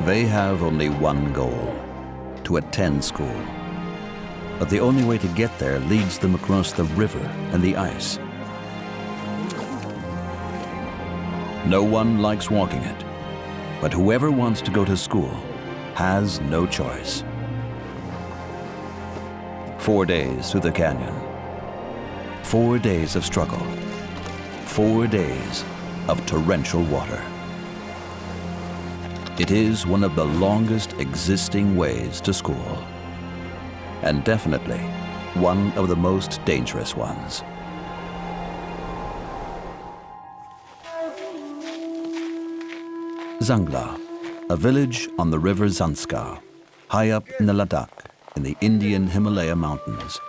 They have only one goal: to attend school. But the only way to get there leads them across the river and the ice. No one likes walking it, but whoever wants to go to school has no choice. 4 days through the canyon. 4 days of struggle. 4 days of torrential water. It is one of the longest existing ways to school, and definitely one of the most dangerous ones. Zangla, a village on the river Zanskar, high up in the Ladakh, in the Indian Himalaya mountains.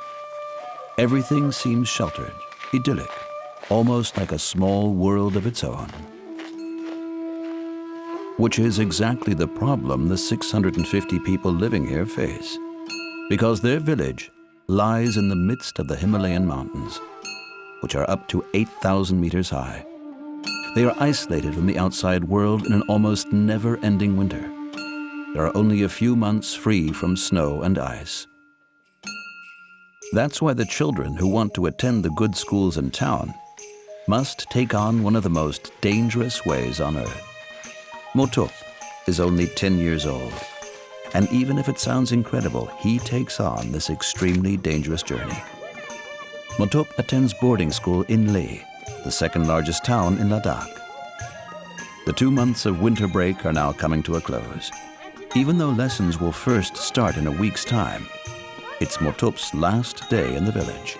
Everything seems sheltered, idyllic, almost like a small world of its own. Which is exactly the problem the 650 people living here face, because their village lies in the midst of the Himalayan mountains, which are up to 8,000 meters high. They are isolated from the outside world in an almost never-ending winter. There are only a few months free from snow and ice. That's why the children who want to attend the good schools in town must take on one of the most dangerous ways on earth. Motup is only 10 years old, and even if it sounds incredible, he takes on this extremely dangerous journey. Motup attends boarding school in Leh, the second largest town in Ladakh. The 2 months of winter break are now coming to a close. Even though lessons will first start in a week's time, it's Motup's last day in the village.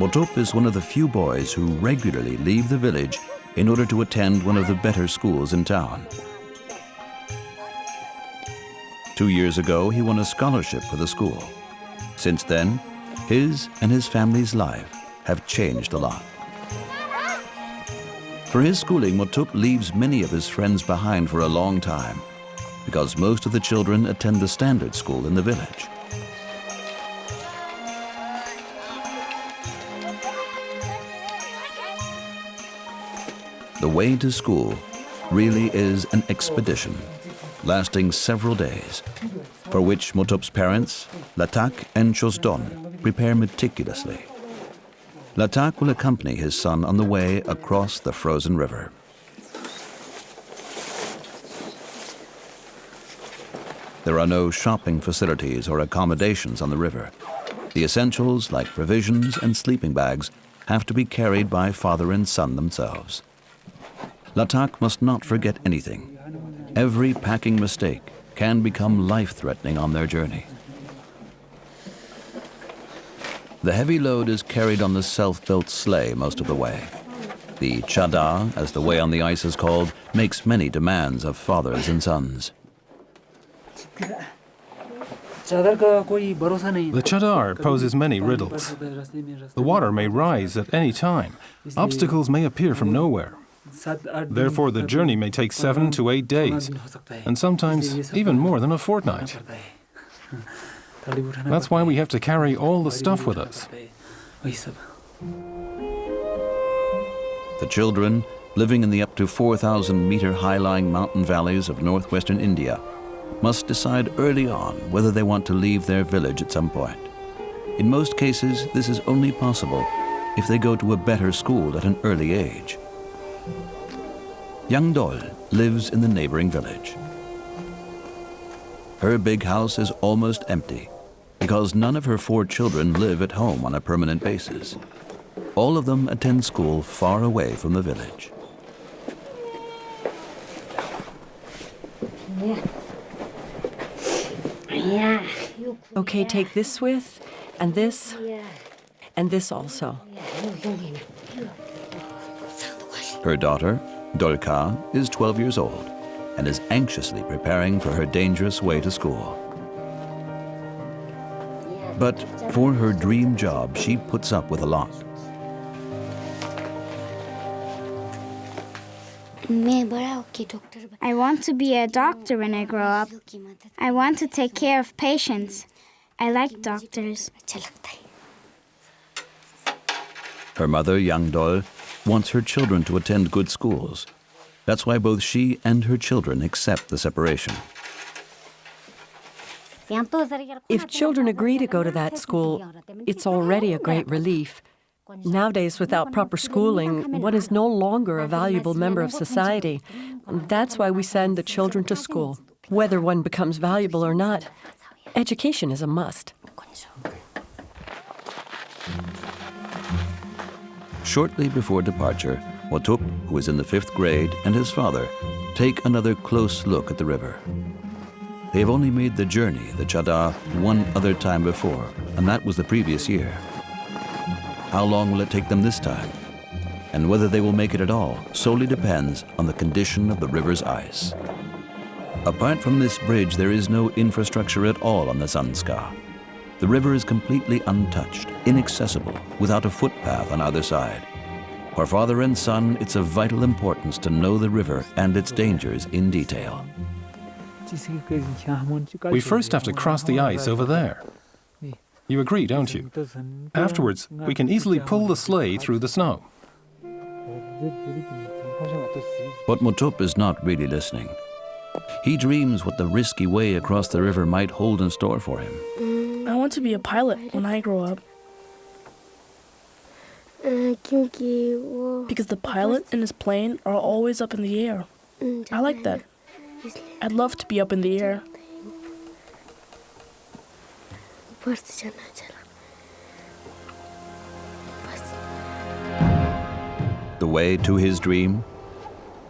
Motup is one of the few boys who regularly leave the village in order to attend one of the better schools in town. 2 years ago, he won a scholarship for the school. Since then, his and his family's life have changed a lot. For his schooling, Motup leaves many of his friends behind for a long time, because most of the children attend the standard school in the village. The way to school really is an expedition, lasting several days, for which Motup's parents, Latak and Chosdon, prepare meticulously. Latak will accompany his son on the way across the frozen river. There are no shopping facilities or accommodations on the river. The essentials, like provisions and sleeping bags, have to be carried by father and son themselves. Latak must not forget anything. Every packing mistake can become life-threatening on their journey. The heavy load is carried on the self-built sleigh most of the way. The chadar, as the way on the ice is called, makes many demands of fathers and sons. The chadar poses many riddles. The water may rise at any time. Obstacles may appear from nowhere. Therefore, the journey may take 7 to 8 days, and sometimes even more than a fortnight. That's why we have to carry all the stuff with us. The children, living in the up to 4,000-meter high-lying mountain valleys of northwestern India, must decide early on whether they want to leave their village at some point. In most cases, this is only possible if they go to a better school at an early age. Young Dol lives in the neighboring village. Her big house is almost empty because none of her 4 children live at home on a permanent basis. All of them attend school far away from the village. Okay, take this with, and this also. Her daughter, Dolka, is 12 years old and is anxiously preparing for her dangerous way to school. But for her dream job, she puts up with a lot. I want to be a doctor when I grow up. I want to take care of patients. I like doctors. Her mother, Young Dol, wants her children to attend good schools. That's why both she and her children accept the separation. If children agree to go to that school, it's already a great relief. Nowadays, without proper schooling, one is no longer a valuable member of society. That's why we send the children to school. Whether one becomes valuable or not, education is a must. Shortly before departure, Motup, who is in the 5th grade, and his father take another close look at the river. They have only made the journey, the Chadha, one other time before, and that was the previous year. How long will it take them this time? And whether they will make it at all solely depends on the condition of the river's ice. Apart from this bridge, there is no infrastructure at all on the Sanska. The river is completely untouched, inaccessible, without a footpath on either side. For father and son, it's of vital importance to know the river and its dangers in detail. We first have to cross the ice over there. You agree, don't you? Afterwards, we can easily pull the sleigh through the snow. But Motup is not really listening. He dreams what the risky way across the river might hold in store for him. I want to be a pilot when I grow up. Because the pilot and his plane are always up in the air. I like that. I'd love to be up in the air. The way to his dream,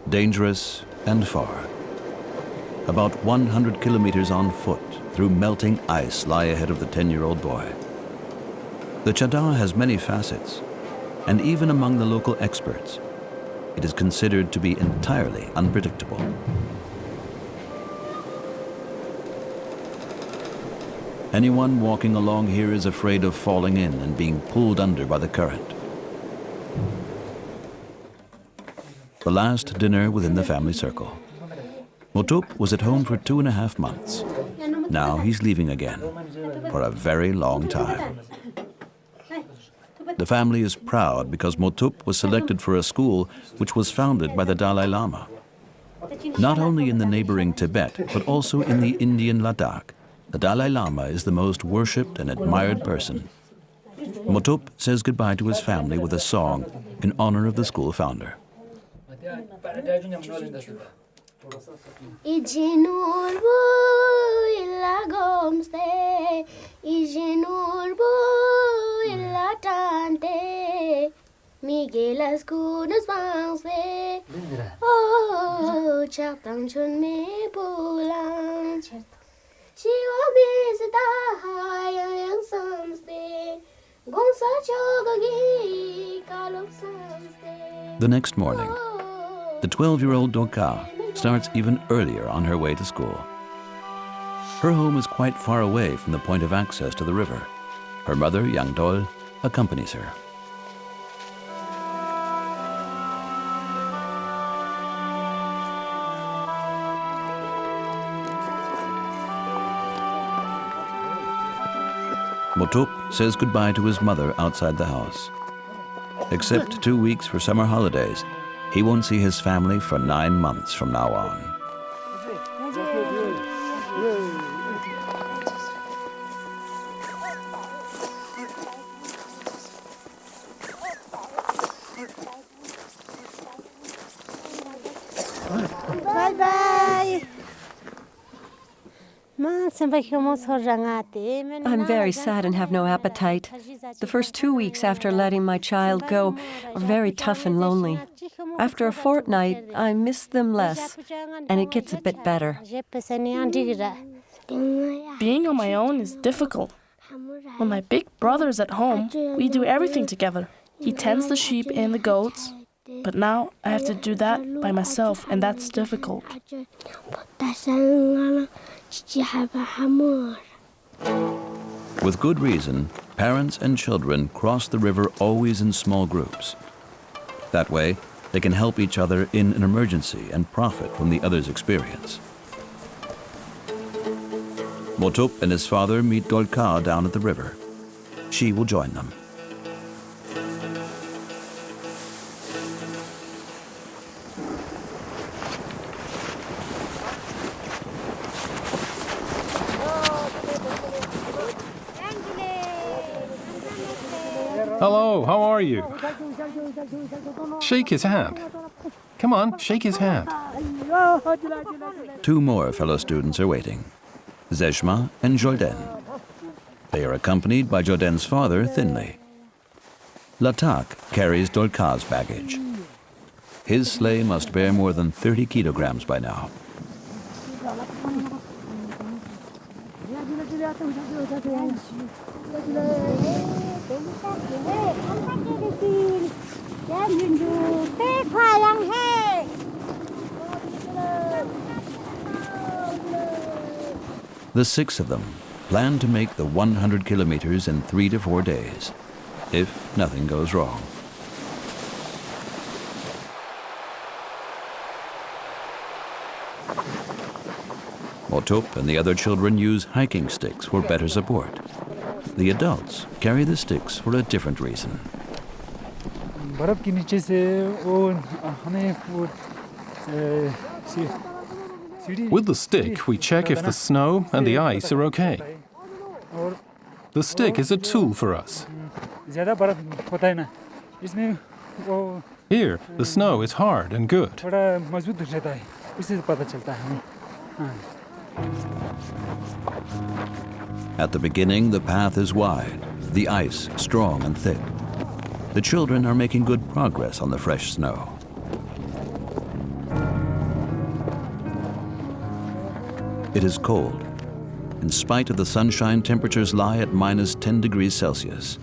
dangerous and far. About 100 kilometers on foot through melting ice lie ahead of the 10-year-old boy. The Chadha has many facets, and even among the local experts, it is considered to be entirely unpredictable. Anyone walking along here is afraid of falling in and being pulled under by the current. The last dinner within the family circle. Motup was at home for 2.5 months. Now he's leaving again for a very long time. The family is proud because Motup was selected for a school which was founded by the Dalai Lama. Not only in the neighboring Tibet, but also in the Indian Ladakh, the Dalai Lama is the most worshipped and admired person. Motup says goodbye to his family with a song in honor of the school founder. The next morning, the 12-year-old Doka starts even earlier on her way to school. Her home is quite far away from the point of access to the river. Her mother, Yangdol, accompanies her. Motup says goodbye to his mother outside the house. Except 2 weeks for summer holidays, he won't see his family for 9 months from now on. Bye-bye. I'm very sad and have no appetite. The first 2 weeks after letting my child go are very tough and lonely. After a fortnight, I miss them less, and it gets a bit better. Being on my own is difficult. When my big brother is at home, we do everything together. He tends the sheep and the goats, but now I have to do that by myself, and that's difficult. With good reason, parents and children cross the river always in small groups. That way, they can help each other in an emergency and profit from the other's experience. Motup and his father meet Dolka down at the river. She will join them. Hello, how are you? Shake his hand. Come on, shake his hand. 2 more fellow students are waiting, Zeshma and Jordan. They are accompanied by Jordan's father, Thinley. Latak carries Dolka's baggage. His sleigh must bear more than 30 kilograms by now. The 6 of them plan to make the 100 kilometers in 3 to 4 days, if nothing goes wrong. Motup and the other children use hiking sticks for better support. The adults carry the sticks for a different reason. With the stick, we check if the snow and the ice are okay. The stick is a tool for us. Here, the snow is hard and good. At the beginning, the path is wide, the ice strong and thick. The children are making good progress on the fresh snow. It is cold. In spite of the sunshine, temperatures lie at minus 10 degrees Celsius.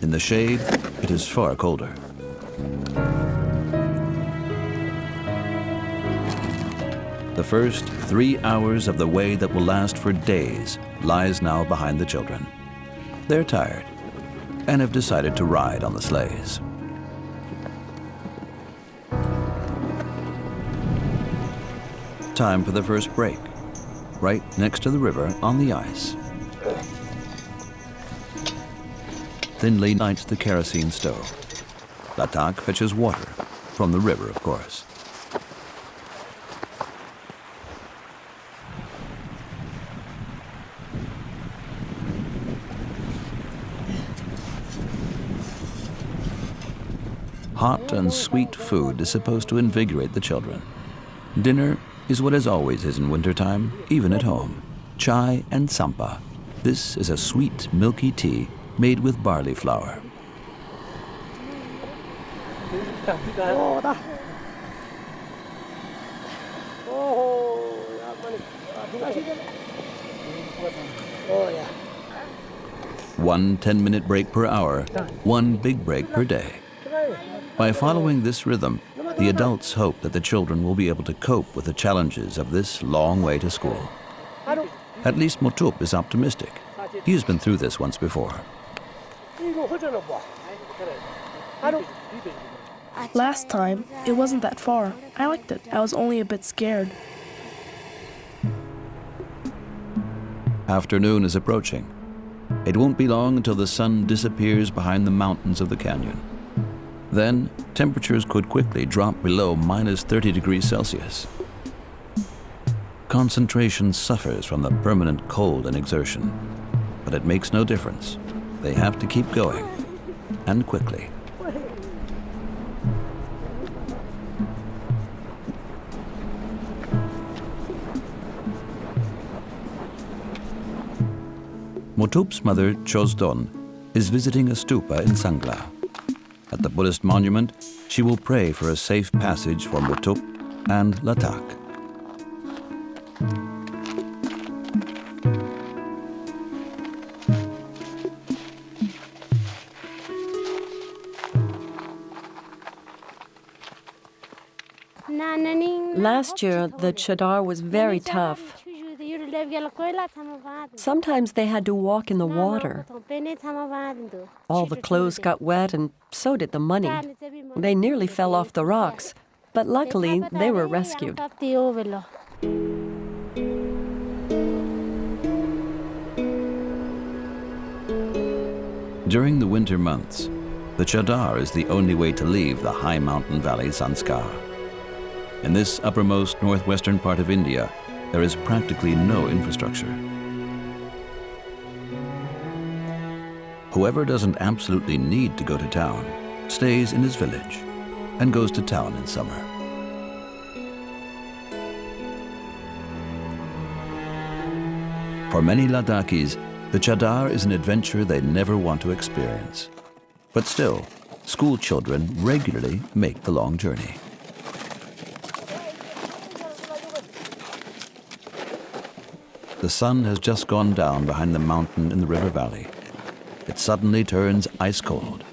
In the shade, it is far colder. The first 3 hours of the way that will last for days lies now behind the children. They're tired and have decided to ride on the sleighs. Time for the first break, right next to the river on the ice. Thinley lights the kerosene stove. Latak fetches water from the river, of course. Hot and sweet food is supposed to invigorate the children. Dinner is what is always is in wintertime, even at home. Chai and sampa. This is a sweet, milky tea made with barley flour. One 10-minute break per hour, one big break per day. By following this rhythm, the adults hope that the children will be able to cope with the challenges of this long way to school. At least Motup is optimistic. He has been through this once before. Last time, it wasn't that far. I liked it. I was only a bit scared. Afternoon is approaching. It won't be long until the sun disappears behind the mountains of the canyon. Then, temperatures could quickly drop below minus 30 degrees Celsius. Concentration suffers from the permanent cold and exertion, but it makes no difference. They have to keep going, and quickly. Motup's mother, Chozdon, is visiting a stupa in Sangla. At the Buddhist monument, she will pray for a safe passage for Motup and Latak. Last year, the chadar was very tough. Sometimes they had to walk in the water. All the clothes got wet and so did the money. They nearly fell off the rocks, but luckily they were rescued. During the winter months, the chadar is the only way to leave the high mountain valley Sanskar. In this uppermost northwestern part of India, there is practically no infrastructure. Whoever doesn't absolutely need to go to town stays in his village and goes to town in summer. For many Ladakhis, the Chadar is an adventure they never want to experience. But still, school children regularly make the long journey. The sun has just gone down behind the mountain in the river valley. It suddenly turns ice cold.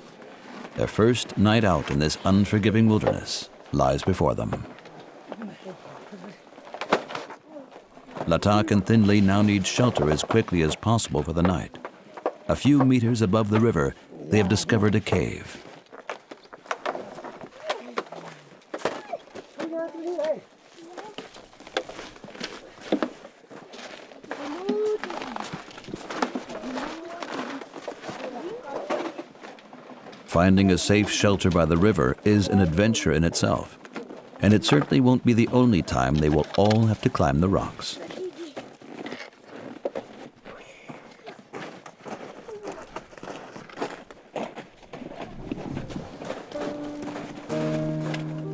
Their first night out in this unforgiving wilderness lies before them. Latak and Thinley now need shelter as quickly as possible for the night. A few meters above the river, they have discovered a cave. Finding a safe shelter by the river is an adventure in itself, and it certainly won't be the only time they will all have to climb the rocks.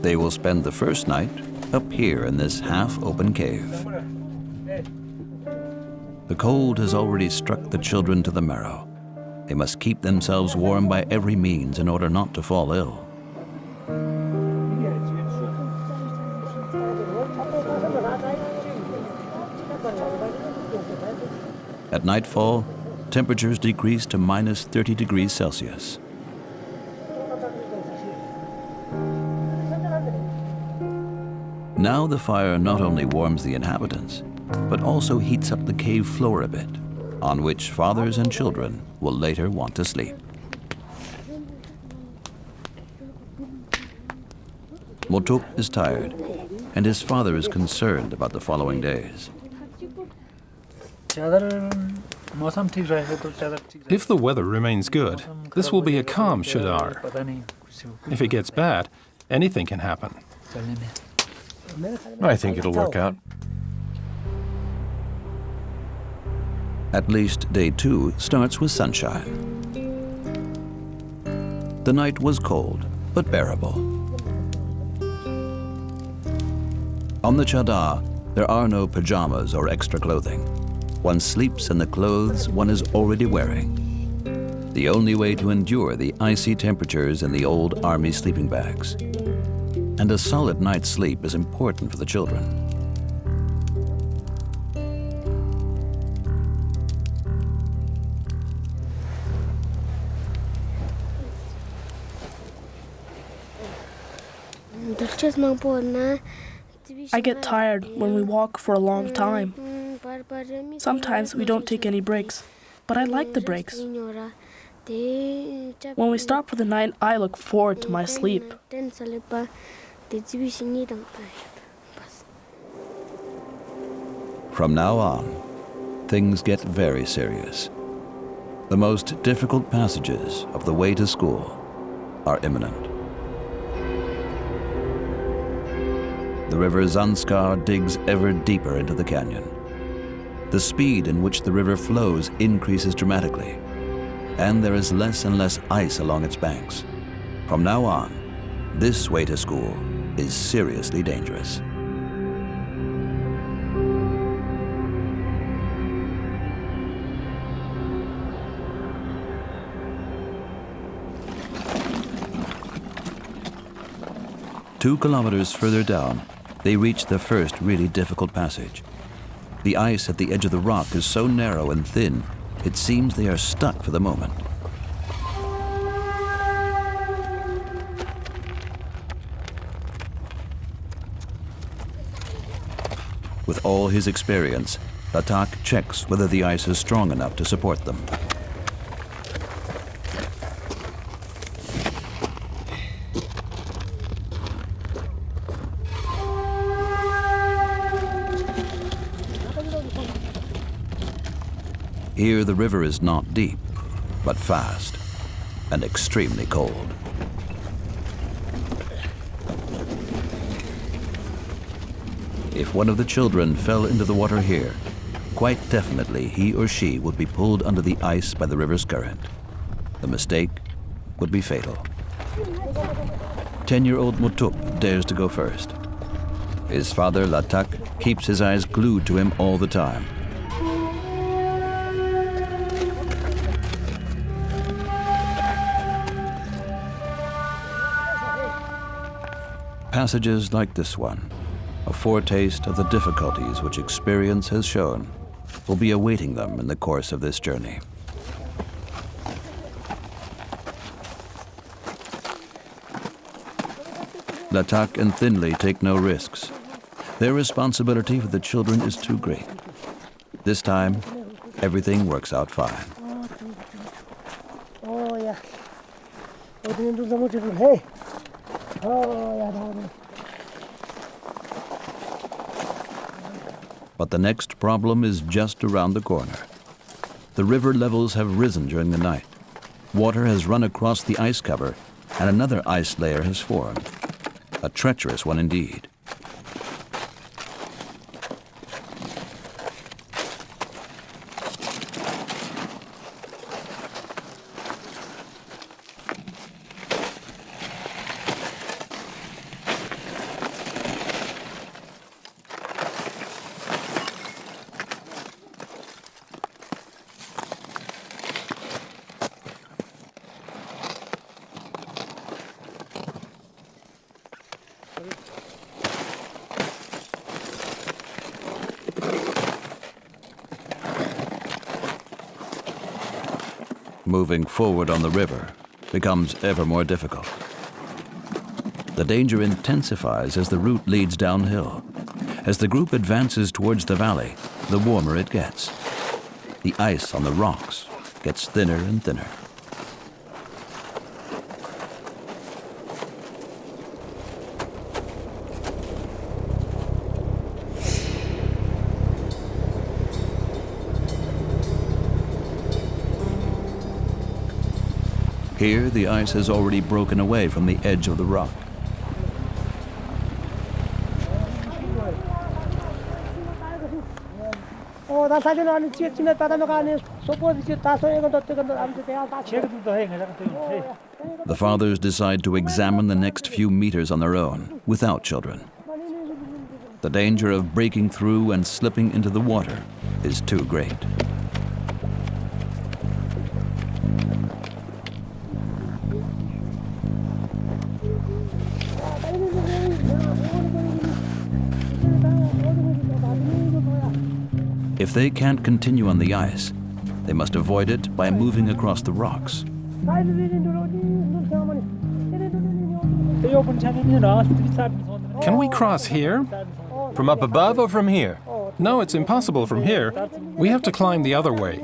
They will spend the first night up here in this half-open cave. The cold has already struck the children to the marrow. They must keep themselves warm by every means in order not to fall ill. At nightfall, temperatures decrease to minus 30 degrees Celsius. Now the fire not only warms the inhabitants, but also heats up the cave floor a bit, on which fathers and children will later want to sleep. Motuk is tired, and his father is concerned about the following days. If the weather remains good, this will be a calm Chadar. If it gets bad, anything can happen. I think it'll work out. At least day 2 starts with sunshine. The night was cold, but bearable. On the Chadar, there are no pajamas or extra clothing. One sleeps in the clothes one is already wearing. The only way to endure the icy temperatures in the old army sleeping bags. And a solid night's sleep is important for the children. I get tired when we walk for a long time. Sometimes we don't take any breaks, but I like the breaks. When we stop for the night, I look forward to my sleep. From now on, things get very serious. The most difficult passages of the way to school are imminent. The river Zanskar digs ever deeper into the canyon. The speed in which the river flows increases dramatically, and there is less and less ice along its banks. From now on, this way to school is seriously dangerous. Two kilometers further down, they reach the first really difficult passage. The ice at the edge of the rock is so narrow and thin, it seems they are stuck for the moment. With all his experience, Latak checks whether the ice is strong enough to support them. Here the river is not deep, but fast and extremely cold. If one of the children fell into the water here, quite definitely he or she would be pulled under the ice by the river's current. The mistake would be fatal. 10-year-old Mutup dares to go first. His father, Latak, keeps his eyes glued to him all the time. Passages like this one, a foretaste of the difficulties which experience has shown, will be awaiting them in the course of this journey. Latak and Thinley take no risks. Their responsibility for the children is too great. This time, everything works out fine. Oh, yeah. But the next problem is just around the corner. The river levels have risen during the night. Water has run across the ice cover, and another ice layer has formed. A treacherous one indeed. Moving forward on the river becomes ever more difficult. The danger intensifies as the route leads downhill. As the group advances towards the valley, the warmer it gets. The ice on the rocks gets thinner and thinner. Here, the ice has already broken away from the edge of the rock. The fathers decide to examine the next few meters on their own, without children. The danger of breaking through and slipping into the water is too great. If they can't continue on the ice, they must avoid it by moving across the rocks. Can we cross here? From up above or from here? No, it's impossible from here. We have to climb the other way.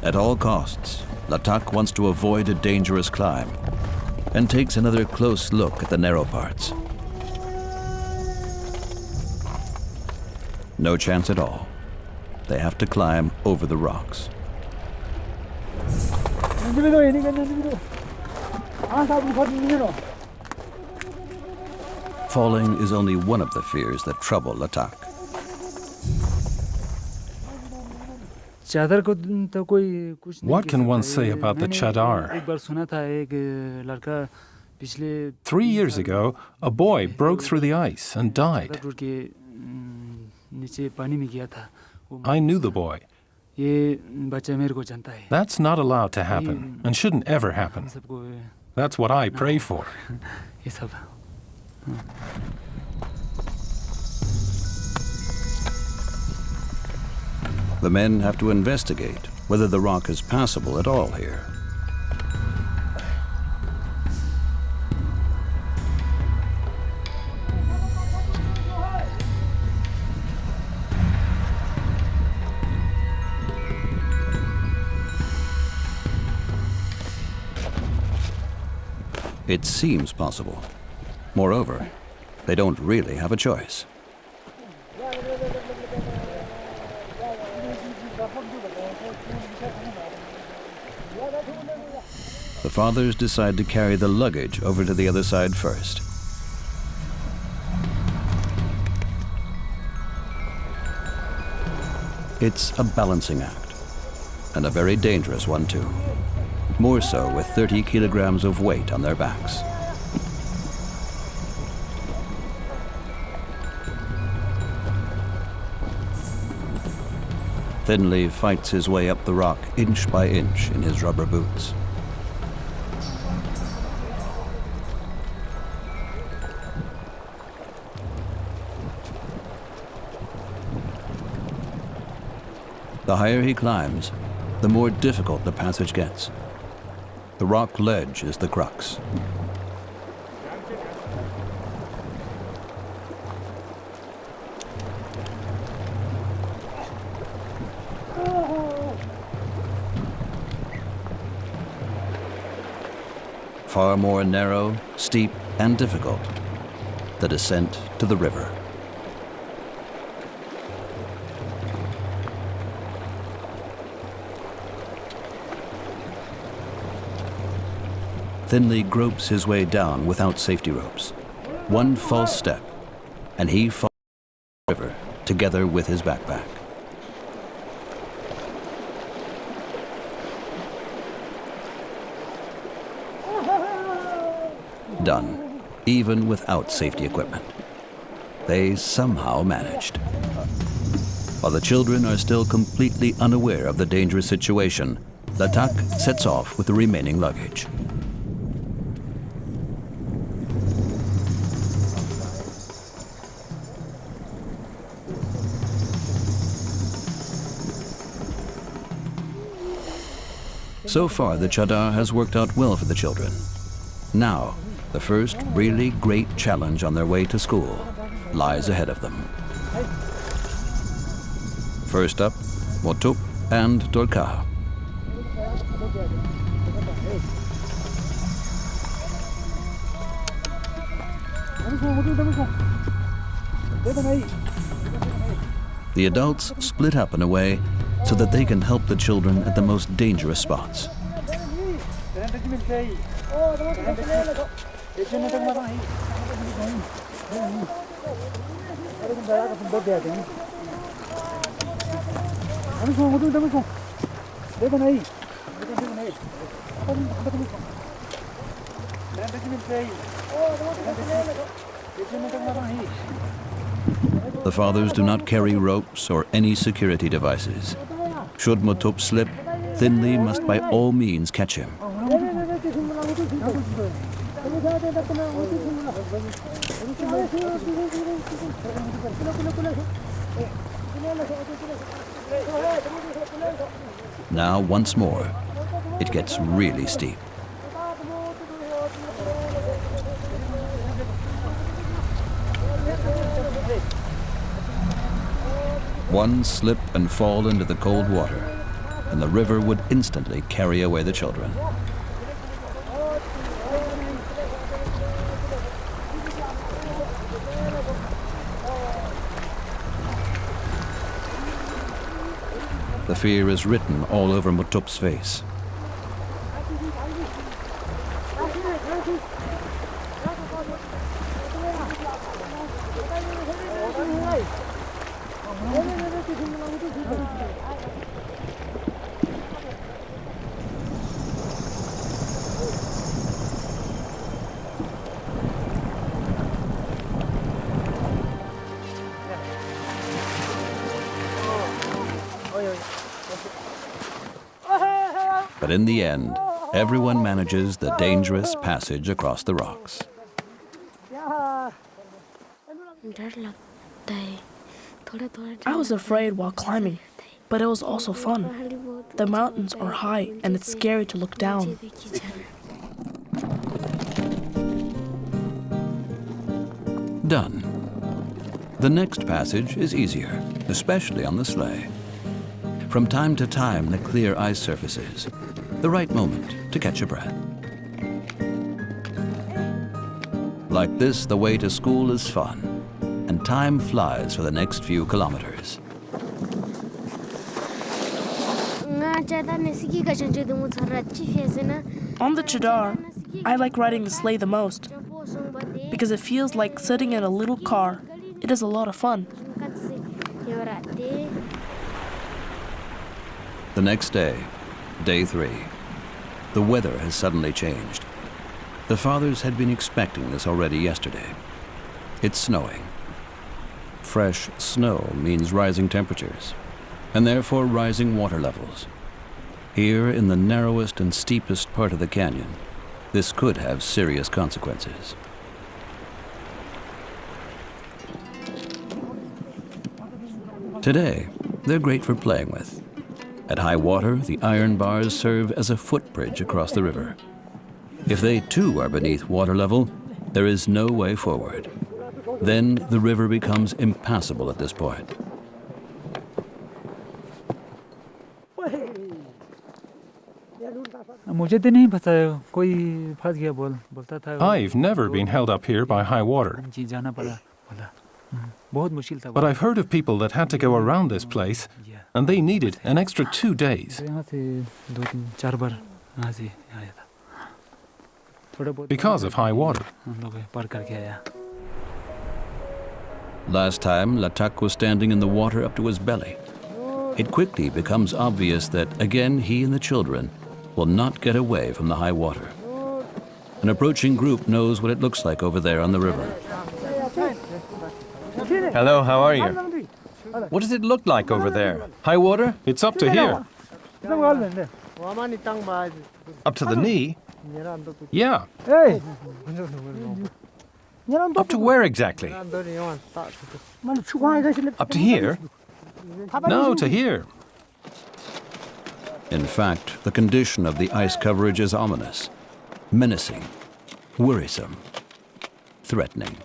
At all costs, Latak wants to avoid a dangerous climb and takes another close look at the narrow parts. No chance at all. They have to climb over the rocks. Falling is only one of the fears that trouble Latak. What can one say about the chadar? 3 years ago, a boy broke through the ice and died. I knew the boy. That's not allowed to happen and shouldn't ever happen. That's what I pray for. The men have to investigate whether the rock is passable at all here. It seems possible. Moreover, they don't really have a choice. The fathers decide to carry the luggage over to the other side first. It's a balancing act, and a very dangerous one too. More so with 30 kilograms of weight on their backs. Thinley fights his way up the rock inch by inch in his rubber boots. The higher he climbs, the more difficult the passage gets. The rock ledge is the crux. Far more narrow, steep, and difficult, the descent to the river. Thinley gropes his way down without safety ropes. One false step, and he falls in the river together with his backpack. Done, even without safety equipment. They somehow managed. While the children are still completely unaware of the dangerous situation, Latak sets off with the remaining luggage. So far, the chadar has worked out well for the children. Now, the first really great challenge on their way to school lies ahead of them. First up, Motup and Dolka. The adults split up in a way so that they can help the children at the most dangerous spots. The fathers do not carry ropes or any security devices. Should Motup slip, Thinley must by all means catch him. Now, once more, it gets really steep. One slip and fall into the cold water, and the river would instantly carry away the children. The fear is written all over Motup's face. But in the end, everyone manages the dangerous passage across the rocks. I was afraid while climbing, but it was also fun. The mountains are high and it's scary to look down. Done. The next passage is easier, especially on the sleigh. From time to time, the clear ice surfaces, the right moment to catch a breath. Like this, the way to school is fun, and time flies for the next few kilometers. On the chadar, I like riding the sleigh the most because it feels like sitting in a little car. It is a lot of fun. The next day, day 3, the weather has suddenly changed. The fathers had been expecting this already yesterday. It's snowing. Fresh snow means rising temperatures, and therefore rising water levels. Here in the narrowest and steepest part of the canyon, this could have serious consequences. Today, they're great for playing with. At high water, the iron bars serve as a footbridge across the river. If they too are beneath water level, there is no way forward. Then the river becomes impassable at this point. I've never been held up here by high water. But I've heard of people that had to go around this place, and they needed an extra 2 days. Because of high water. Last time, Latak was standing in the water up to his belly. It quickly becomes obvious that, again, he and the children will not get away from the high water. An approaching group knows what it looks like over there on the river. Hello, how are you? What does it look like over there? High water? It's up to here. Up to the knee? Yeah. Up to where exactly? Up to here? No, to here. In fact, the condition of the ice coverage is ominous, menacing, worrisome, threatening.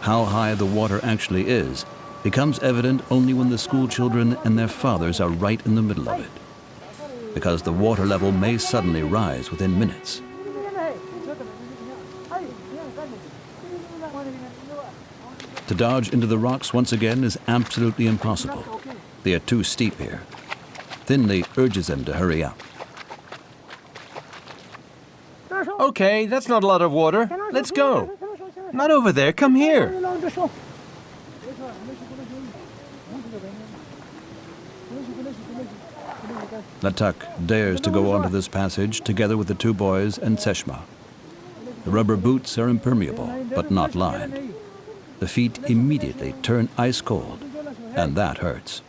How high the water actually is becomes evident only when the school children and their fathers are right in the middle of it, because the water level may suddenly rise within minutes. To dodge into the rocks once again is absolutely impossible. They are too steep here. Thinly urges them to hurry up. Okay, that's not a lot of water. Let's go. Not over there, come here. Latak dares to go onto this passage together with the 2 boys and Seshma. The rubber boots are impermeable, but not lined. The feet immediately turn ice cold, and that hurts.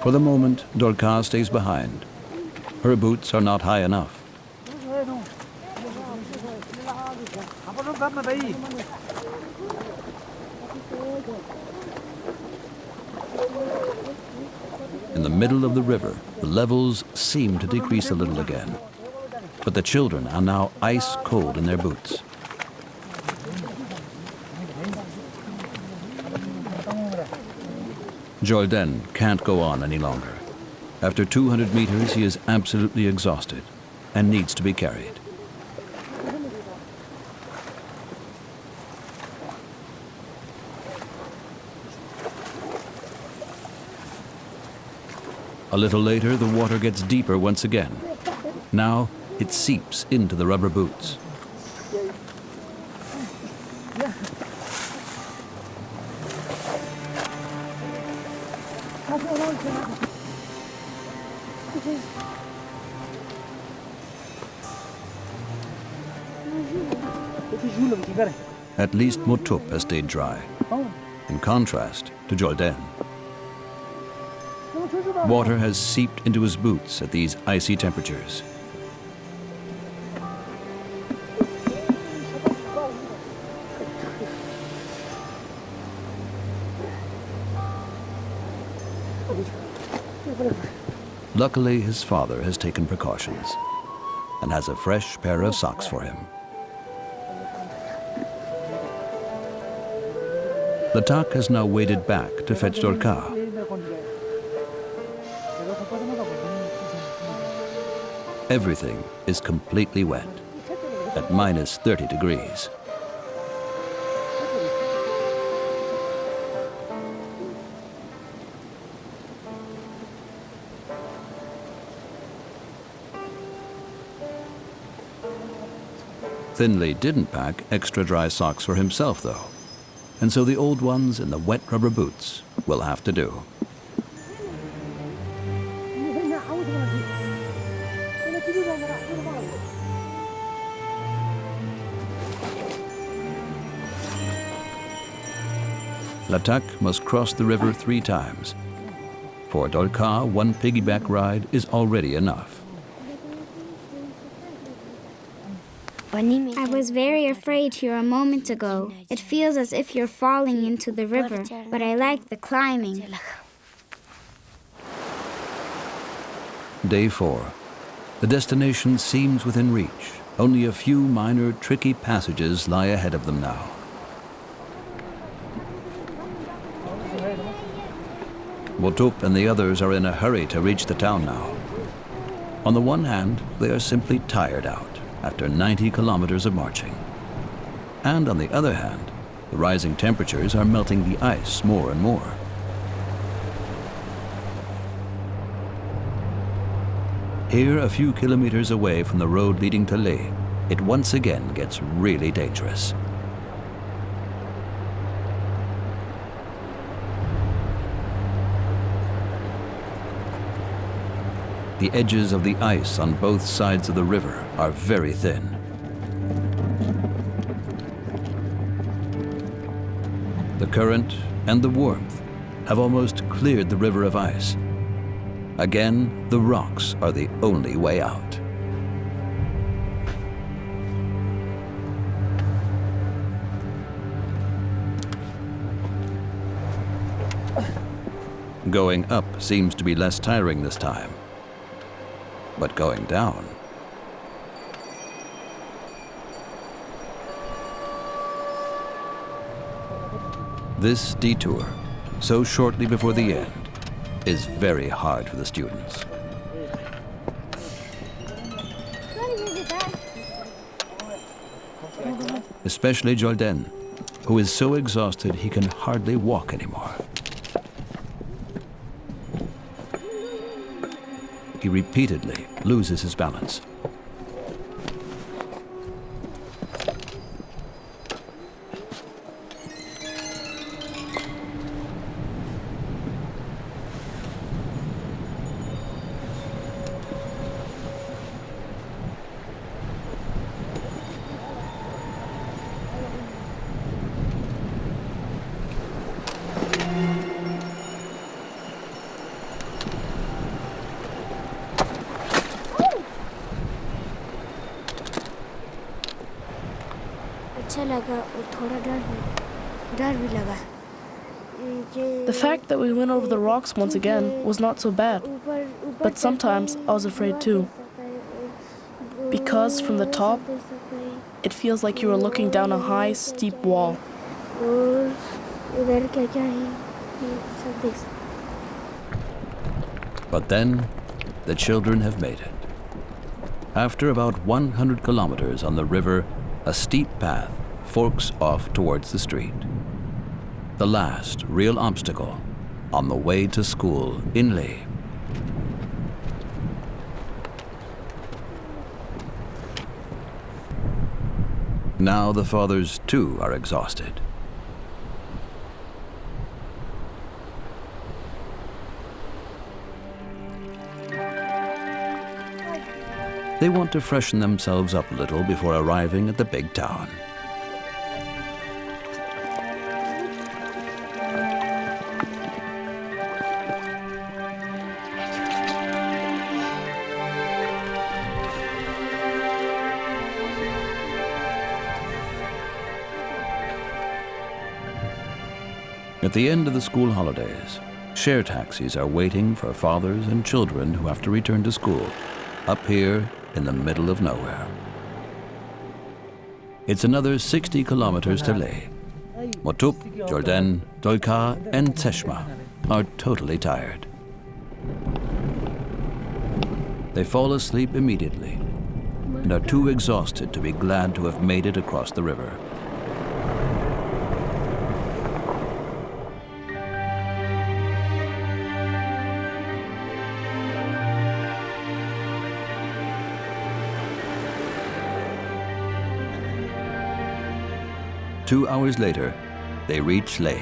For the moment, Dolka stays behind. Her boots are not high enough. In the middle of the river, the levels seem to decrease a little again. But the children are now ice cold in their boots. Jordan can't go on any longer. After 200 meters, he is absolutely exhausted and needs to be carried. A little later, the water gets deeper once again. Now, it seeps into the rubber boots. At least Motup has stayed dry, in contrast to Jordan. Water has seeped into his boots at these icy temperatures. Luckily, his father has taken precautions. and has a fresh pair of socks for him. Latak has now waded back to fetch Dorka. Everything is completely wet, at minus 30 degrees. Thinley didn't pack extra dry socks for himself, though, and so the old ones in the wet rubber boots will have to do. Latak must cross the river 3 times. For Dorka, 1 piggyback ride is already enough. I was very afraid here a moment ago. It feels as if you're falling into the river, but I like the climbing. Day 4. The destination seems within reach. Only a few minor, tricky passages lie ahead of them now. Motup and the others are in a hurry to reach the town now. On the one hand, they are simply tired out after 90 kilometers of marching. And on the other hand, the rising temperatures are melting the ice more and more. Here, a few kilometers away from the road leading to Leh, it once again gets really dangerous. The edges of the ice on both sides of the river are very thin. The current and the warmth have almost cleared the river of ice. Again, the rocks are the only way out. Going up seems to be less tiring this time. But going down. This detour, so shortly before the end, is very hard for the students. Especially Jordan, who is so exhausted he can hardly walk anymore. He repeatedly loses his balance. The fact that we went over the rocks once again was not so bad, but sometimes I was afraid too. Because from the top, it feels like you are looking down a high, steep wall. But then, the children have made it. After about 100 kilometers on the river, a steep path forks off towards the street. The last real obstacle on the way to school in Leh. Now the fathers too are exhausted. They want to freshen themselves up a little before arriving at the big town. At the end of the school holidays, share taxis are waiting for fathers and children who have to return to school, up here in the middle of nowhere. It's another 60 kilometers to Leh. Motup, Jordan, Dolkar, and Teshma are totally tired. They fall asleep immediately and are too exhausted to be glad to have made it across the river. Two hours later, they reach Leh.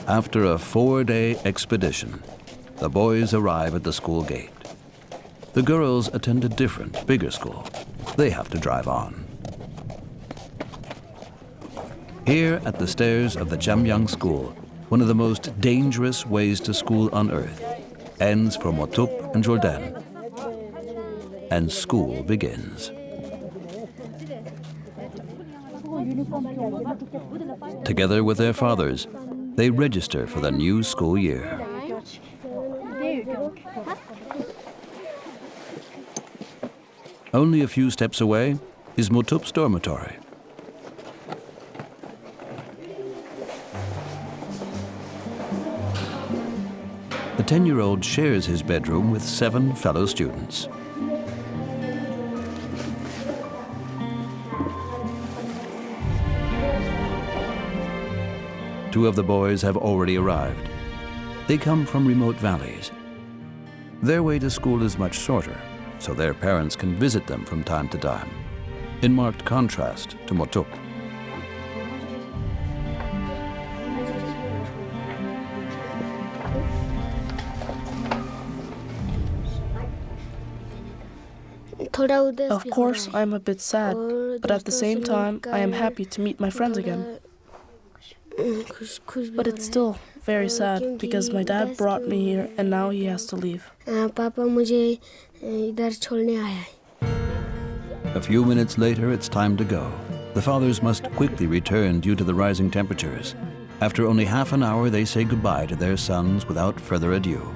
After a 4-day expedition, the boys arrive at the school gate. The girls attend a different, bigger school. They have to drive on. Here at the stairs of the Jamyang school, one of the most dangerous ways to school on earth, ends for Motup and Jordan, and school begins. Together with their fathers, they register for the new school year. Only a few steps away is Motup's dormitory. The 10-year-old shares his bedroom with 7 fellow students. Two of the boys have already arrived. They come from remote valleys. Their way to school is much shorter, so their parents can visit them from time to time, in marked contrast to Motup. Of course, I'm a bit sad, but at the same time, I am happy to meet my friends again. But it's still very sad because my dad brought me here and now he has to leave. A few minutes later, it's time to go. The fathers must quickly return due to the rising temperatures. After only half an hour, they say goodbye to their sons without further ado.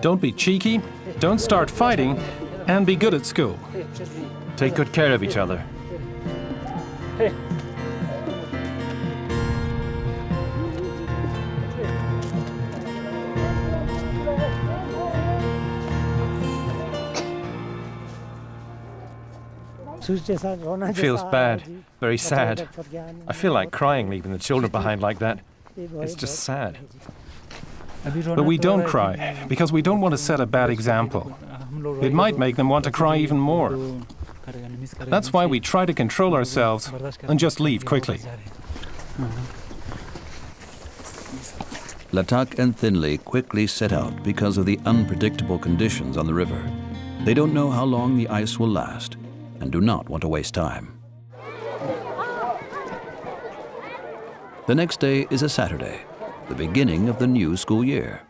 Don't be cheeky, don't start fighting, and be good at school. Take good care of each other. It feels bad, very sad. I feel like crying leaving the children behind like that. It's just sad. But we don't cry, because we don't want to set a bad example. It might make them want to cry even more. That's why we try to control ourselves and just leave quickly. Latak and Thinley quickly set out because of the unpredictable conditions on the river. They don't know how long the ice will last and do not want to waste time. The next day is a Saturday, the beginning of the new school year.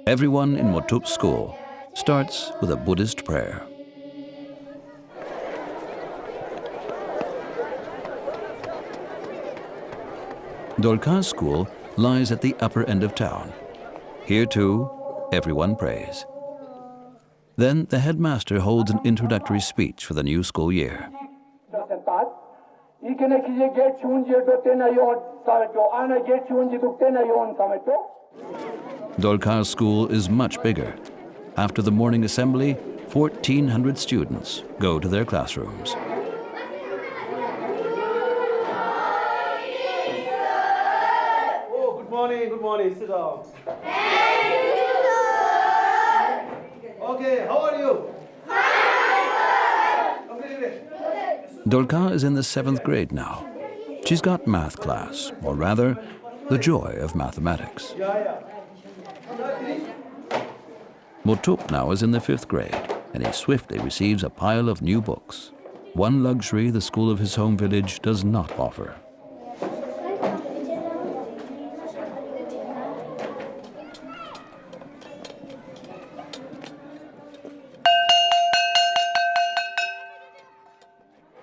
Everyone in Motup's school starts with a Buddhist prayer. Dolkar's school lies at the upper end of town. Here too, everyone prays. Then the headmaster holds an introductory speech for the new school year. Dolkar's school is much bigger. After the morning assembly, 1,400 students go to their classrooms. Oh, good morning, sit down. Okay, how are you? Dolkar is in the 7th grade now. She's got math class, or rather, the joy of mathematics. Motup now is in the 5th grade, and he swiftly receives a pile of new books. one luxury the school of his home village does not offer.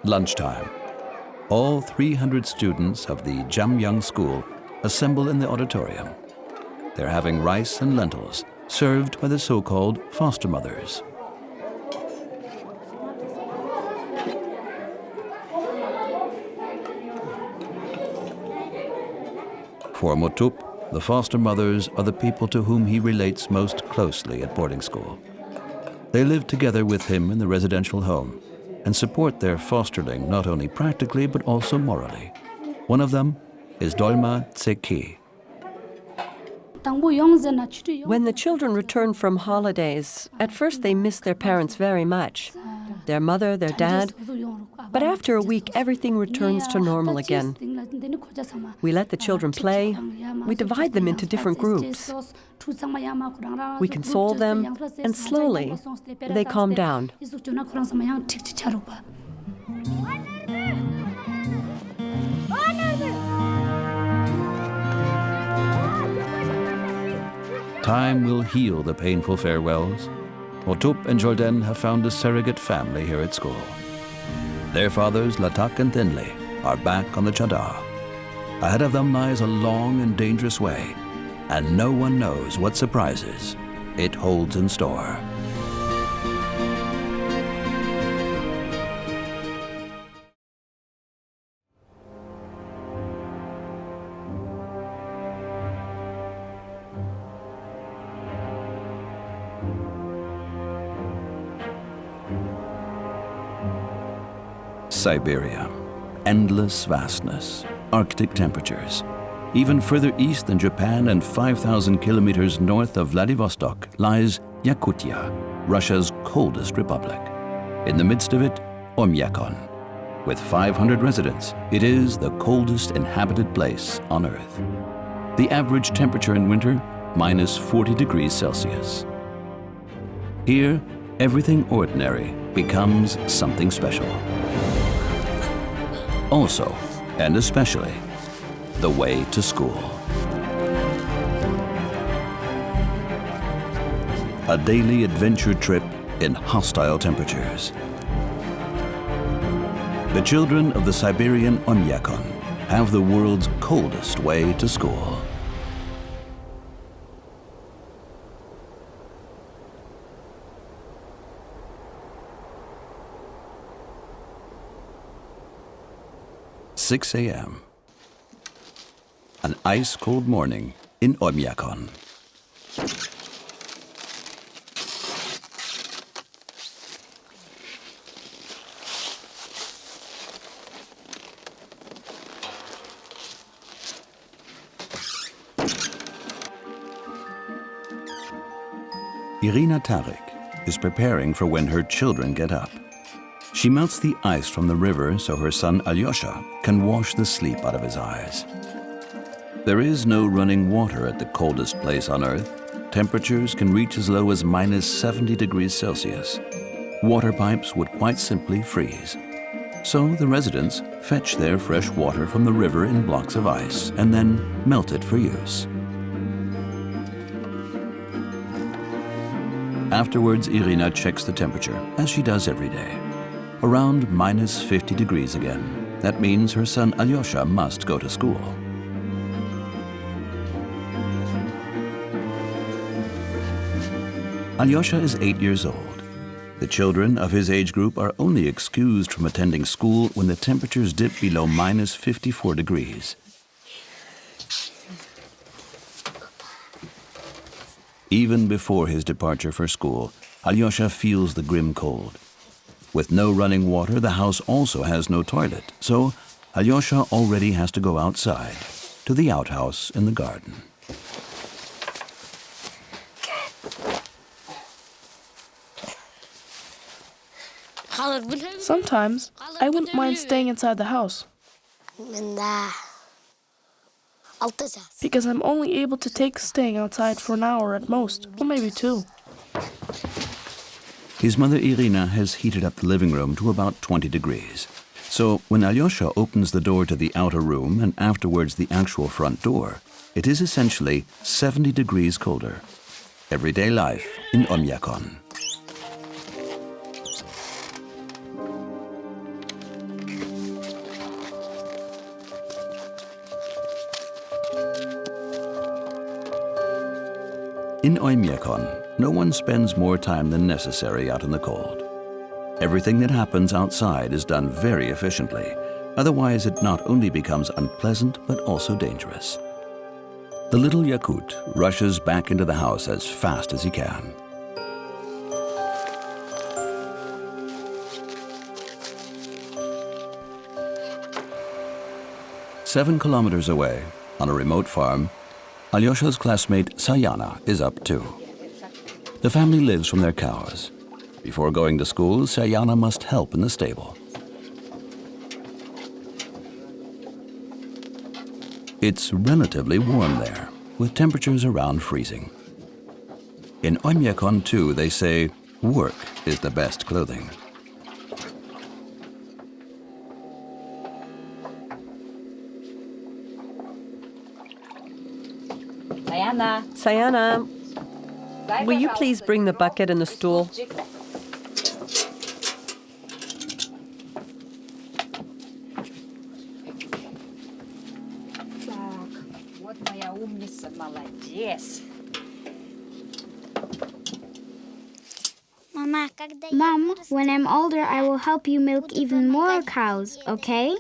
Lunchtime. All 300 students of the Jamyang school assemble in the auditorium. They're having rice and lentils, served by the so-called foster mothers. For Motup, the foster mothers are the people to whom he relates most closely at boarding school. They live together with him in the residential home and support their fosterling not only practically but also morally. One of them is Dolma Tseki. When the children return from holidays, at first they miss their parents very much. Their mother, their dad. But after a week, everything returns to normal again. We let the children play. We divide them into different groups. We console them, and slowly, they calm down. Time will heal the painful farewells. Motup and Jordan have found a surrogate family here at school. Their fathers, Latak and Thinley, are back on the Chadar. Ahead of them lies a long and dangerous way, and no one knows what surprises it holds in store. Siberia. Endless vastness, Arctic temperatures. Even further east than Japan and 5,000 kilometers north of Vladivostok lies Yakutia, Russia's coldest republic. In the midst of it, Oymyakon. With 500 residents, it is the coldest inhabited place on Earth. The average temperature in winter, minus 40 degrees Celsius. Here, everything ordinary becomes something special. Also, and especially, the way to school. A daily adventure trip in hostile temperatures. The children of the Siberian Oymyakon have the world's coldest way to school. "6 a.m. An ice-cold morning in Oymyakon. Irina Tarik is preparing for when her children get up. She melts the ice from the river so her son Alyosha can wash the sleep out of his eyes. There is no running water at the coldest place on Earth. Temperatures can reach as low as minus 70 degrees Celsius. Water pipes would quite simply freeze. So the residents fetch their fresh water from the river in blocks of ice and then melt it for use. Afterwards, Irina checks the temperature, as she does every day. Around minus 50 degrees again. That means her son Alyosha must go to school. Alyosha is 8 years old. The children of his age group are only excused from attending school when the temperatures dip below minus 54 degrees. Even before his departure for school, Alyosha feels the grim cold. With no running water, the house also has no toilet, so Alyosha already has to go outside, to the outhouse in the garden. Sometimes, I wouldn't mind staying inside the house. Because I'm only able to take staying outside for an hour at most, or maybe 2. His mother Irina has heated up the living room to about 20 degrees. So when Alyosha opens the door to the outer room and afterwards the actual front door, it is essentially 70 degrees colder. Everyday life in Oymyakon. In Oymyakon, no one spends more time than necessary out in the cold. Everything that happens outside is done very efficiently. Otherwise, it not only becomes unpleasant, but also dangerous. The little Yakut rushes back into the house as fast as he can. Seven kilometers away, on a remote farm, Alyosha's classmate Sayana is up too. The family lives from their cows. Before going to school, Sayana must help in the stable. It's relatively warm there, with temperatures around freezing. In Oymyakon too, they say work is the best clothing. Sayana, will you please bring the bucket and the stool? Mom, when I'm older, I will help you milk even more cows, okay?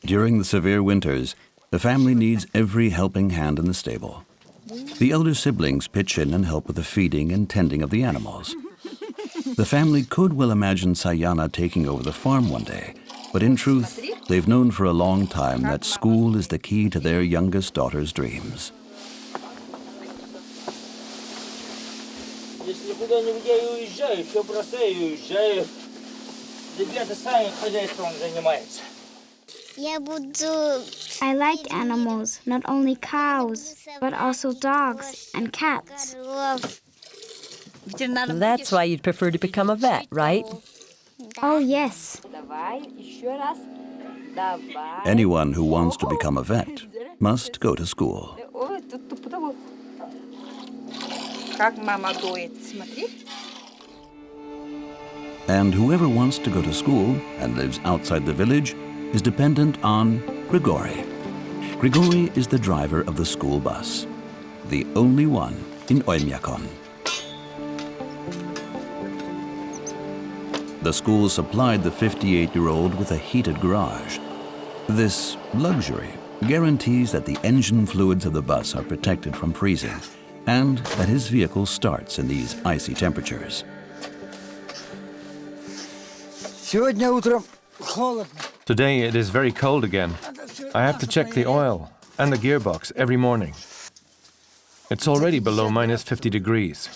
During the severe winters, the family needs every helping hand in the stable. The elder siblings pitch in and help with the feeding and tending of the animals. The family could well imagine Sayana taking over the farm one day, but in truth, they've known for a long time that school is the key to their youngest daughter's dreams. Если куда-нибудь я уезжаю, все бросаю и уезжаю. Ребята сами хозяйством занимаются. I like animals, not only cows, but also dogs and cats. That's why you'd prefer to become a vet, right? Oh, yes. Anyone who wants to become a vet must go to school. And whoever wants to go to school and lives outside the village is dependent on Grigory. Grigory is the driver of the school bus, the only one in Oymyakon. The school supplied the 58-year-old with a heated garage. This luxury guarantees that the engine fluids of the bus are protected from freezing and that his vehicle starts in these icy temperatures. Today it is very cold again. I have to check the oil and the gearbox every morning. It's already below minus 50 degrees.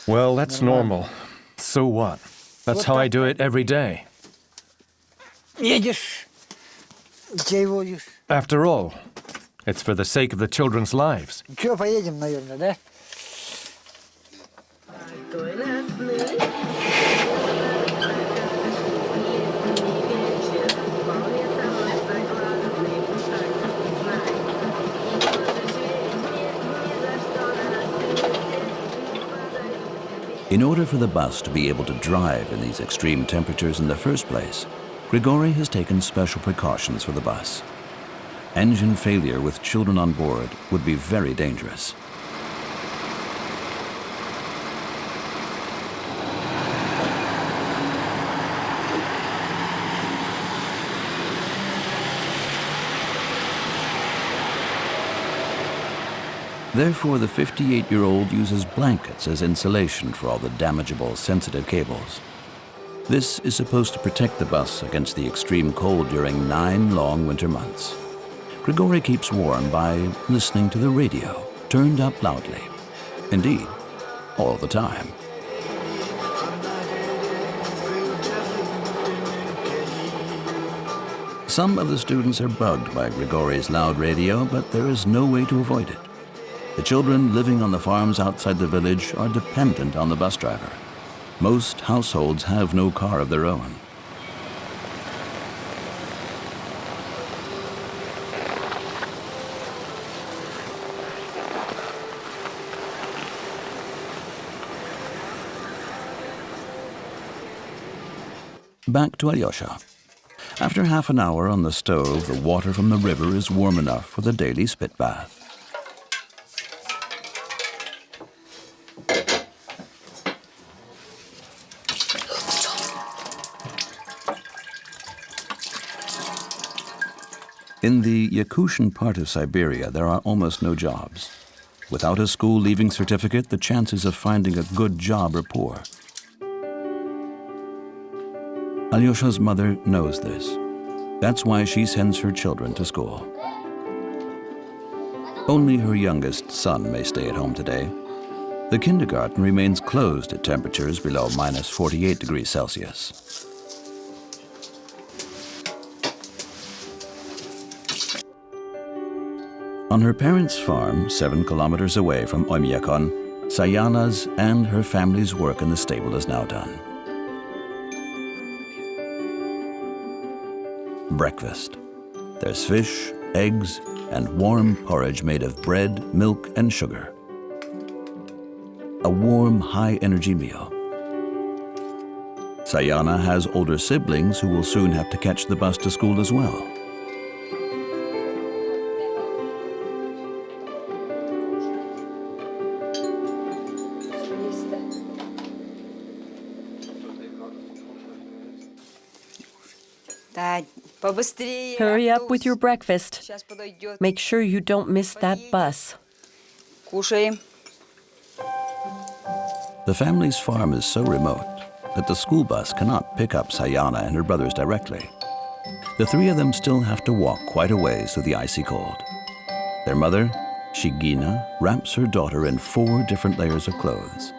Well, that's normal. So what? That's how I do it every day. After all, it's for the sake of the children's lives. In order for the bus to be able to drive in these extreme temperatures in the first place, Grigory has taken special precautions for the bus. Engine failure with children on board would be very dangerous. Therefore, the 58-year-old uses blankets as insulation for all the damageable, sensitive cables. This is supposed to protect the bus against the extreme cold during 9 long winter months. Grigory keeps warm by listening to the radio, turned up loudly. Indeed, all the time. Some of the students are bugged by Grigori's loud radio, but there is no way to avoid it. The children living on the farms outside the village are dependent on the bus driver. Most households have no car of their own. Back to Alyosha. After half an hour on the stove, the water from the river is warm enough for the daily spit bath. In the Yakutian part of Siberia, there are almost no jobs. Without a school-leaving certificate, the chances of finding a good job are poor. Alyosha's mother knows this. That's why she sends her children to school. Only her youngest son may stay at home today. The kindergarten remains closed at temperatures below minus 48 degrees Celsius. On her parents' farm, 7 kilometers away from Oymyakon, Sayana's and her family's work in the stable is now done. Breakfast. There's fish, eggs, and warm porridge made of bread, milk, and sugar. A warm, high-energy meal. Sayana has older siblings who will soon have to catch the bus to school as well. Hurry up with your breakfast. Make sure you don't miss that bus. The family's farm is so remote that the school bus cannot pick up Sayana and her brothers directly. The 3 of them still have to walk quite a ways through the icy cold. Their mother, Shigina, wraps her daughter in 4 different layers of clothes,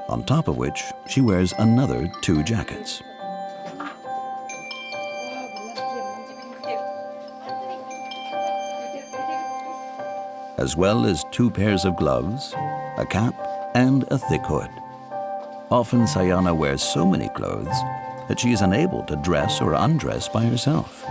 on top of which she wears another 2 jackets. As well as 2 pairs of gloves, a cap, and a thick hood. Often Sayana wears so many clothes that she is unable to dress or undress by herself.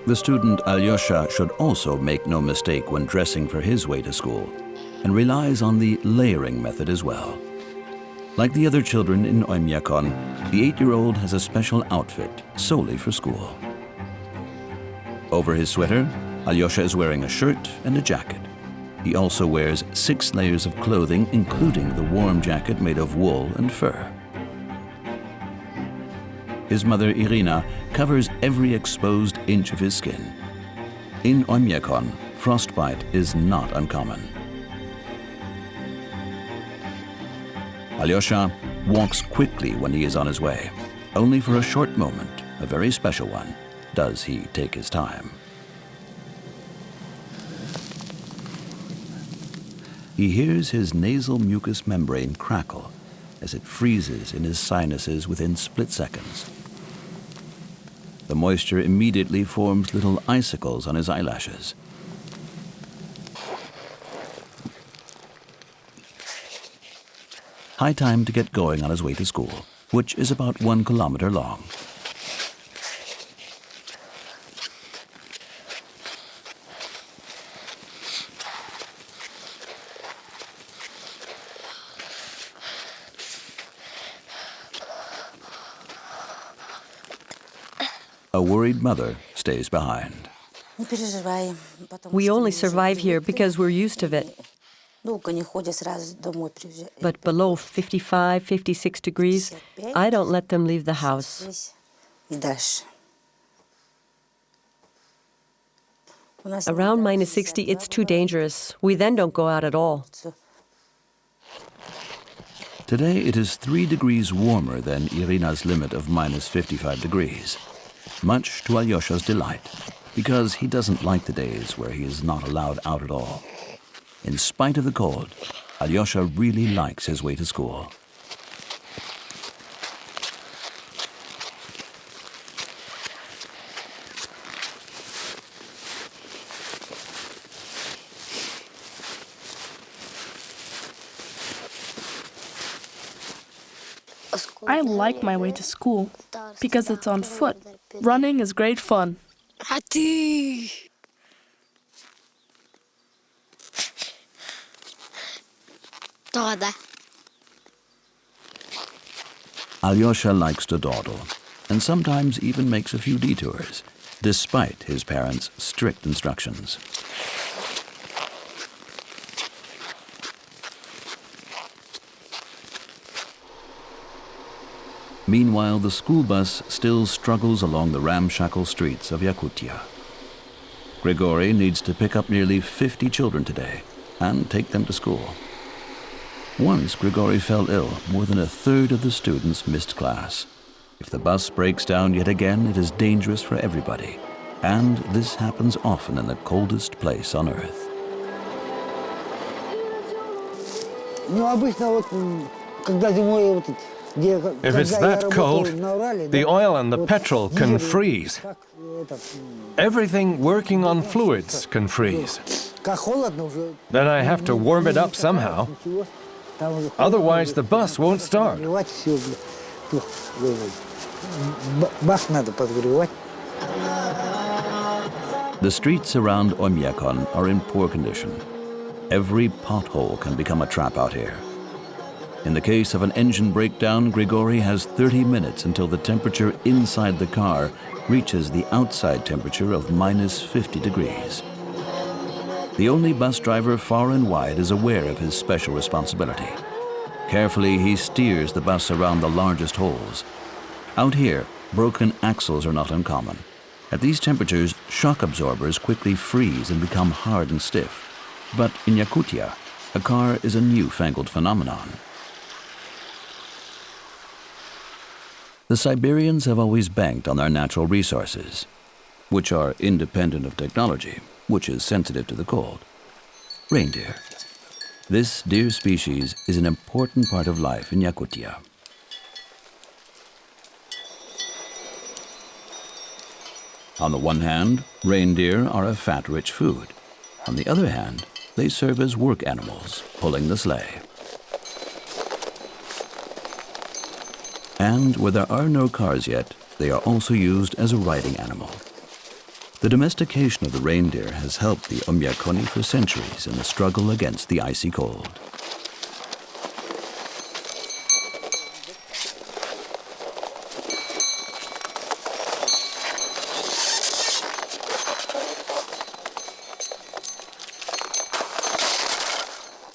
The student Alyosha should also make no mistake when dressing for his way to school, and relies on the layering method as well. Like the other children in Oymyakon, the 8-year-old has a special outfit solely for school. Over his sweater, Alyosha is wearing a shirt and a jacket. He also wears 6 layers of clothing, including the warm jacket made of wool and fur. His mother, Irina, covers every exposed inch of his skin. In Oymyakon, frostbite is not uncommon. Alyosha walks quickly when he is on his way. Only for a short moment, a very special one, does he take his time. He hears his nasal mucous membrane crackle as it freezes in his sinuses within split seconds. The moisture immediately forms little icicles on his eyelashes. High time to get going on his way to school, which is about 1 kilometer long. A worried mother stays behind. We only survive here because we're used to it. But below 55, 56 degrees, I don't let them leave the house. Around minus 60, it's too dangerous. We then don't go out at all. Today it is 3 degrees warmer than Irina's limit of minus 55 degrees, much to Alyosha's delight, because he doesn't like the days where he is not allowed out at all. In spite of the cold, Alyosha really likes his way to school. I like my way to school because it's on foot. Running is great fun. Alyosha likes to dawdle, and sometimes even makes a few detours, despite his parents' strict instructions. Meanwhile, the school bus still struggles along the ramshackle streets of Yakutia. Grigory needs to pick up nearly 50 children today and take them to school. Once Grigory fell ill, more than a third of the students missed class. If the bus breaks down yet again, it is dangerous for everybody. And this happens often in the coldest place on Earth. If it's that cold, the oil and the petrol can freeze. Everything working on fluids can freeze. Then I have to warm it up somehow. Otherwise, the bus won't start. The streets around Oymyakon are in poor condition. Every pothole can become a trap out here. In the case of an engine breakdown, Grigory has 30 minutes until the temperature inside the car reaches the outside temperature of minus 50 degrees. The only bus driver far and wide is aware of his special responsibility. Carefully, he steers the bus around the largest holes. Out here, broken axles are not uncommon. At these temperatures, shock absorbers quickly freeze and become hard and stiff. But in Yakutia, a car is a newfangled phenomenon. The Siberians have always banked on their natural resources, which are independent of technology, which is sensitive to the cold. Reindeer. This deer species is an important part of life in Yakutia. On the one hand, reindeer are a fat-rich food. On the other hand, they serve as work animals, pulling the sleigh. And where there are no cars yet, they are also used as a riding animal. The domestication of the reindeer has helped the Oymyakoni for centuries in the struggle against the icy cold.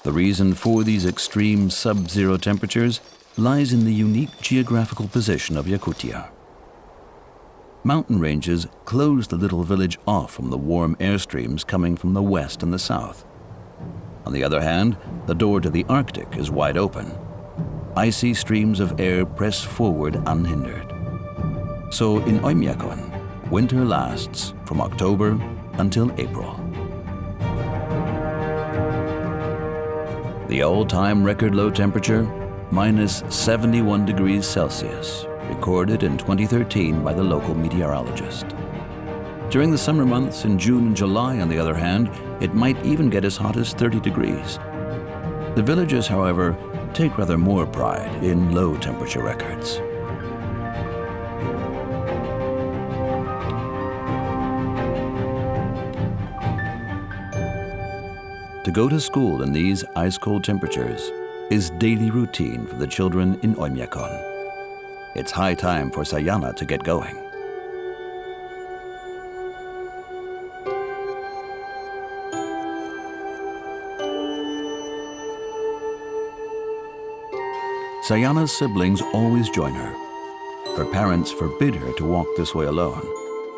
The reason for these extreme sub-zero temperatures lies in the unique geographical position of Yakutia. Mountain ranges close the little village off from the warm air streams coming from the west and the south. On the other hand, the door to the Arctic is wide open. Icy streams of air press forward unhindered. So in Oymyakon, winter lasts from October until April. The all-time record low temperature, minus 71 degrees Celsius, recorded in 2013 by the local meteorologist. During the summer months in June and July, on the other hand, it might even get as hot as 30 degrees. The villagers, however, take rather more pride in low temperature records. To go to school in these ice-cold temperatures is daily routine for the children in Oymyakon. It's high time for Sayana to get going. Sayana's siblings always join her. Her parents forbid her to walk this way alone.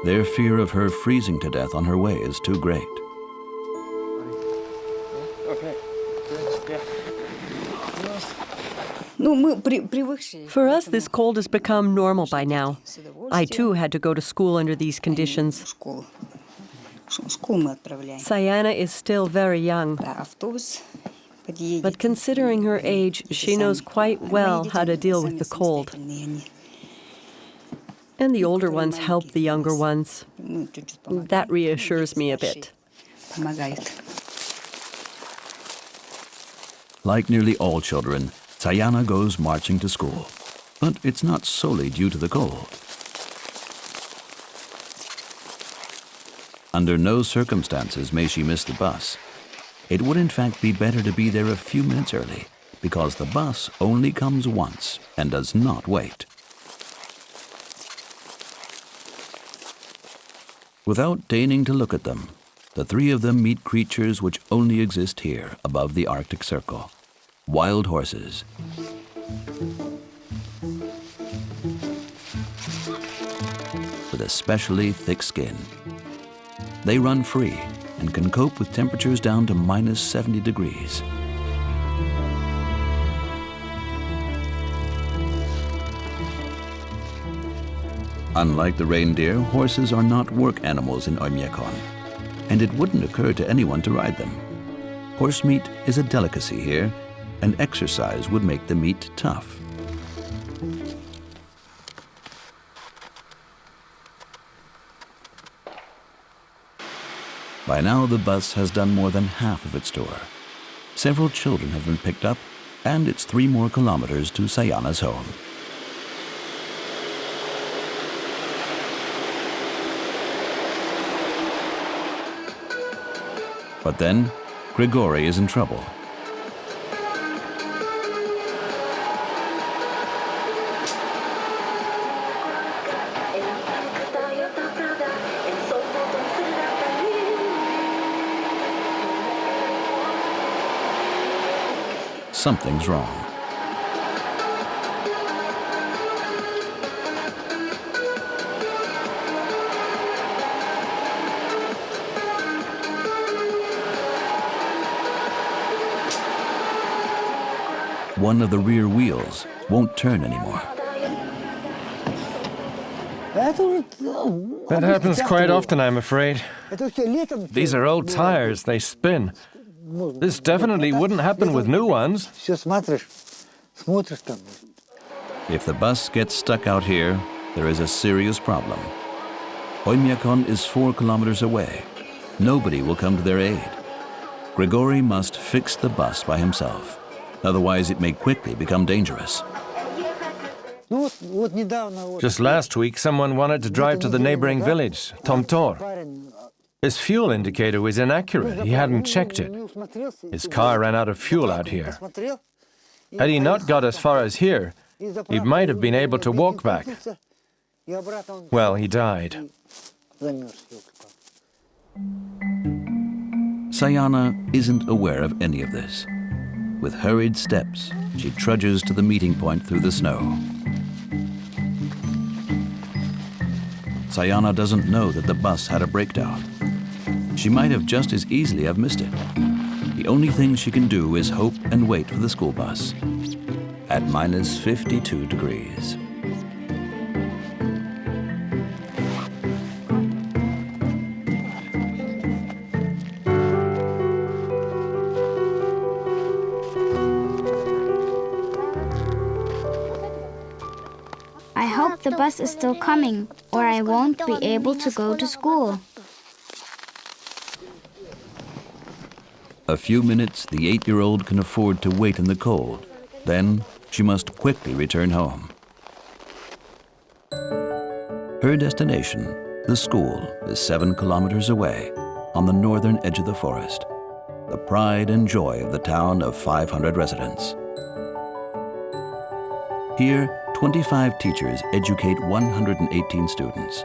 Their fear of her freezing to death on her way is too great. For us, this cold has become normal by now. I too had to go to school under these conditions. Sayana is still very young, but considering her age, she knows quite well how to deal with the cold. And the older ones help the younger ones. That reassures me a bit. Like nearly all children, Sayana goes marching to school. But it's not solely due to the cold. Under no circumstances may she miss the bus. It would in fact be better to be there a few minutes early, because the bus only comes once and does not wait. Without deigning to look at them, the three of them meet creatures which only exist here above the Arctic Circle. Wild horses. With especially thick skin. They run free and can cope with temperatures down to minus 70 degrees. Unlike the reindeer, horses are not work animals in Oymyakon, and it wouldn't occur to anyone to ride them. Horse meat is a delicacy here, and exercise would make the meat tough. By now, the bus has done more than half of its tour. Several children have been picked up, and it's 3 more kilometers to Sayana's home. But then, Grigori is in trouble. Something's wrong. One of the rear wheels won't turn anymore. That happens quite often, I'm afraid. These are old tires, they spin. This definitely wouldn't happen with new ones. If the bus gets stuck out here, there is a serious problem. Oymyakon is 4 kilometers away. Nobody will come to their aid. Grigori must fix the bus by himself. Otherwise, it may quickly become dangerous. Just last week, someone wanted to drive to the neighboring village, Tomtor. His fuel indicator was inaccurate. He hadn't checked it. His car ran out of fuel out here. Had he not got as far as here, he might have been able to walk back. Well, he died. Sayana isn't aware of any of this. With hurried steps, she trudges to the meeting point through the snow. Sayana doesn't know that the bus had a breakdown. She might have just as easily have missed it. The only thing she can do is hope and wait for the school bus. At minus 52 degrees. I hope the bus is still coming, or I won't be able to go to school. A few minutes the 8-year-old can afford to wait in the cold. Then she must quickly return home. Her destination, the school, is 7 kilometers away on the northern edge of the forest. The pride and joy of the town of 500 residents. Here, 25 teachers educate 118 students.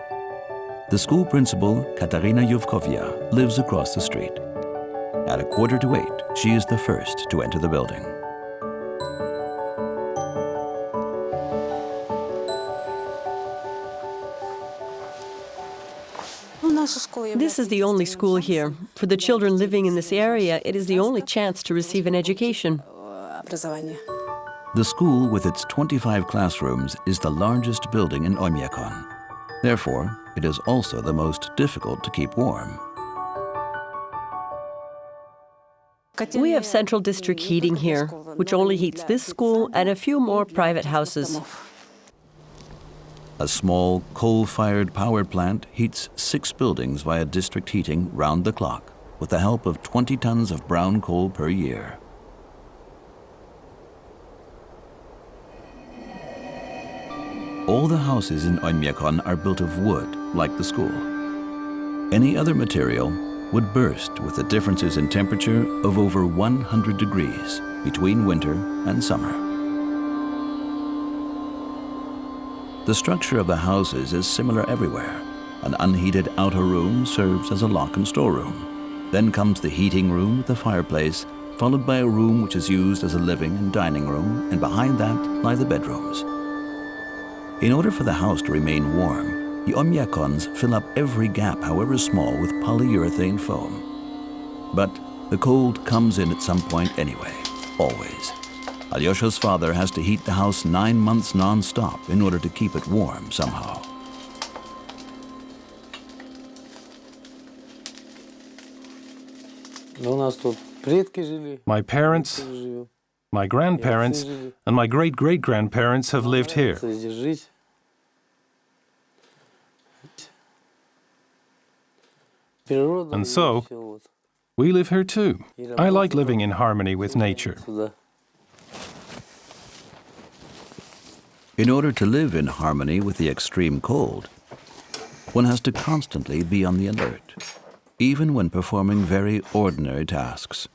The school principal, Katarina Yevkovia, lives across the street. At 7:45, she is the first to enter the building. This is the only school here. For the children living in this area, it is the only chance to receive an education. The school with its 25 classrooms is the largest building in Oymyakon. Therefore, it is also the most difficult to keep warm. We have central district heating here, which only heats this school and a few more private houses. A small coal-fired power plant heats 6 buildings via district heating round the clock with the help of 20 tons of brown coal per year. All the houses in Oymyakon are built of wood, like the school. Any other material would burst with the differences in temperature of over 100 degrees between winter and summer. The structure of the houses is similar everywhere. An unheated outer room serves as a lock and storeroom. Then comes the heating room with the fireplace, followed by a room which is used as a living and dining room, and behind that lie the bedrooms. In order for the house to remain warm, the Oymyakons fill up every gap, however small, with polyurethane foam. But the cold comes in at some point anyway, always. Alyosha's father has to heat the house 9 months non-stop in order to keep it warm somehow. My parents, my grandparents, and my great-great-grandparents have lived here. And so, we live here too. I like living in harmony with nature. In order to live in harmony with the extreme cold, one has to constantly be on the alert, even when performing very ordinary tasks.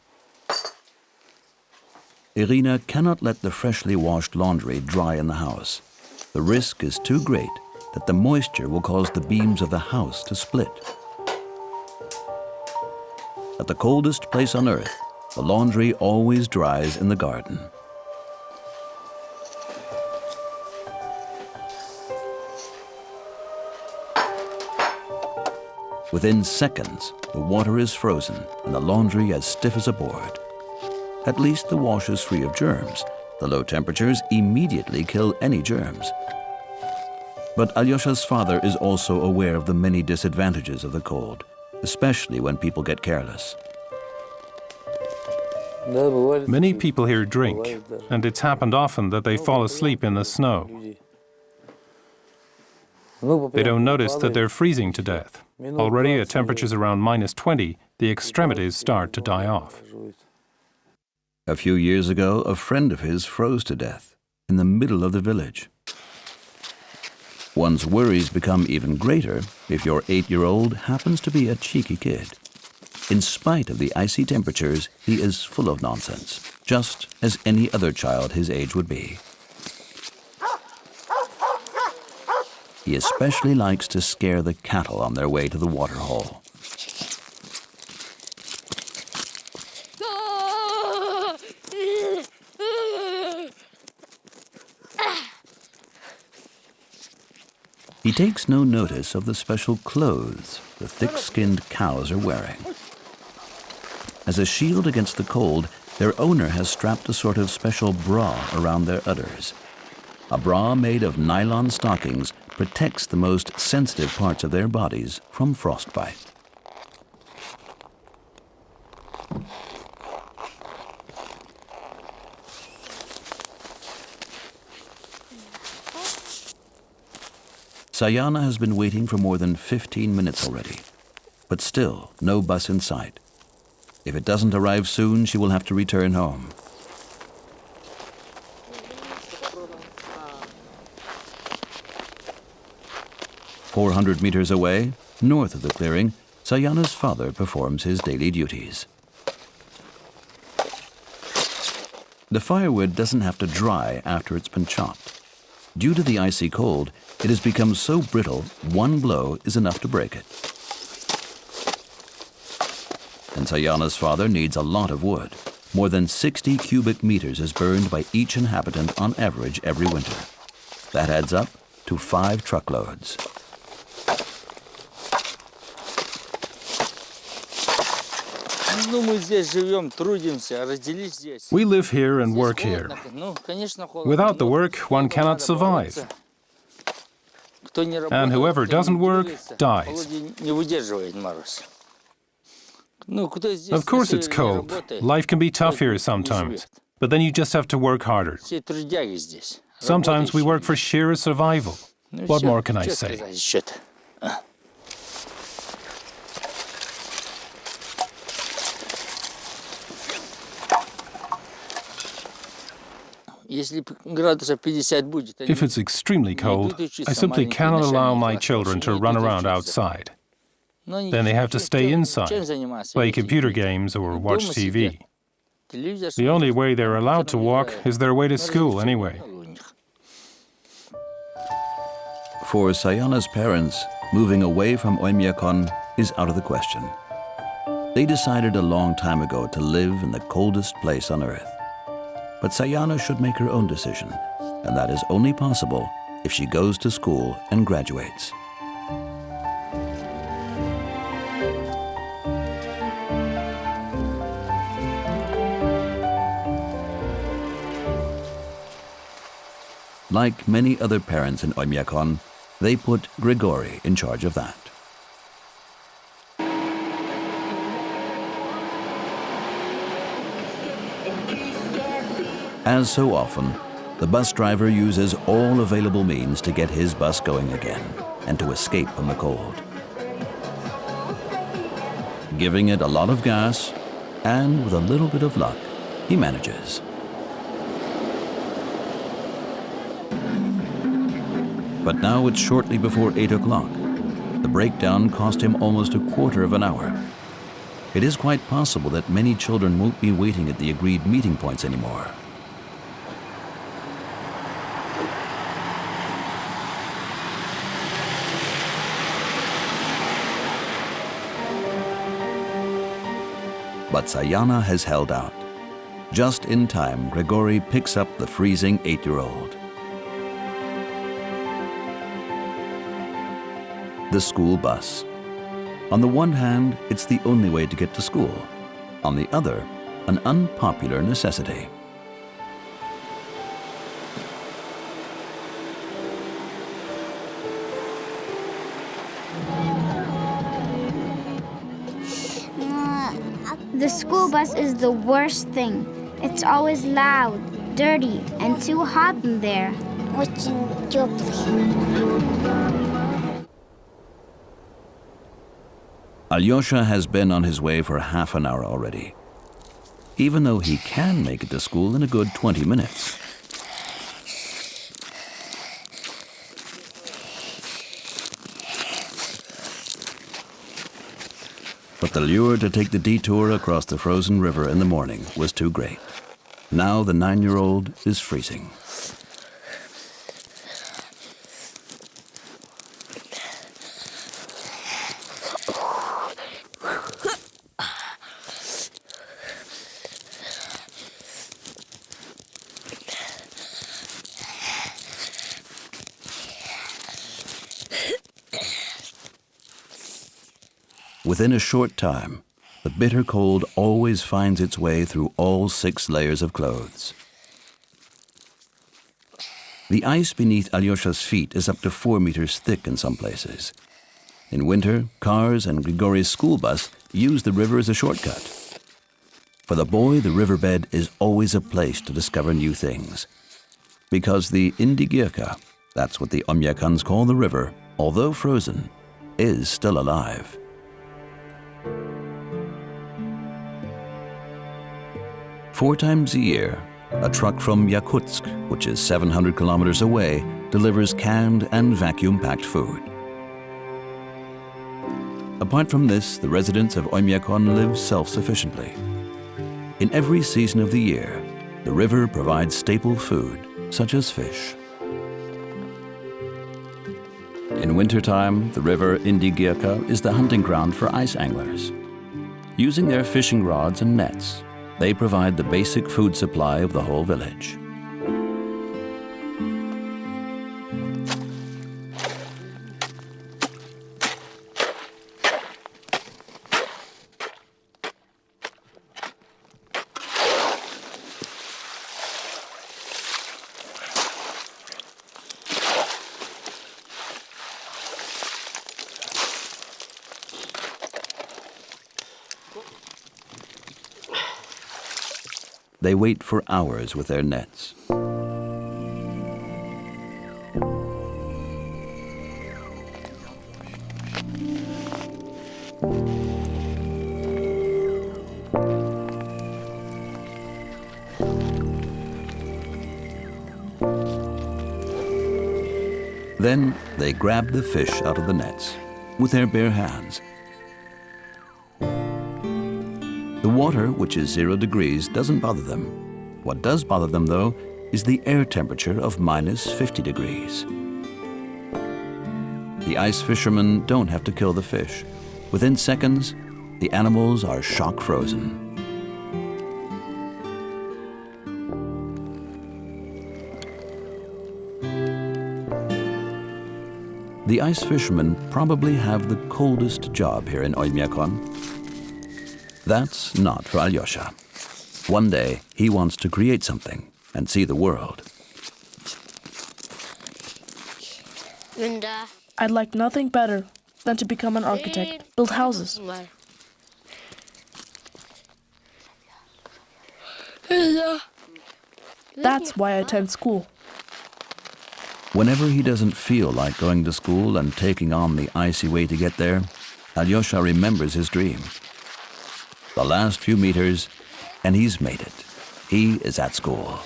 Irina cannot let the freshly washed laundry dry in the house. The risk is too great that the moisture will cause the beams of the house to split. At the coldest place on earth, the laundry always dries in the garden. Within seconds, the water is frozen and the laundry as stiff as a board. At least the wash is free of germs. The low temperatures immediately kill any germs. But Alyosha's father is also aware of the many disadvantages of the cold, especially when people get careless. Many people here drink, and it's happened often that they fall asleep in the snow. They don't notice that they're freezing to death. Already at temperatures around -20, the extremities start to die off. A few years ago, a friend of his froze to death in the middle of the village. One's worries become even greater if your 8-year-old happens to be a cheeky kid. In spite of the icy temperatures, he is full of nonsense, just as any other child his age would be. He especially likes to scare the cattle on their way to the water hole. He takes no notice of the special clothes the thick-skinned cows are wearing. As a shield against the cold, their owner has strapped a sort of special bra around their udders. A bra made of nylon stockings protects the most sensitive parts of their bodies from frostbite. Sayana has been waiting for more than 15 minutes already, but still no bus in sight. If it doesn't arrive soon, she will have to return home. "400 meters away, north of the clearing, Sayana's father performs his daily duties. The firewood doesn't have to dry after it's been chopped. Due to the icy cold, it has become so brittle, one blow is enough to break it. And Sayana's father needs a lot of wood. More than 60 cubic meters is burned by each inhabitant on average every winter. That adds up to 5 truckloads. We live here and work here. Without the work, one cannot survive. And whoever doesn't work dies. Of course it's cold. Life can be tough here sometimes. But then you just have to work harder. Sometimes we work for sheer survival. What more can I say? If it's extremely cold, I simply cannot allow my children to run around outside. Then they have to stay inside, play computer games or watch TV. The only way they're allowed to walk is their way to school anyway. For Sayana's parents, moving away from Oymyakon is out of the question. They decided a long time ago to live in the coldest place on earth. But Sayana should make her own decision, and that is only possible if she goes to school and graduates. Like many other parents in Oymyakon, they put Grigori in charge of that. As so often, the bus driver uses all available means to get his bus going again and to escape from the cold. Giving it a lot of gas, and with a little bit of luck, he manages. But now it's shortly before 8 o'clock. The breakdown cost him almost a quarter of an hour. It is quite possible that many children won't be waiting at the agreed meeting points anymore. But Sayana has held out. Just in time, Grigori picks up the freezing 8-year-old. The school bus. On the one hand, it's the only way to get to school. On the other, an unpopular necessity. The school bus is the worst thing. It's always loud, dirty, and too hot in there. Alyosha has been on his way for half an hour already, even though he can make it to school in a good 20 minutes. But the lure to take the detour across the frozen river in the morning was too great. Now the 9-year-old is freezing. Within a short time, the bitter cold always finds its way through all 6 layers of clothes. The ice beneath Alyosha's feet is up to 4 meters thick in some places. In winter, cars and Grigori's school bus use the river as a shortcut. For the boy, the riverbed is always a place to discover new things. Because the Indigirka, that's what the Oymyakons call the river, although frozen, is still alive. Four times a year, a truck from Yakutsk, which is 700 kilometers away, delivers canned and vacuum-packed food. Apart from this, the residents of Oymyakon live self-sufficiently. In every season of the year, the river provides staple food, such as fish. In wintertime, the river Indigirka is the hunting ground for ice anglers. Using their fishing rods and nets, they provide the basic food supply of the whole village. they wait for hours with their nets. Then they grab the fish out of the nets with their bare hands. The water, which is 0 degrees, doesn't bother them. What does bother them, though, is the air temperature of minus 50 degrees. The ice fishermen don't have to kill the fish. Within seconds, the animals are shock frozen. The ice fishermen probably have the coldest job here in Oymyakon. That's not for Alyosha. One day, he wants to create something and see the world. I'd like nothing better than to become an architect, build houses. That's why I attend school. Whenever he doesn't feel like going to school and taking on the icy way to get there, Alyosha remembers his dream. The last few meters, and he's made it. He is at school.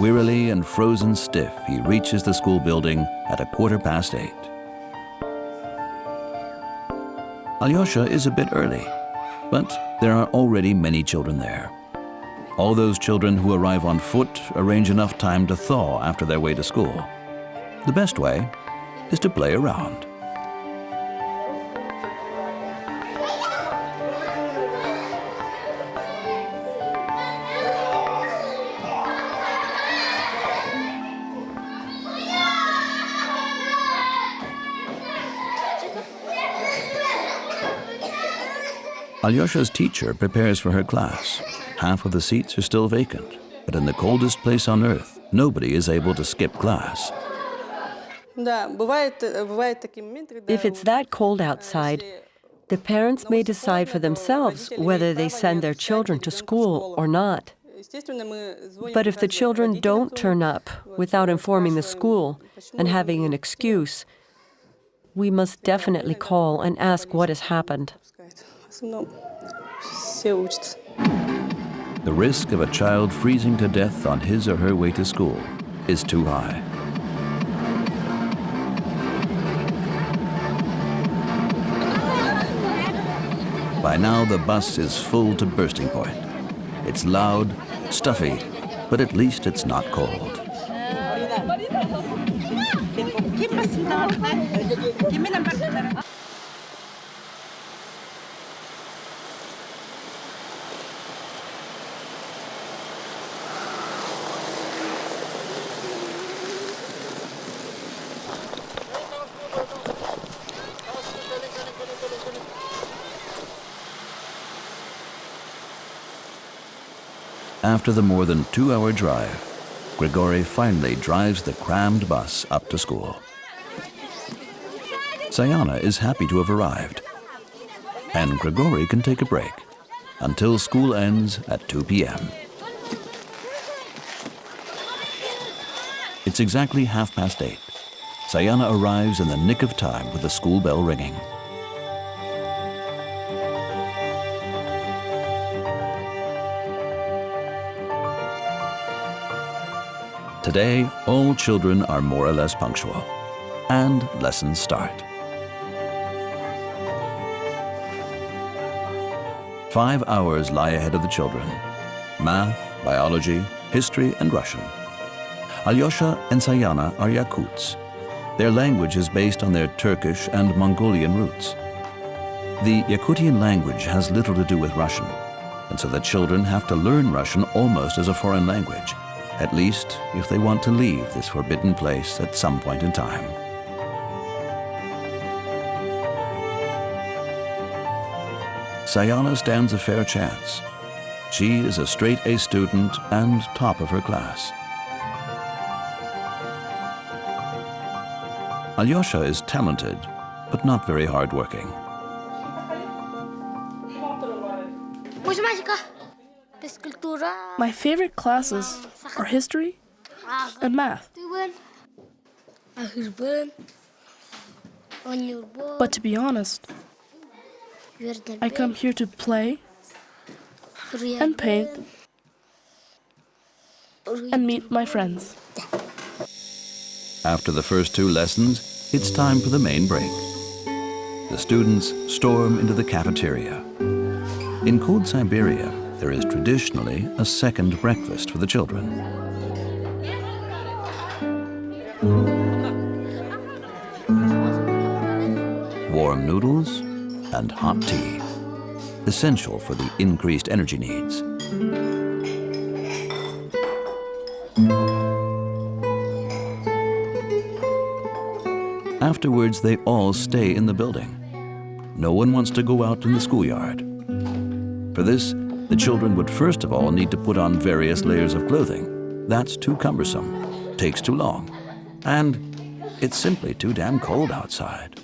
Wearily and frozen stiff, he reaches the school building at 8:15. Alyosha is a bit early, but there are already many children there. All those children who arrive on foot arrange enough time to thaw after their way to school. The best way is to play around. Alyosha's teacher prepares for her class. Half of the seats are still vacant, but in the coldest place on earth, nobody is able to skip class. If it's that cold outside, the parents may decide for themselves whether they send their children to school or not. But if the children don't turn up without informing the school and having an excuse, we must definitely call and ask what has happened. The risk of a child freezing to death on his or her way to school is too high. By now, the bus is full to bursting point. It's loud, stuffy, but at least it's not cold. After the more than 2-hour drive, Grigory finally drives the crammed bus up to school. Sayana is happy to have arrived, and Grigory can take a break until school ends at 2 p.m. It's exactly 8:30. Sayana arrives in the nick of time with the school bell ringing. Today, all children are more or less punctual, and lessons start. 5 hours lie ahead of the children: math, biology, history, and Russian. Alyosha and Sayana are Yakuts. Their language is based on their Turkish and Mongolian roots. The Yakutian language has little to do with Russian, and so the children have to learn Russian almost as a foreign language, at least if they want to leave this forbidden place at some point in time. Sayana stands a fair chance. She is a straight-A student and top of her class. Alyosha is talented, but not very hardworking. My favorite classes are history and math. But to be honest, I come here to play and paint and meet my friends. After the first 2 lessons, it's time for the main break. The students storm into the cafeteria. In cold Siberia, there is traditionally a second breakfast for the children. Warm noodles and hot tea, essential for the increased energy needs. Afterwards, they all stay in the building. No one wants to go out in the schoolyard. For this, the children would first of all need to put on various layers of clothing. That's too cumbersome, takes too long, and it's simply too damn cold outside.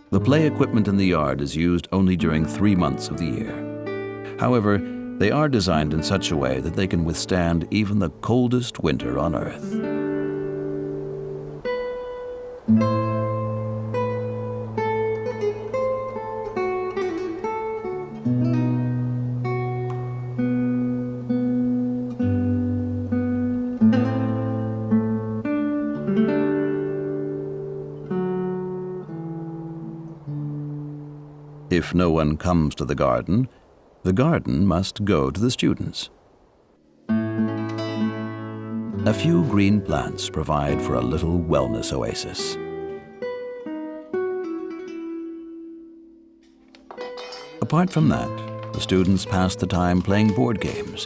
The play equipment in the yard is used only during 3 months of the year. However, they are designed in such a way that they can withstand even the coldest winter on Earth. If no one comes to the garden must go to the students. A few green plants provide for a little wellness oasis. Apart from that, the students pass the time playing board games.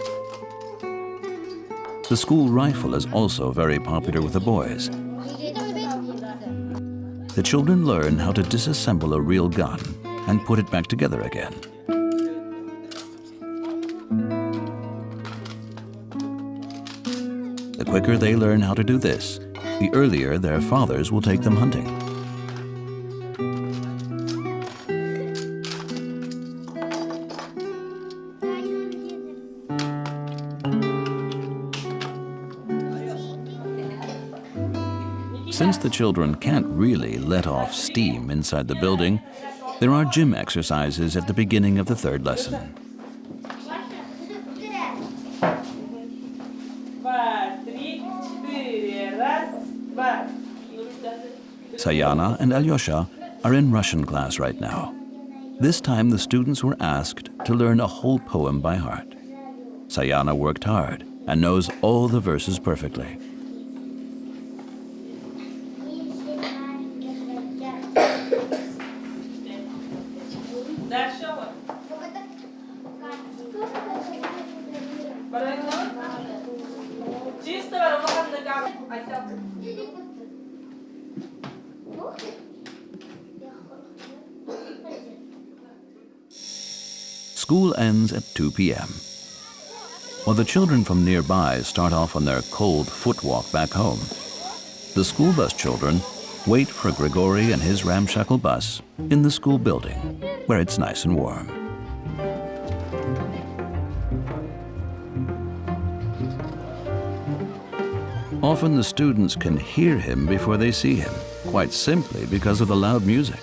The school rifle is also very popular with the boys. The children learn how to disassemble a real gun and put it back together again. The quicker they learn how to do this, the earlier their fathers will take them hunting. Since the children can't really let off steam inside the building, there are gym exercises at the beginning of the 3rd lesson. Sayana and Alyosha are in Russian class right now. This time the students were asked to learn a whole poem by heart. Sayana worked hard and knows all the verses perfectly. School ends at 2 p.m. While the children from nearby start off on their cold foot walk back home, the school bus children wait for Grigori and his ramshackle bus in the school building, where it's nice and warm. Often the students can hear him before they see him, quite simply because of the loud music.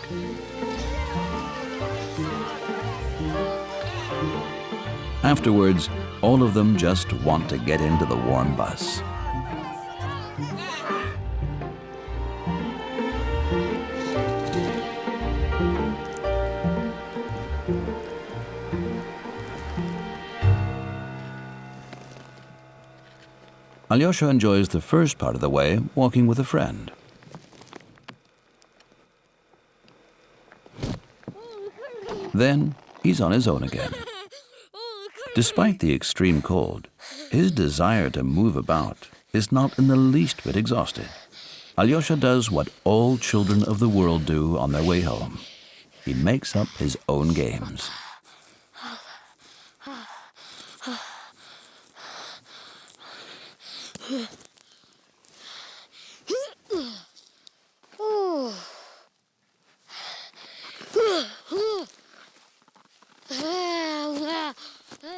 Afterwards, all of them just want to get into the warm bus. Alyosha enjoys the first part of the way walking with a friend. Then he's on his own again. Despite the extreme cold, his desire to move about is not in the least bit exhausted. Alyosha does what all children of the world do on their way home. He makes up his own games.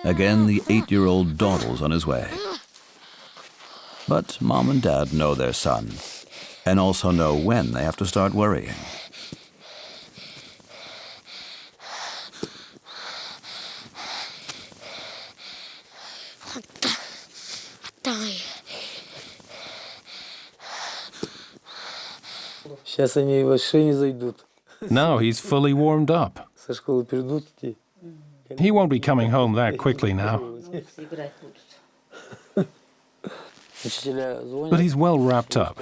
Again, the 8-year-old dawdles on his way. But Mom and Dad know their son, and also know when they have to start worrying. Сейчас они вообще не зайдут. Now he's fully warmed up. Со школы придут. He won't be coming home that quickly now. But he's well wrapped up.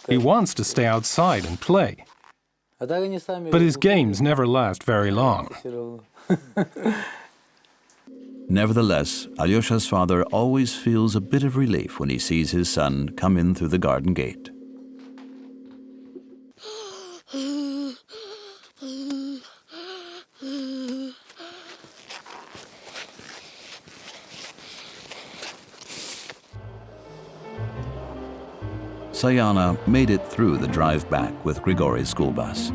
He wants to stay outside and play. But his games never last very long. Nevertheless, Alyosha's father always feels a bit of relief when he sees his son come in through the garden gate. Sayana made it through the drive back with Grigori's school bus.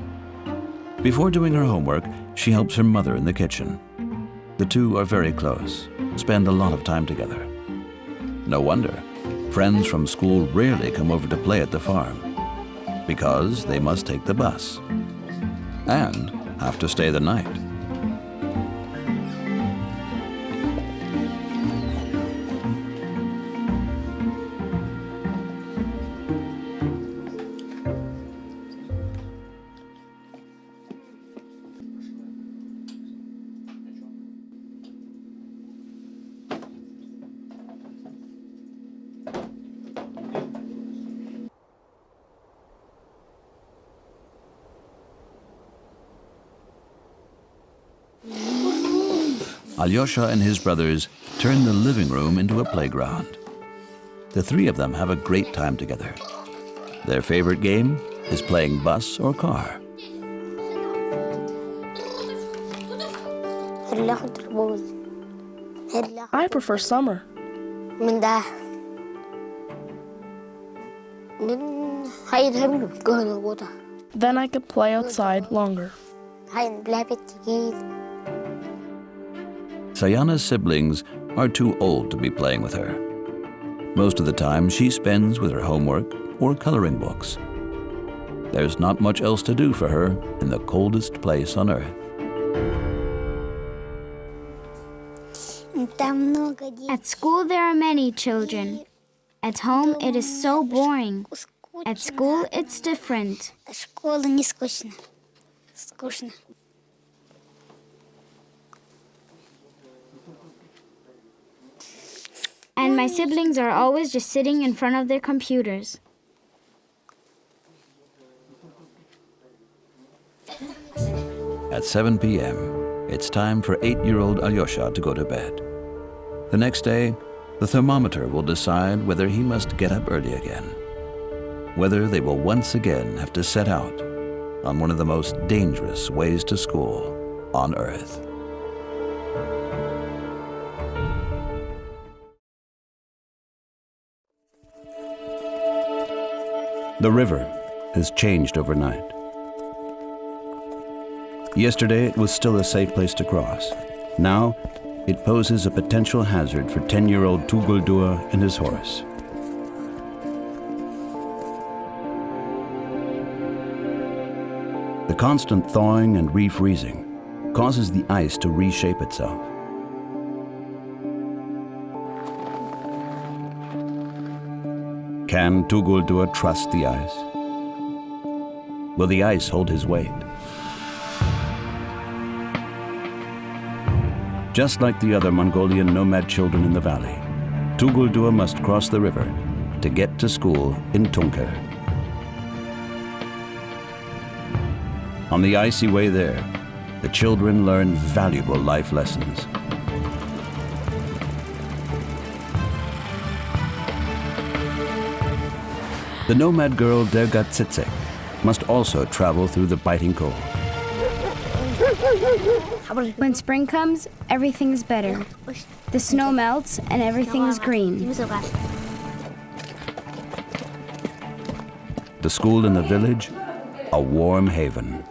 Before doing her homework, she helps her mother in the kitchen. The two are very close, spend a lot of time together. No wonder, friends from school rarely come over to play at the farm, because they must take the bus and have to stay the night. Alyosha and his brothers turn the living room into a playground. The three of them have a great time together. Their favorite game is playing bus or car. I prefer summer. Then I could play outside longer. Sayana's siblings are too old to be playing with her. Most of the time she spends with her homework or coloring books. There's not much else to do for her in the coldest place on earth. At school there are many children. At home it is so boring. At school it's different. And my siblings are always just sitting in front of their computers. At 7 p.m., it's time for 8-year-old Alyosha to go to bed. The next day, the thermometer will decide whether he must get up early again, whether they will once again have to set out on one of the most dangerous ways to school on Earth. The river has changed overnight. Yesterday, it was still a safe place to cross. Now, it poses a potential hazard for 10-year-old Tuguldua and his horse. The constant thawing and refreezing causes the ice to reshape itself. Can Tuguldua trust the ice? Will the ice hold his weight? Just like the other Mongolian nomad children in the valley, Tuguldua must cross the river to get to school in Tunker. On the icy way there, the children learn valuable life lessons. The nomad girl Dergat Tsitsek must also travel through the biting cold. When spring comes, everything is better. The snow melts and everything is green. The school in the village, a warm haven.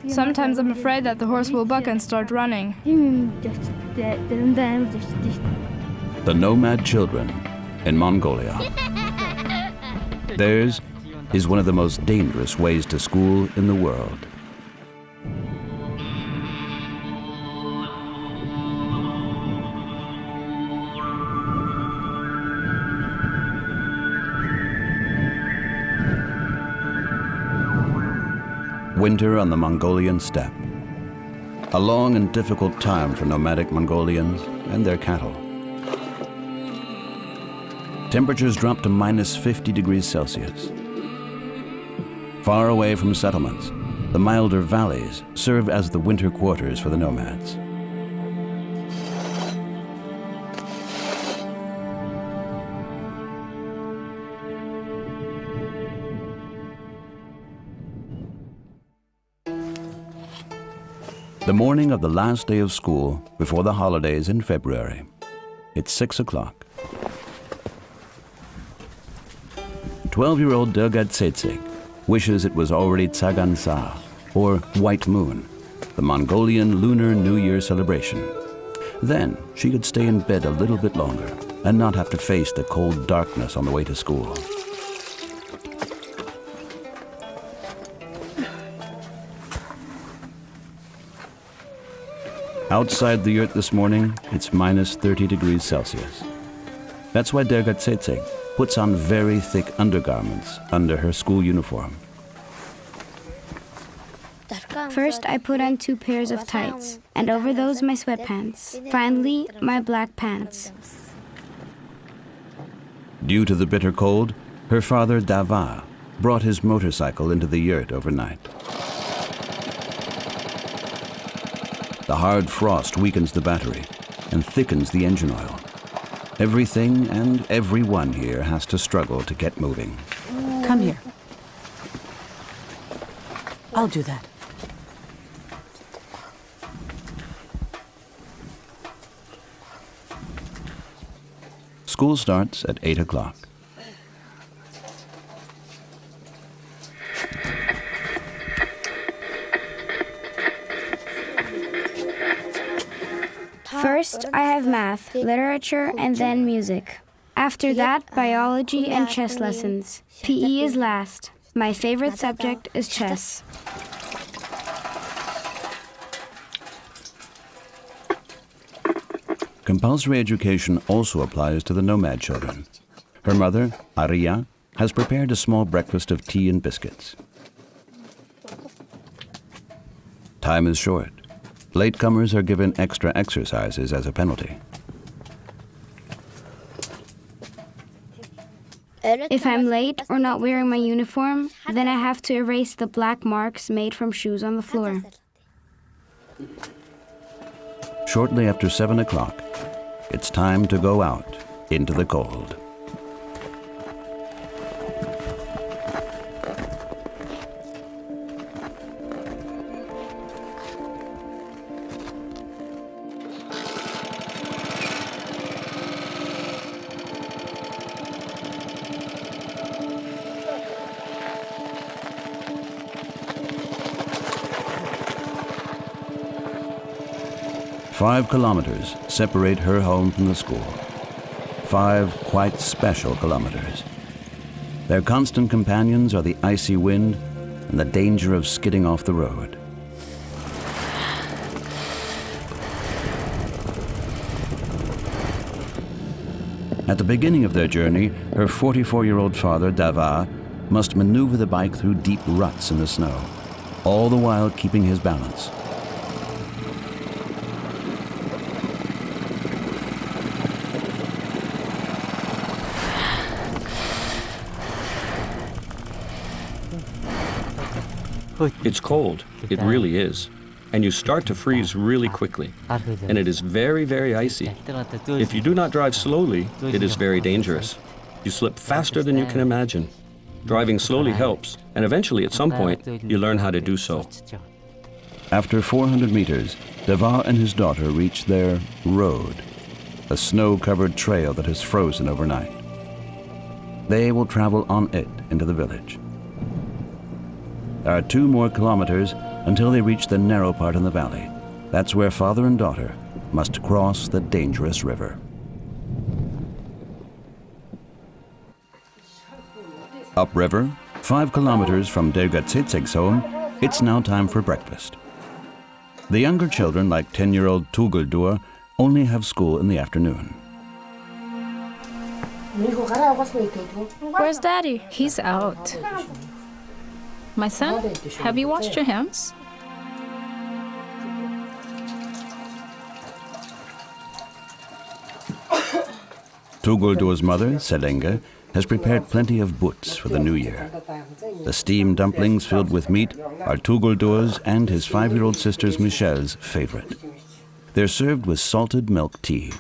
Sometimes I'm afraid that the horse will buck and start running. The nomad children in Mongolia. Theirs is one of the most dangerous ways to school in the world. Winter on the Mongolian steppe. A long and difficult time for nomadic Mongolians and their cattle. Temperatures drop to minus 50 degrees Celsius. Far away from settlements, the milder valleys serve as the winter quarters for the nomads. The morning of the last day of school before the holidays in February. It's 6 o'clock. 12-year-old Dergat Tsetseg wishes it was already Tsagan Sa, or White Moon, the Mongolian Lunar New Year celebration. Then she could stay in bed a little bit longer and not have to face the cold darkness on the way to school. Outside the yurt this morning, it's minus 30 degrees Celsius. That's why Dergat Tsetseg puts on very thick undergarments under her school uniform. First, I put on 2 pairs of tights, and over those my sweatpants. Finally, my black pants. Due to the bitter cold, her father Dava brought his motorcycle into the yurt overnight. The hard frost weakens the battery and thickens the engine oil. Everything and everyone here has to struggle to get moving. Come here. I'll do that. School starts at 8 o'clock. First, I have math, literature, and then music. After that, biology and chess lessons. PE is last. My favorite subject is chess. Compulsory education also applies to the nomad children. Her mother, Arya, has prepared a small breakfast of tea and biscuits. Time is short. Latecomers are given extra exercises as a penalty. If I'm late or not wearing my uniform, then I have to erase the black marks made from shoes on the floor. Shortly after 7 o'clock, it's time to go out into the cold. Five kilometers separate her home from the school. 5 quite special kilometers. Their constant companions are the icy wind and the danger of skidding off the road. At the beginning of their journey, her 44-year-old father, Dava, must maneuver the bike through deep ruts in the snow, all the while keeping his balance. It's cold, it really is, and you start to freeze really quickly, and it is very, very icy. If you do not drive slowly, it is very dangerous. You slip faster than you can imagine. Driving slowly helps, and eventually at some point, you learn how to do so. After 400 meters, Dava and his daughter reach their road, a snow-covered trail that has frozen overnight. They will travel on it into the village. There are 2 more kilometers until they reach the narrow part in the valley. That's where father and daughter must cross the dangerous river. Upriver, 5 kilometers from Dergatsitseg's home, it's now time for breakfast. The younger children, like 10-year-old Tuguldur, only have school in the afternoon. Where's Daddy? He's out. My son, have you washed your hands? Tuguldur's mother, Selenge, has prepared plenty of butts for the new year. The steamed dumplings filled with meat are Tuguldur's and his 5-year-old sister's Michelle's favorite. They're served with salted milk tea.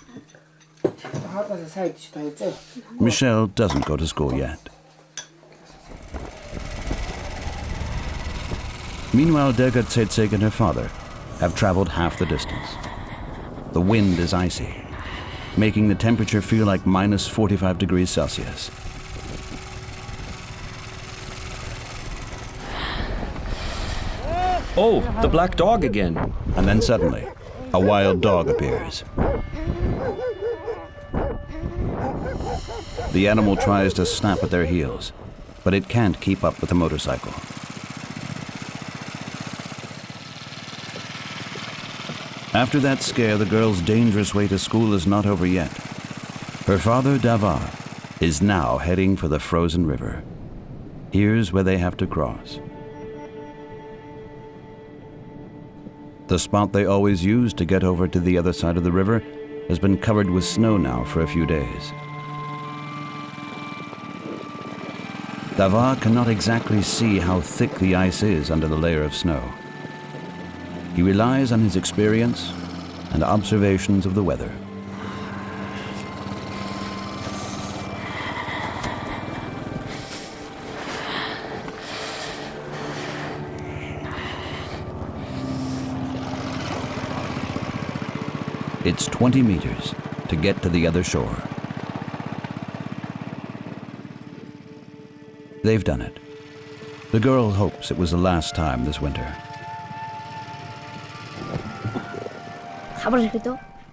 Michelle doesn't go to school yet. Meanwhile, Dergatsitseg and her father have traveled half the distance. The wind is icy, making the temperature feel like minus 45 degrees Celsius. Oh, the black dog again. And then suddenly, a wild dog appears. The animal tries to snap at their heels, but it can't keep up with the motorcycle. After that scare, the girl's dangerous way to school is not over yet. Her father, Davar, is now heading for the frozen river. Here's where they have to cross. The spot they always used to get over to the other side of the river has been covered with snow now for a few days. Davar cannot exactly see how thick the ice is under the layer of snow. He relies on his experience and observations of the weather. It's 20 meters to get to the other shore. They've done it. The girl hopes it was the last time this winter.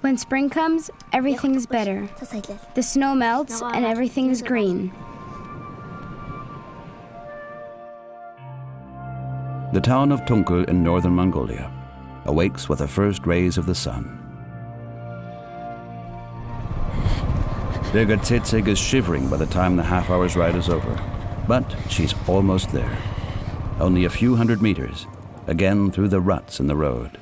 When spring comes, everything is better. The snow melts and everything is green. The town of Tunkul in northern Mongolia awakes with the first rays of the sun. Dergatsitseg is shivering by the time the half-hour's ride is over, but she's almost there. Only a few hundred meters, again through the ruts in the road.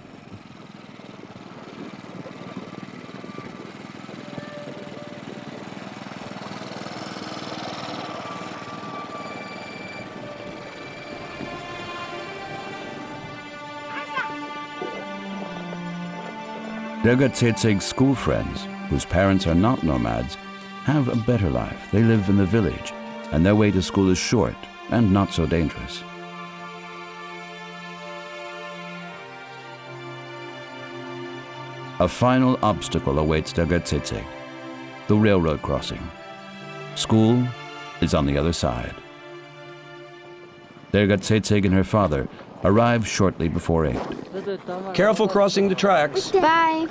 Dergatsitseg's school friends, whose parents are not nomads, have a better life. They live in the village, and their way to school is short and not so dangerous. A final obstacle awaits Dergatsitseg, the railroad crossing. School is on the other side. Dergatsitseg and her father arrive shortly before 8. Careful crossing the tracks. Bye.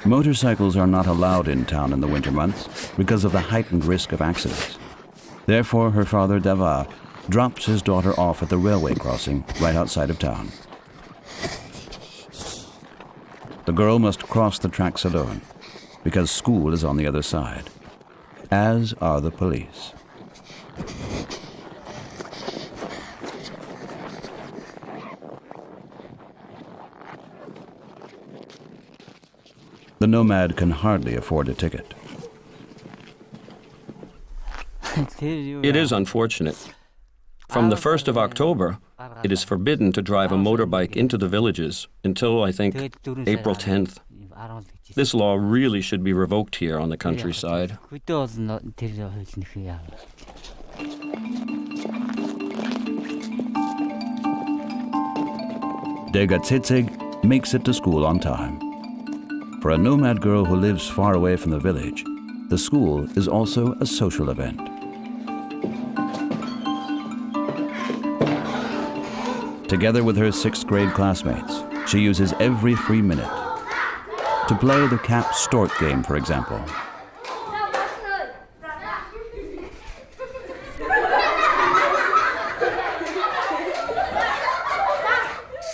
Motorcycles are not allowed in town in the winter months because of the heightened risk of accidents. Therefore, her father, Davar, drops his daughter off at the railway crossing right outside of town. The girl must cross the tracks alone because school is on the other side, as are the police. The nomad can hardly afford a ticket. It is unfortunate. From the 1st of October, it is forbidden to drive a motorbike into the villages until, I think, April 10th. This law really should be revoked here on the countryside. Dergatsitseg makes it to school on time. For a nomad girl who lives far away from the village, the school is also a social event. Together with her 6th grade classmates, she uses every free minute to play the cap stork game, for example.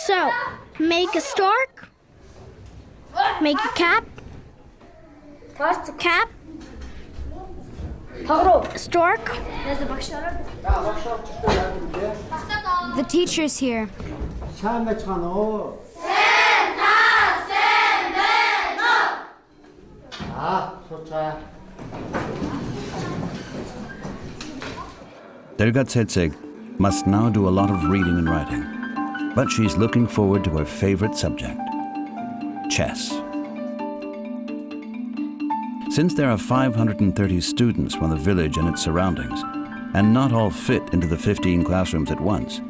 So, make a stork, make a cap, cap, stork. The teacher's here. Delgatsetseg must now do a lot of reading and writing, but she's looking forward to her favorite subject, chess. Since there are 530 students from the village and its surroundings, and not all fit into the 15 classrooms at once,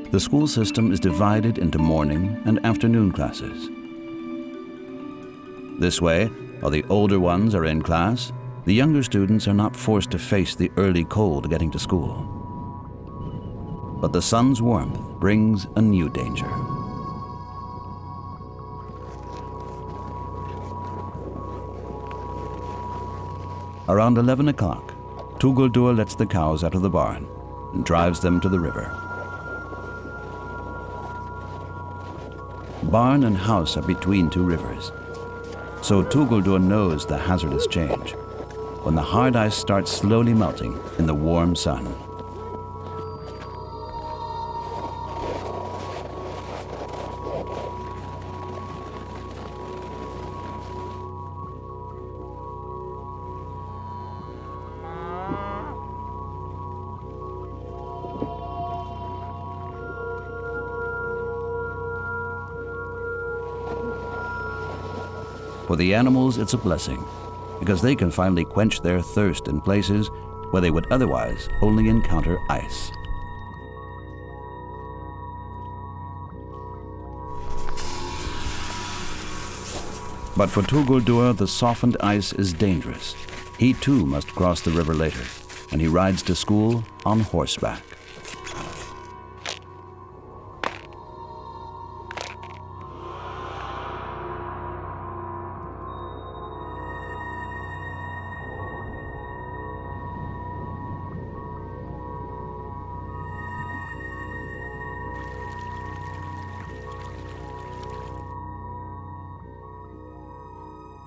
the school system is divided into morning and afternoon classes. This way, while the older ones are in class, the younger students are not forced to face the early cold getting to school. But the sun's warmth brings a new danger. Around 11 o'clock, Tuguldur lets the cows out of the barn and drives them to the river. Barn and house are between two rivers, so Tuguldur knows the hazardous change when the hard ice starts slowly melting in the warm sun. For the animals, it's a blessing, because they can finally quench their thirst in places where they would otherwise only encounter ice. But for Tuguldur, the softened ice is dangerous. He too must cross the river later, and he rides to school on horseback.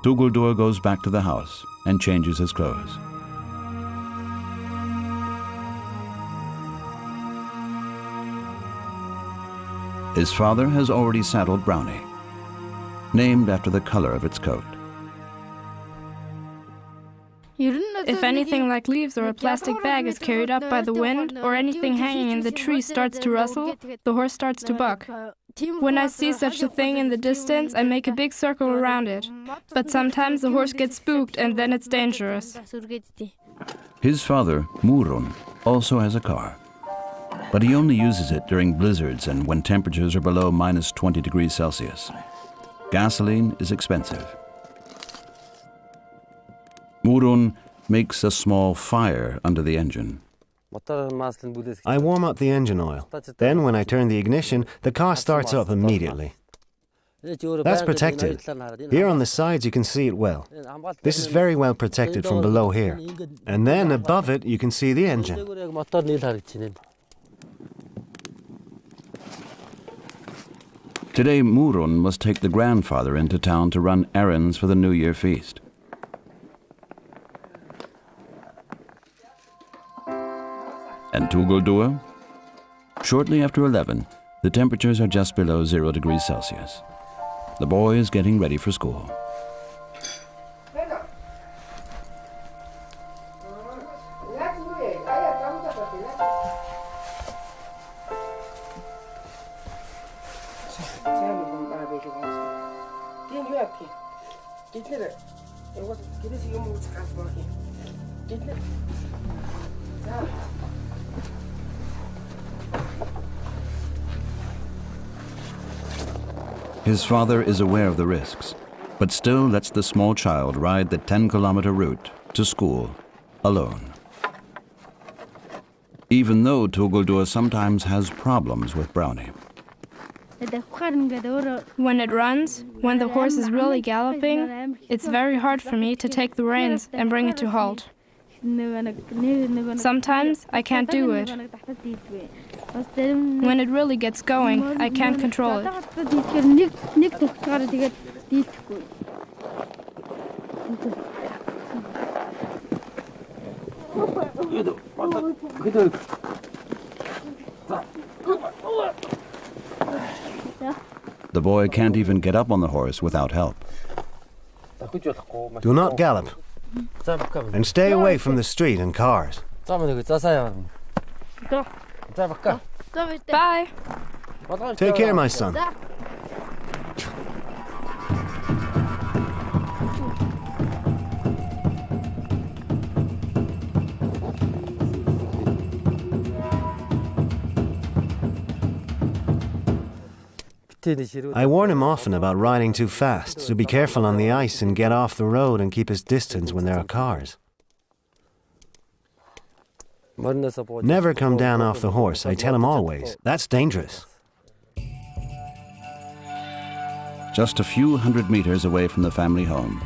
Tuguldur goes back to the house and changes his clothes. His father has already saddled Brownie, named after the color of its coat. If anything like leaves or a plastic bag is carried up by the wind, or anything hanging in the tree starts to rustle, the horse starts to buck. When I see such a thing in the distance, I make a big circle around it. But sometimes the horse gets spooked and then it's dangerous. His father, Murun, also has a car, but he only uses it during blizzards and when temperatures are below minus 20 degrees Celsius. Gasoline is expensive. Murun makes a small fire under the engine. I warm up the engine oil. Then when I turn the ignition, the car starts up immediately. That's protected. Here on the sides you can see it well. This is very well protected from below here. And then above it you can see the engine. Today Murun must take the grandfather into town to run errands for the New Year feast. And Tuguldur? Shortly after 11, the temperatures are just below 0 degrees Celsius. The boy is getting ready for school. His father is aware of the risks, but still lets the small child ride the 10-kilometer route to school alone. Even though Tuguldur sometimes has problems with Brownie. When it runs, when the horse is really galloping, it's very hard for me to take the reins and bring it to halt. Sometimes I can't do it. When it really gets going, I can't control it. The boy can't even get up on the horse without help. Do not gallop. And stay away from the street and cars. Bye. Take care, my son. I warn him often about riding too fast, so be careful on the ice and get off the road and keep his distance when there are cars. Never come down off the horse, I tell him always. That's dangerous. Just a few hundred meters away from the family home,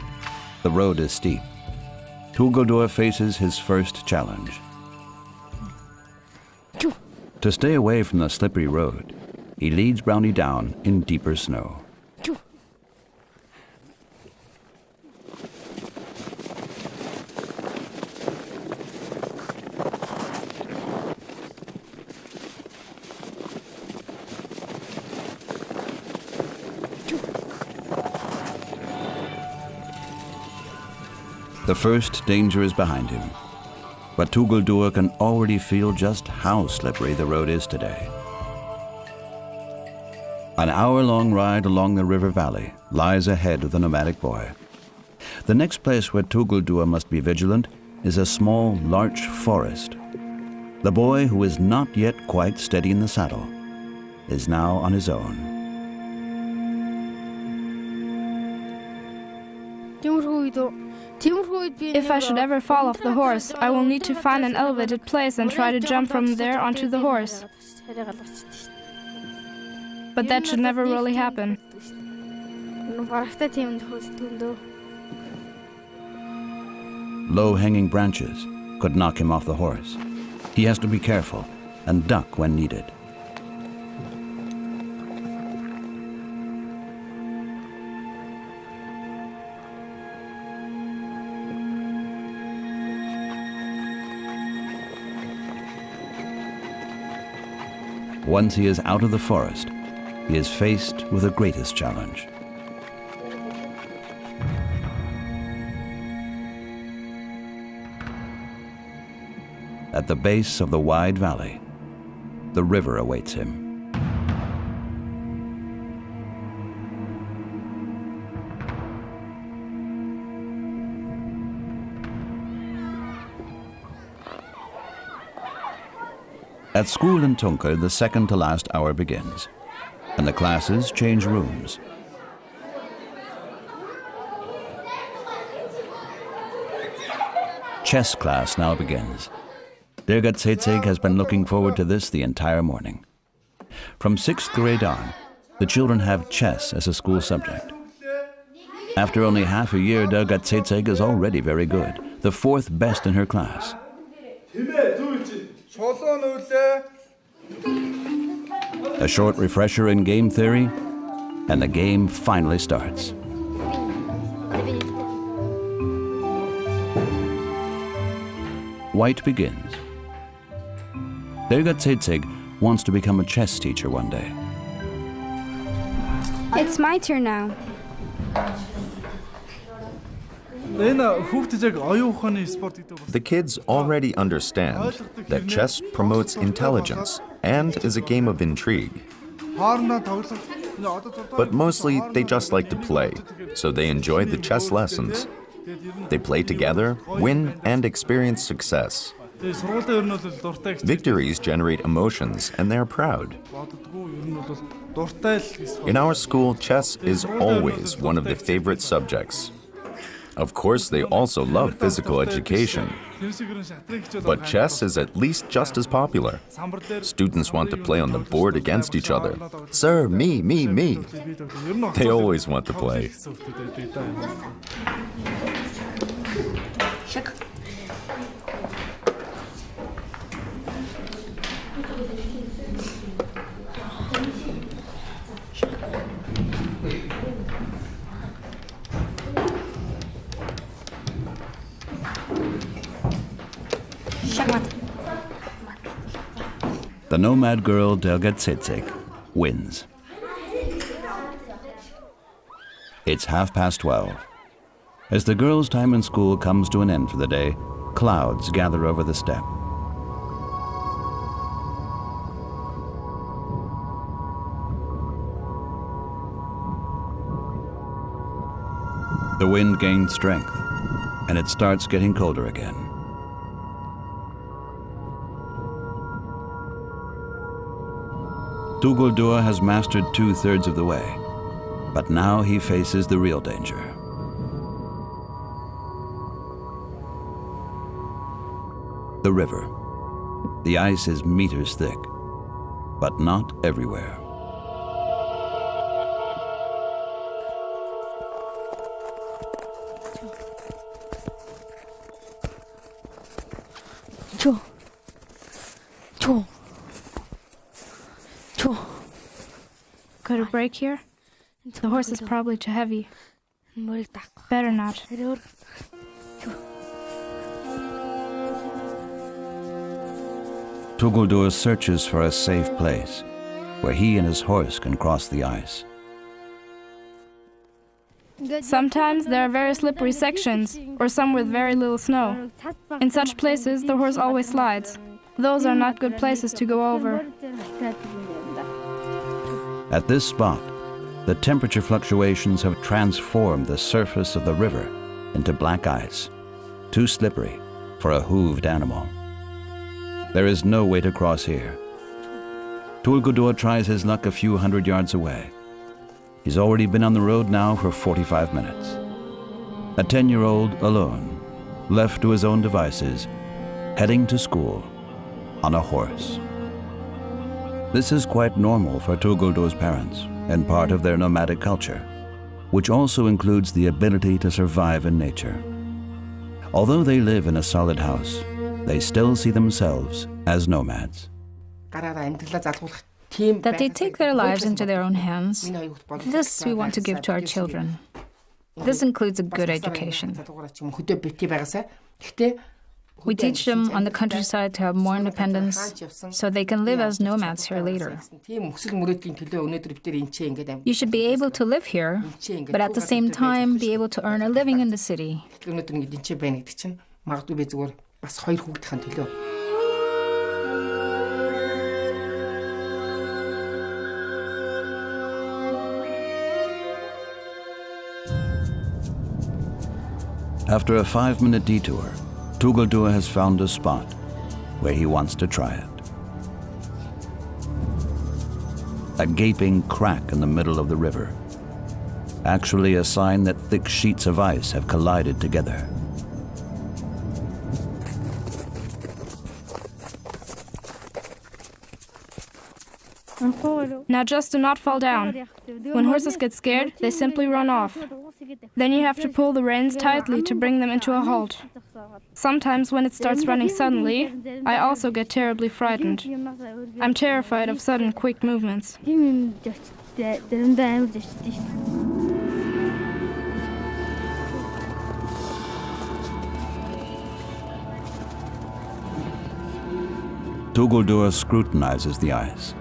the road is steep. Tuguldur faces his first challenge. To stay away from the slippery road, he leads Brownie down in deeper snow. The first danger is behind him, but Tuguldur can already feel just how slippery the road is today. An hour-long ride along the river valley lies ahead of the nomadic boy. The next place where Tuguldur must be vigilant is a small larch forest. The boy, who is not yet quite steady in the saddle, is now on his own. If I should ever fall off the horse, I will need to find an elevated place and try to jump from there onto the horse. But that should never really happen. Low-hanging branches could knock him off the horse. He has to be careful and duck when needed. Once he is out of the forest, he is faced with the greatest challenge. At the base of the wide valley, the river awaits him. At school in Tunka, the second to last hour begins, and the classes change rooms. Chess class now begins. Dergatsetseg has been looking forward to this the entire morning. From 6th grade on, the children have chess as a school subject. After only half a year, Dergatsetseg is already very good, the 4th best in her class. A short refresher in game theory, and the game finally starts. White begins. Dergatsetseg wants to become a chess teacher one day. It's my turn now. The kids already understand that chess promotes intelligence and is a game of intrigue. But mostly they just like to play, so they enjoy the chess lessons. They play together, win, and experience success. Victories generate emotions, and they're proud. In our school, chess is always one of the favorite subjects. Of course, they also love physical education. But chess is at least just as popular. Students want to play on the board against each other. Sir, me, me, me. They always want to play. The nomad girl Delgatsitsik wins. It's 12:30. As the girl's time in school comes to an end for the day, clouds gather over the steppe. The wind gains strength, and it starts getting colder again. Tuguldur has mastered 2/3 of the way, but now he faces the real danger. The river. The ice is meters thick, but not everywhere. Could it break here? The horse is probably too heavy. Better not. Tuguldur searches for a safe place where he and his horse can cross the ice. Sometimes there are very slippery sections, or some with very little snow. In such places, the horse always slides. Those are not good places to go over. At this spot, the temperature fluctuations have transformed the surface of the river into black ice, too slippery for a hooved animal. There is no way to cross here. Tuguldur tries his luck a few hundred yards away. He's already been on the road now for 45 minutes. A 10-year-old alone, left to his own devices, heading to school on a horse. This is quite normal for Tuguldur's parents and part of their nomadic culture, which also includes the ability to survive in nature. Although they live in a solid house, they still see themselves as nomads. That they take their lives into their own hands, this we want to give to our children. This includes a good education. We teach them on the countryside to have more independence, so they can live as nomads here later. You should be able to live here, but at the same time be able to earn a living in the city. After a 5-minute detour, Tuguldur has found a spot where he wants to try it. A gaping crack in the middle of the river. Actually a sign that thick sheets of ice have collided together. Now just do not fall down. When horses get scared, they simply run off. Then you have to pull the reins tightly to bring them into a halt. Sometimes when it starts running suddenly, I also get terribly frightened. I'm terrified of sudden, quick movements. Tuguldur scrutinizes the ice.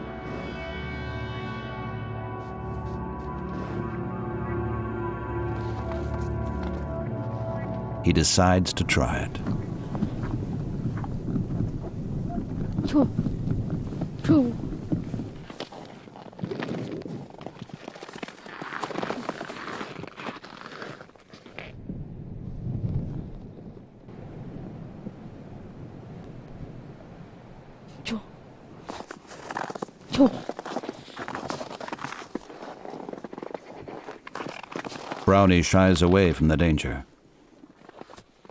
He decides to try it. Brownie shies away from the danger.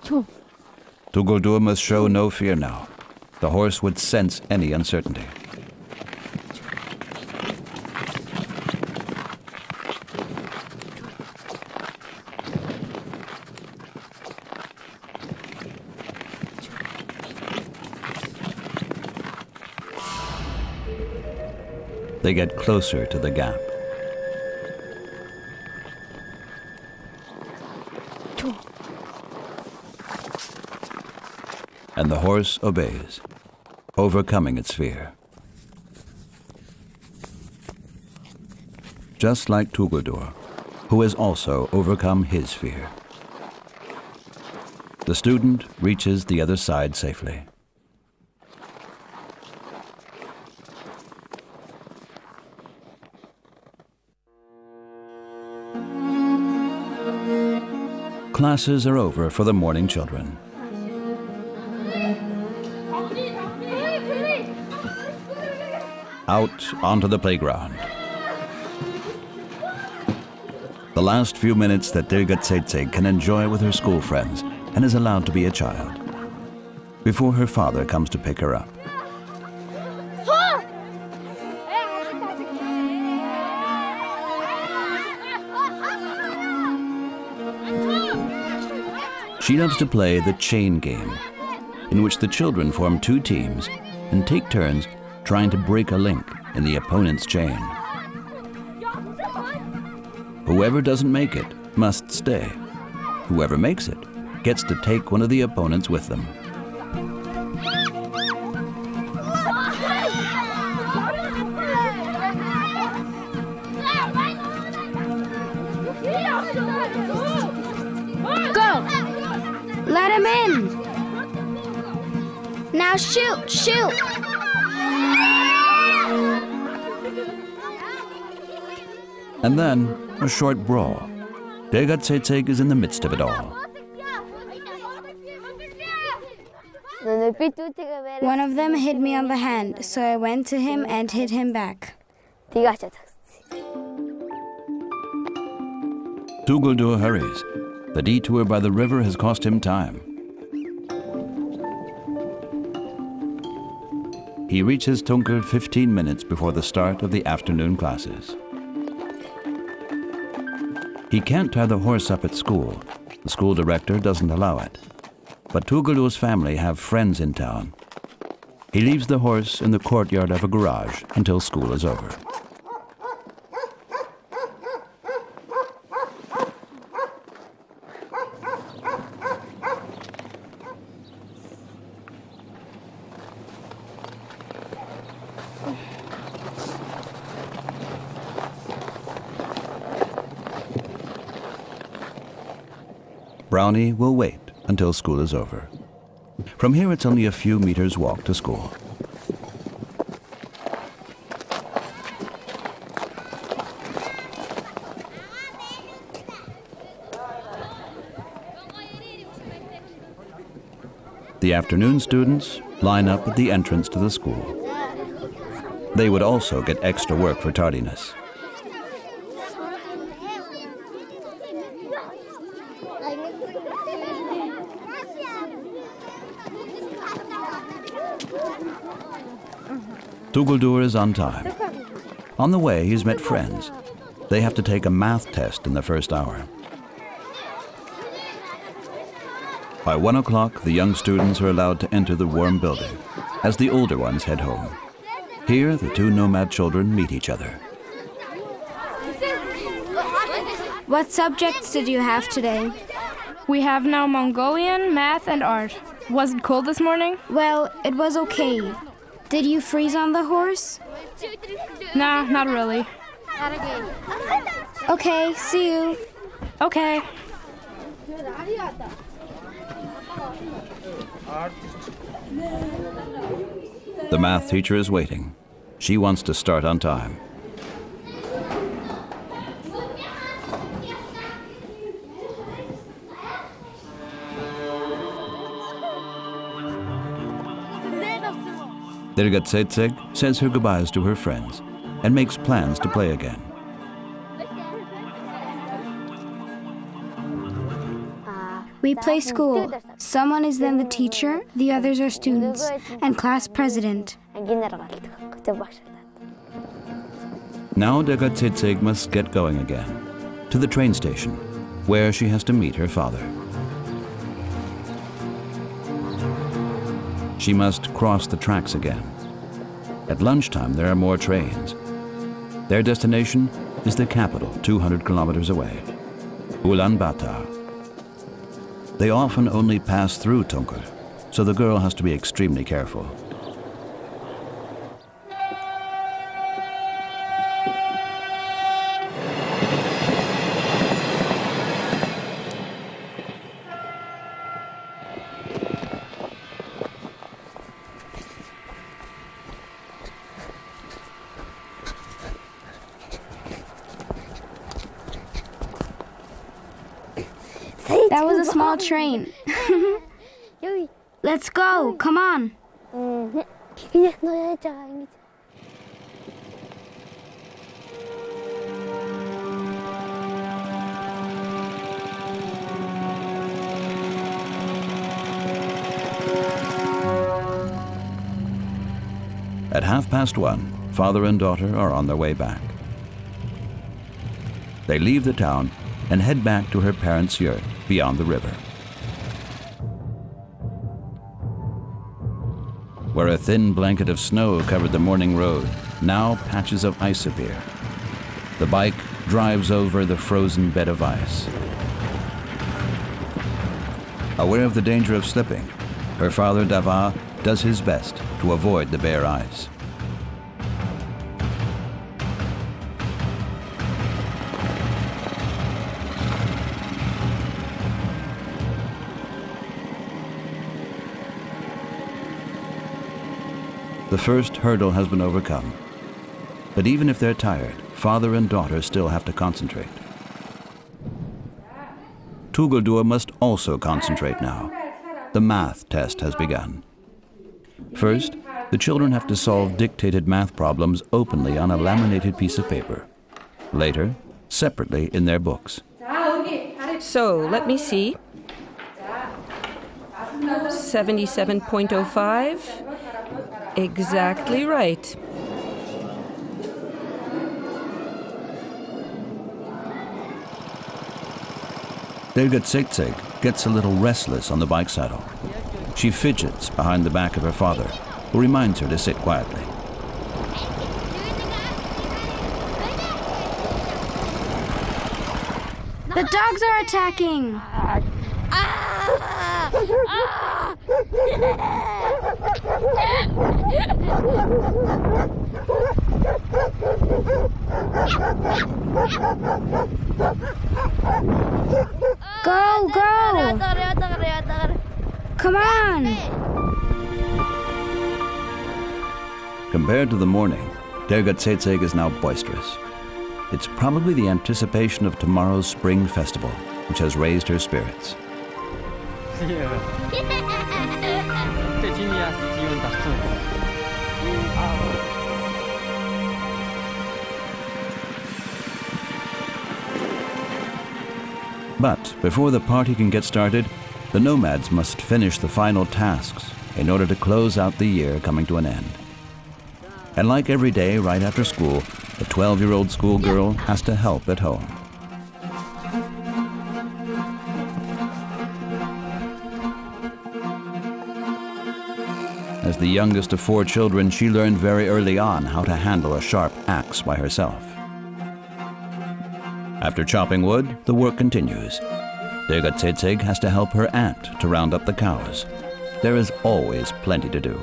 Tuguldur must show no fear now. The horse would sense any uncertainty. They get closer to the gap. And the horse obeys, overcoming its fear. Just like Tuguldur, who has also overcome his fear. The student reaches the other side safely. Classes are over for the morning children. Out onto the playground. The last few minutes that Dirga Tsetseg can enjoy with her school friends and is allowed to be a child, before her father comes to pick her up. She loves to play the chain game, in which the children form two teams and take turns trying to break a link in the opponent's chain. Whoever doesn't make it must stay. Whoever makes it gets to take one of the opponents with them. Go! Let him in! Now shoot! Shoot! And then a short brawl. Dirga Tsetseg is in the midst of it all. One of them hit me on the hand, so I went to him and hit him back. Tuguldur hurries. The detour by the river has cost him time. He reaches Tunkel 15 minutes before the start of the afternoon classes. He can't tie the horse up at school. The school director doesn't allow it. But Tuguldur's family have friends in town. He leaves the horse in the courtyard of a garage until school is over. Brownie will wait until school is over. From here, it's only a few meters walk to school. The afternoon students line up at the entrance to the school. They would also get extra work for tardiness. Tuguldur is on time. On the way, he's met friends. They have to take a math test in the first hour. By 1 o'clock, the young students are allowed to enter the warm building as the older ones head home. Here, the two nomad children meet each other. What subjects did you have today? We have now Mongolian, math, and art. Was it cold this morning? Well, it was okay. Did you freeze on the horse? Nah, not really. Okay, see you. Okay. The math teacher is waiting. She wants to start on time. Dirga Tsetseg says her goodbyes to her friends and makes plans to play again. We play school. Someone is then the teacher, the others are students, and class president. Now Degadzetseg must get going again, to the train station, where she has to meet her father. She must cross the tracks again. At lunchtime, there are more trains. Their destination is the capital, 200 kilometers away, Ulaanbaatar. They often only pass through Tongkar, so the girl has to be extremely careful. That was a small train. Let's go, come on. At 1:30, father and daughter are on their way back. They leave the town and head back to her parents' yurt beyond the river, where a thin blanket of snow covered the morning road. Now patches of ice appear. The bike drives over the frozen bed of ice. Aware of the danger of slipping, her father Dava does his best to avoid the bare ice. The first hurdle has been overcome. But even if they're tired, father and daughter still have to concentrate. Tuguldur must also concentrate now. The math test has begun. First, the children have to solve dictated math problems openly on a laminated piece of paper. Later, separately in their books. So, let me see. 77.05. Exactly right. Degadzetseg gets a little restless on the bike saddle. She fidgets behind the back of her father, who reminds her to sit quietly. The dogs are attacking. Go, go! Come on! Compared to the morning, Degadzetseg is now boisterous. It's probably the anticipation of tomorrow's spring festival which has raised her spirits. But before the party can get started, the nomads must finish the final tasks in order to close out the year coming to an end. And like every day right after school, the 12-year-old schoolgirl has to help at home. As the youngest of 4 children, she learned very early on how to handle a sharp axe by herself. After chopping wood, the work continues. Degadzetseg has to help her aunt to round up the cows. There is always plenty to do.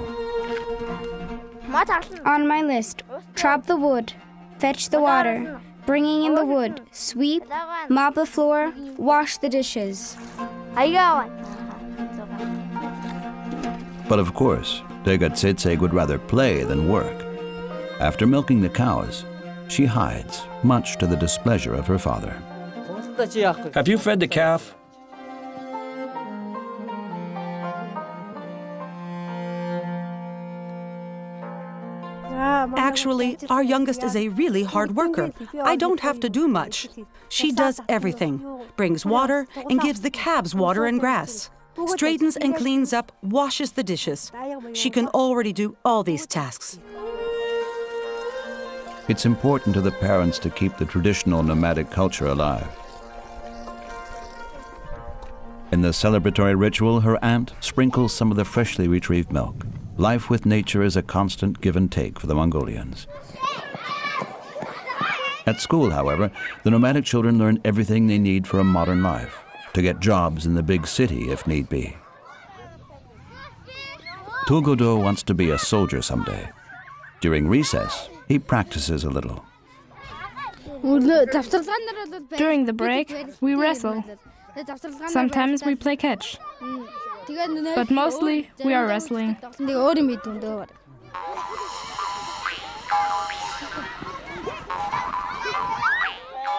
On my list, chop the wood, fetch the water, bringing in the wood, sweep, mop the floor, wash the dishes. But of course, Degadzetseg would rather play than work. After milking the cows, she hides, much to the displeasure of her father. Have you fed the calf? Actually, our youngest is a really hard worker. I don't have to do much. She does everything, brings water and gives the calves water and grass, straightens and cleans up, washes the dishes. She can already do all these tasks. It's important to the parents to keep the traditional nomadic culture alive. In the celebratory ritual, her aunt sprinkles some of the freshly retrieved milk. Life with nature is a constant give and take for the Mongolians. At school, however, the nomadic children learn everything they need for a modern life, to get jobs in the big city if need be. Tulgodur wants to be a soldier someday. During recess, he practices a little. During the break, we wrestle. Sometimes we play catch. But mostly, we are wrestling.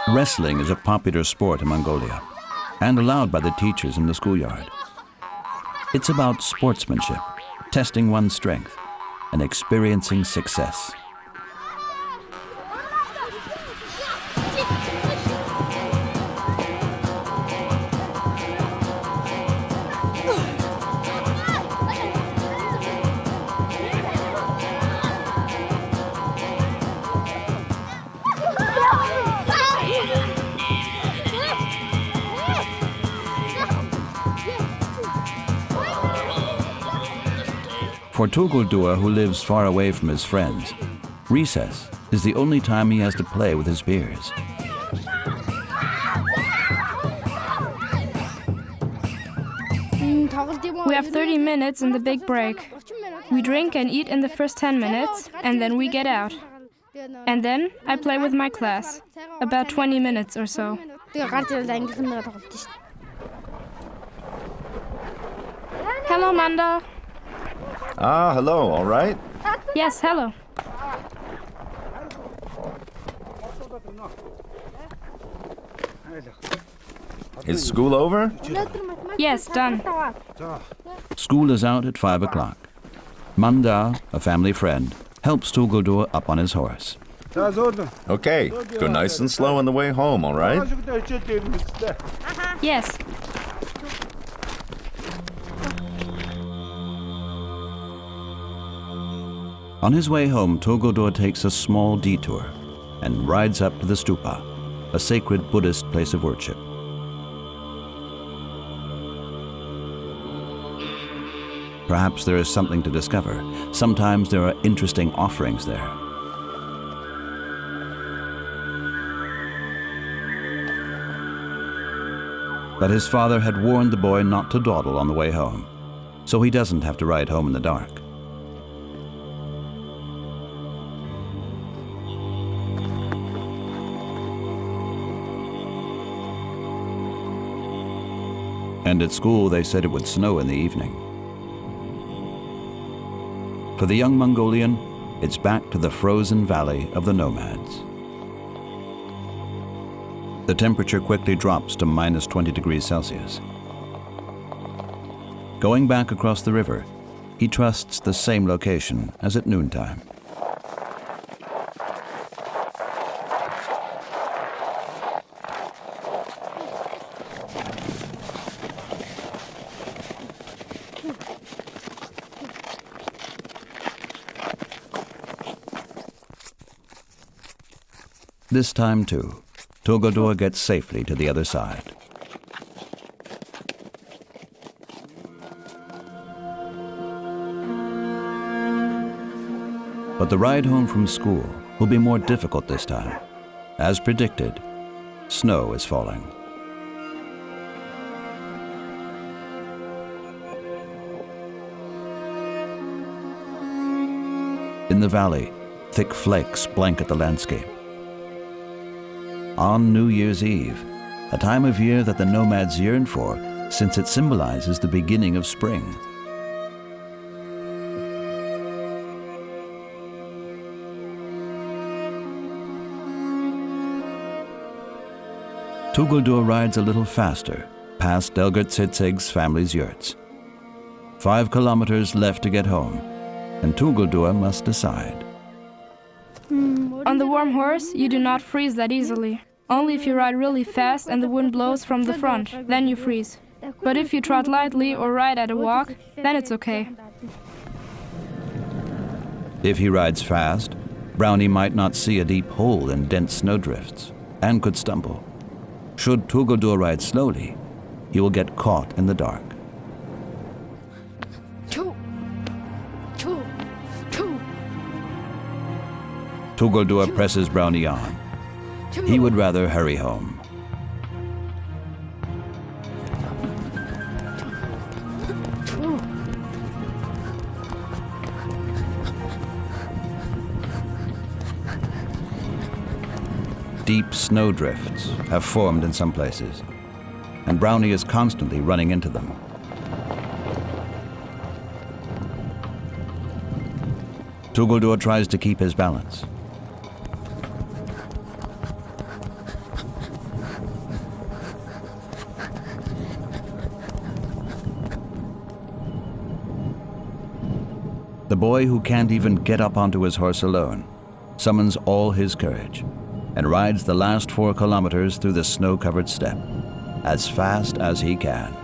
Wrestling is a popular sport in Mongolia and allowed by the teachers in the schoolyard. It's about sportsmanship, testing one's strength, and experiencing success. For Tulgodur, who lives far away from his friends, recess is the only time he has to play with his peers. We have 30 minutes in the big break. We drink and eat in the first 10 minutes, and then we get out. And then I play with my class, about 20 minutes or so. Hello, Manda. Ah, hello, all right? Yes, hello. Is school over? Yes, done. School is out at 5 o'clock. Manda, a family friend, helps Tulgodur up on his horse. Okay, go nice and slow on the way home, all right? Yes. On his way home, Tulgodur takes a small detour and rides up to the stupa, a sacred Buddhist place of worship. Perhaps there is something to discover. Sometimes there are interesting offerings there. But his father had warned the boy not to dawdle on the way home, so he doesn't have to ride home in the dark. And at school, they said it would snow in the evening. For the young Mongolian, it's back to the frozen valley of the nomads. The temperature quickly drops to minus 20 degrees Celsius. Going back across the river, he trusts the same location as at noontime. This time, too, Tulgodur gets safely to the other side. But the ride home from school will be more difficult this time. As predicted, snow is falling. In the valley, thick flakes blanket the landscape. On New Year's Eve, a time of year that the nomads yearn for since it symbolizes the beginning of spring. Tulgodur rides a little faster, past Delgertsitseg's family's yurts. 5 kilometers left to get home, and Tulgodur must decide. On the warm horse, you do not freeze that easily. Only if you ride really fast and the wind blows from the front, then you freeze. But if you trot lightly or ride at a walk, then it's okay. If he rides fast, Brownie might not see a deep hole in dense snowdrifts and could stumble. Should Tugodur ride slowly, he will get caught in the dark. Tugodur presses Brownie on. He would rather hurry home. Deep snowdrifts have formed in some places, and Brownie is constantly running into them. Tugodur tries to keep his balance. The boy who can't even get up onto his horse alone summons all his courage and rides the last 4 kilometers through the snow-covered steppe as fast as he can.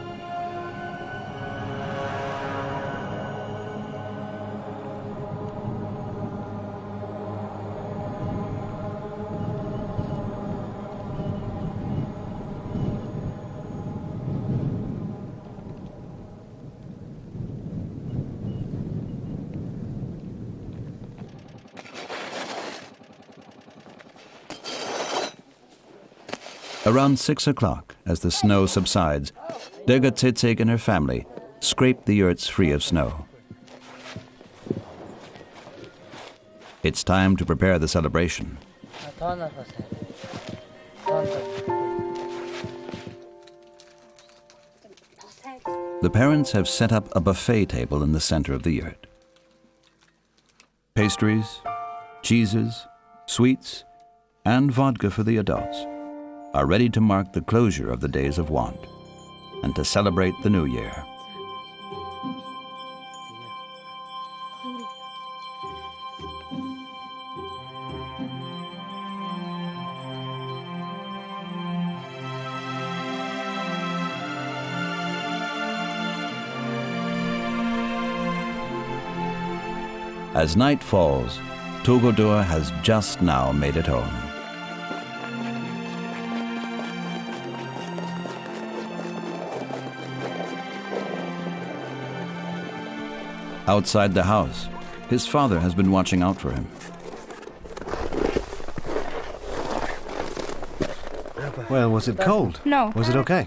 Around 6 o'clock, as the snow subsides, Derga Tsitsig and her family scrape the yurts free of snow. It's time to prepare the celebration. The parents have set up a buffet table in the center of the yurt. Pastries, cheeses, sweets, and vodka for the adults are ready to mark the closure of the days of want and to celebrate the new year. As night falls, Tugodur has just now made it home. Outside the house, his father has been watching out for him. Well, was it cold? No. Was it okay?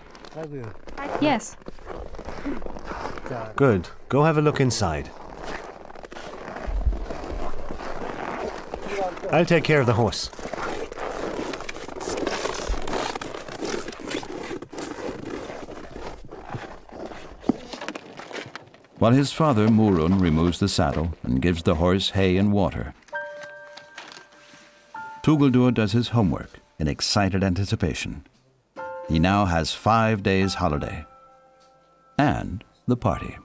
Yes. Good. Go have a look inside. I'll take care of the horse. While his father, Murun, removes the saddle and gives the horse hay and water, Tugodur does his homework in excited anticipation. He now has 5 days holiday and the party.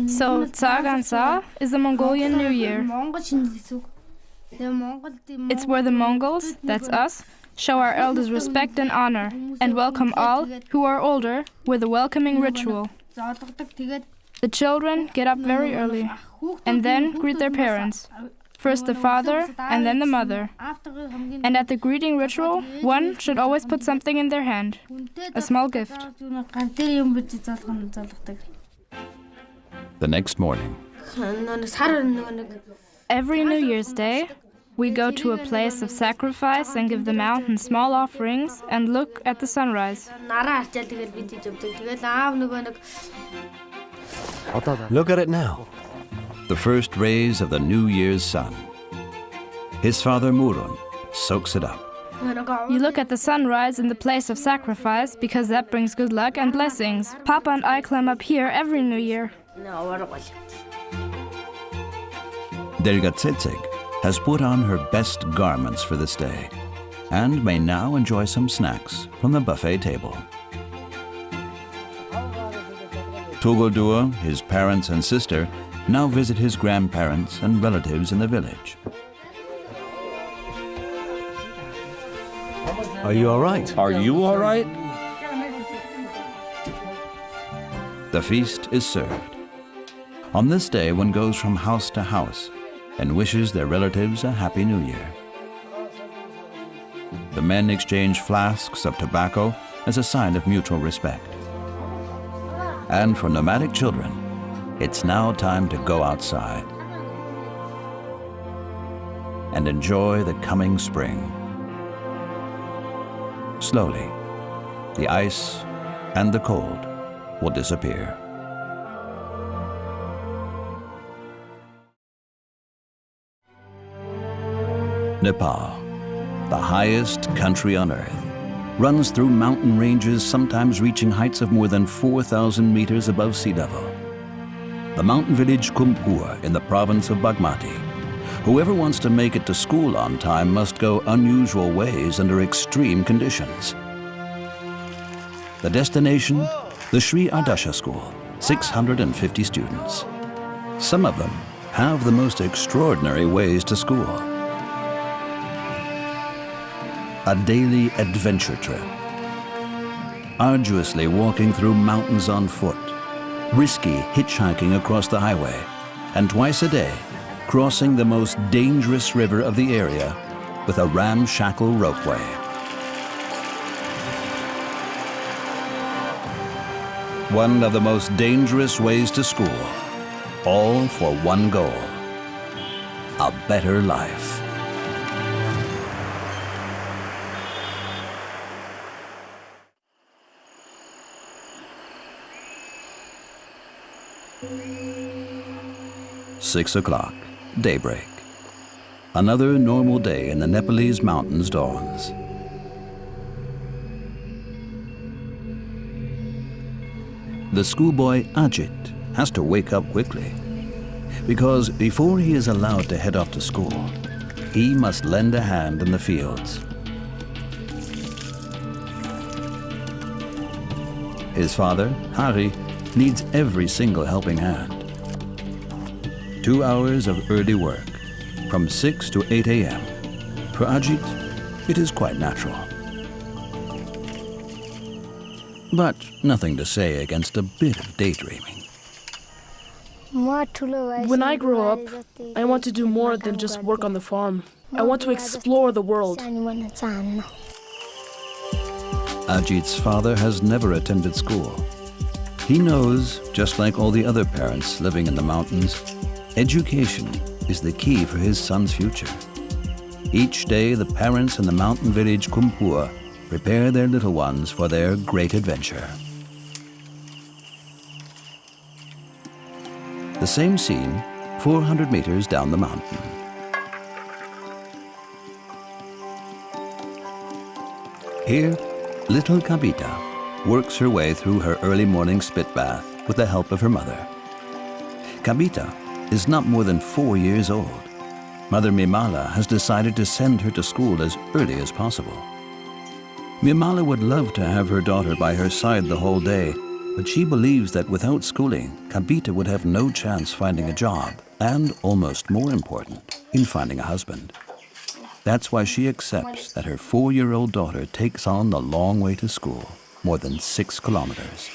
So, Tsagansa is the Mongolian New Year. It's where the Mongols, that's us, show our elders respect and honor, and welcome all who are older with a welcoming ritual. The children get up very early, and then greet their parents. First the father, and then the mother. And at the greeting ritual, one should always put something in their hand, a small gift. The next morning, Every New Year's Day, we go to a place of sacrifice and give the mountain small offerings and look at the sunrise. Look at it now. the first rays of the New Year's sun. His father Murun soaks it up. You look at the sunrise in the place of sacrifice because that brings good luck and blessings. Papa and I climb up here every New Year. Derga Tsitsig has put on her best garments for this day and may now enjoy some snacks from the buffet table. Tugodur, his parents and sister, now visit his grandparents and relatives in the village. Are you all right? Are you all right? The feast is served. On this day, one goes from house to house and wishes their relatives a Happy New Year. The men exchange flasks of tobacco as a sign of mutual respect. And for nomadic children, it's now time to go outside and enjoy the coming spring. Slowly, the ice and the cold will disappear. Nepal, the highest country on Earth, runs through mountain ranges sometimes reaching heights of more than 4,000 meters above sea level. The mountain village Kumpur in the province of Bagmati. Whoever wants to make it to school on time must go unusual ways under extreme conditions. The destination, the Sri Ardasha School, 650 students. Some of them have the most extraordinary ways to school. A daily adventure trip. Arduously walking through mountains on foot, risky hitchhiking across the highway, and twice a day, crossing the most dangerous river of the area with a ramshackle ropeway. One of the most dangerous ways to school, all for one goal, a better life. Six o'clock, daybreak. Another normal day in the Nepalese mountains dawns. The schoolboy Ajit has to wake up quickly because before he is allowed to head off to school, he must lend a hand in the fields. His father, Hari, needs every single helping hand. 2 hours of early work, from 6 to 8 a.m. For Ajit, it is quite natural. But nothing to say against a bit of daydreaming. When I grow up, I want to do more than just work on the farm. I want to explore the world. Ajit's father has never attended school. He knows, just like all the other parents living in the mountains, education is the key for his son's future. Each day, the parents in the mountain village Kumpur prepare their little ones for their great adventure. The same scene, 400 meters down the mountain. Here, little Kabita works her way through her early morning spit bath with the help of her mother. Kabita is not more than 4 years old. Mother Mimala has decided to send her to school as early as possible. Mimala would love to have her daughter by her side the whole day, but she believes that without schooling, Kabita would have no chance finding a job, and, almost more important, in finding a husband. That's why she accepts that her 4-year-old daughter takes on the long way to school, more than 6 kilometers.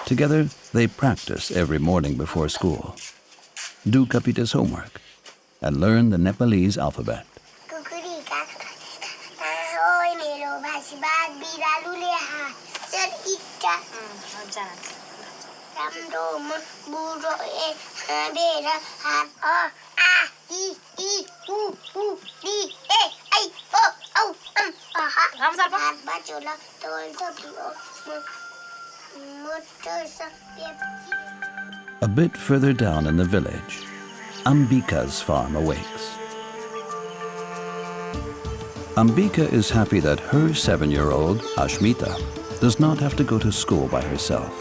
Together, they practice every morning before school, do Kabita's homework, and learn the Nepalese alphabet. A bit further down in the village, Ambika's farm awakes. Ambika is happy that her 7-year-old, Ashmita, does not have to go to school by herself.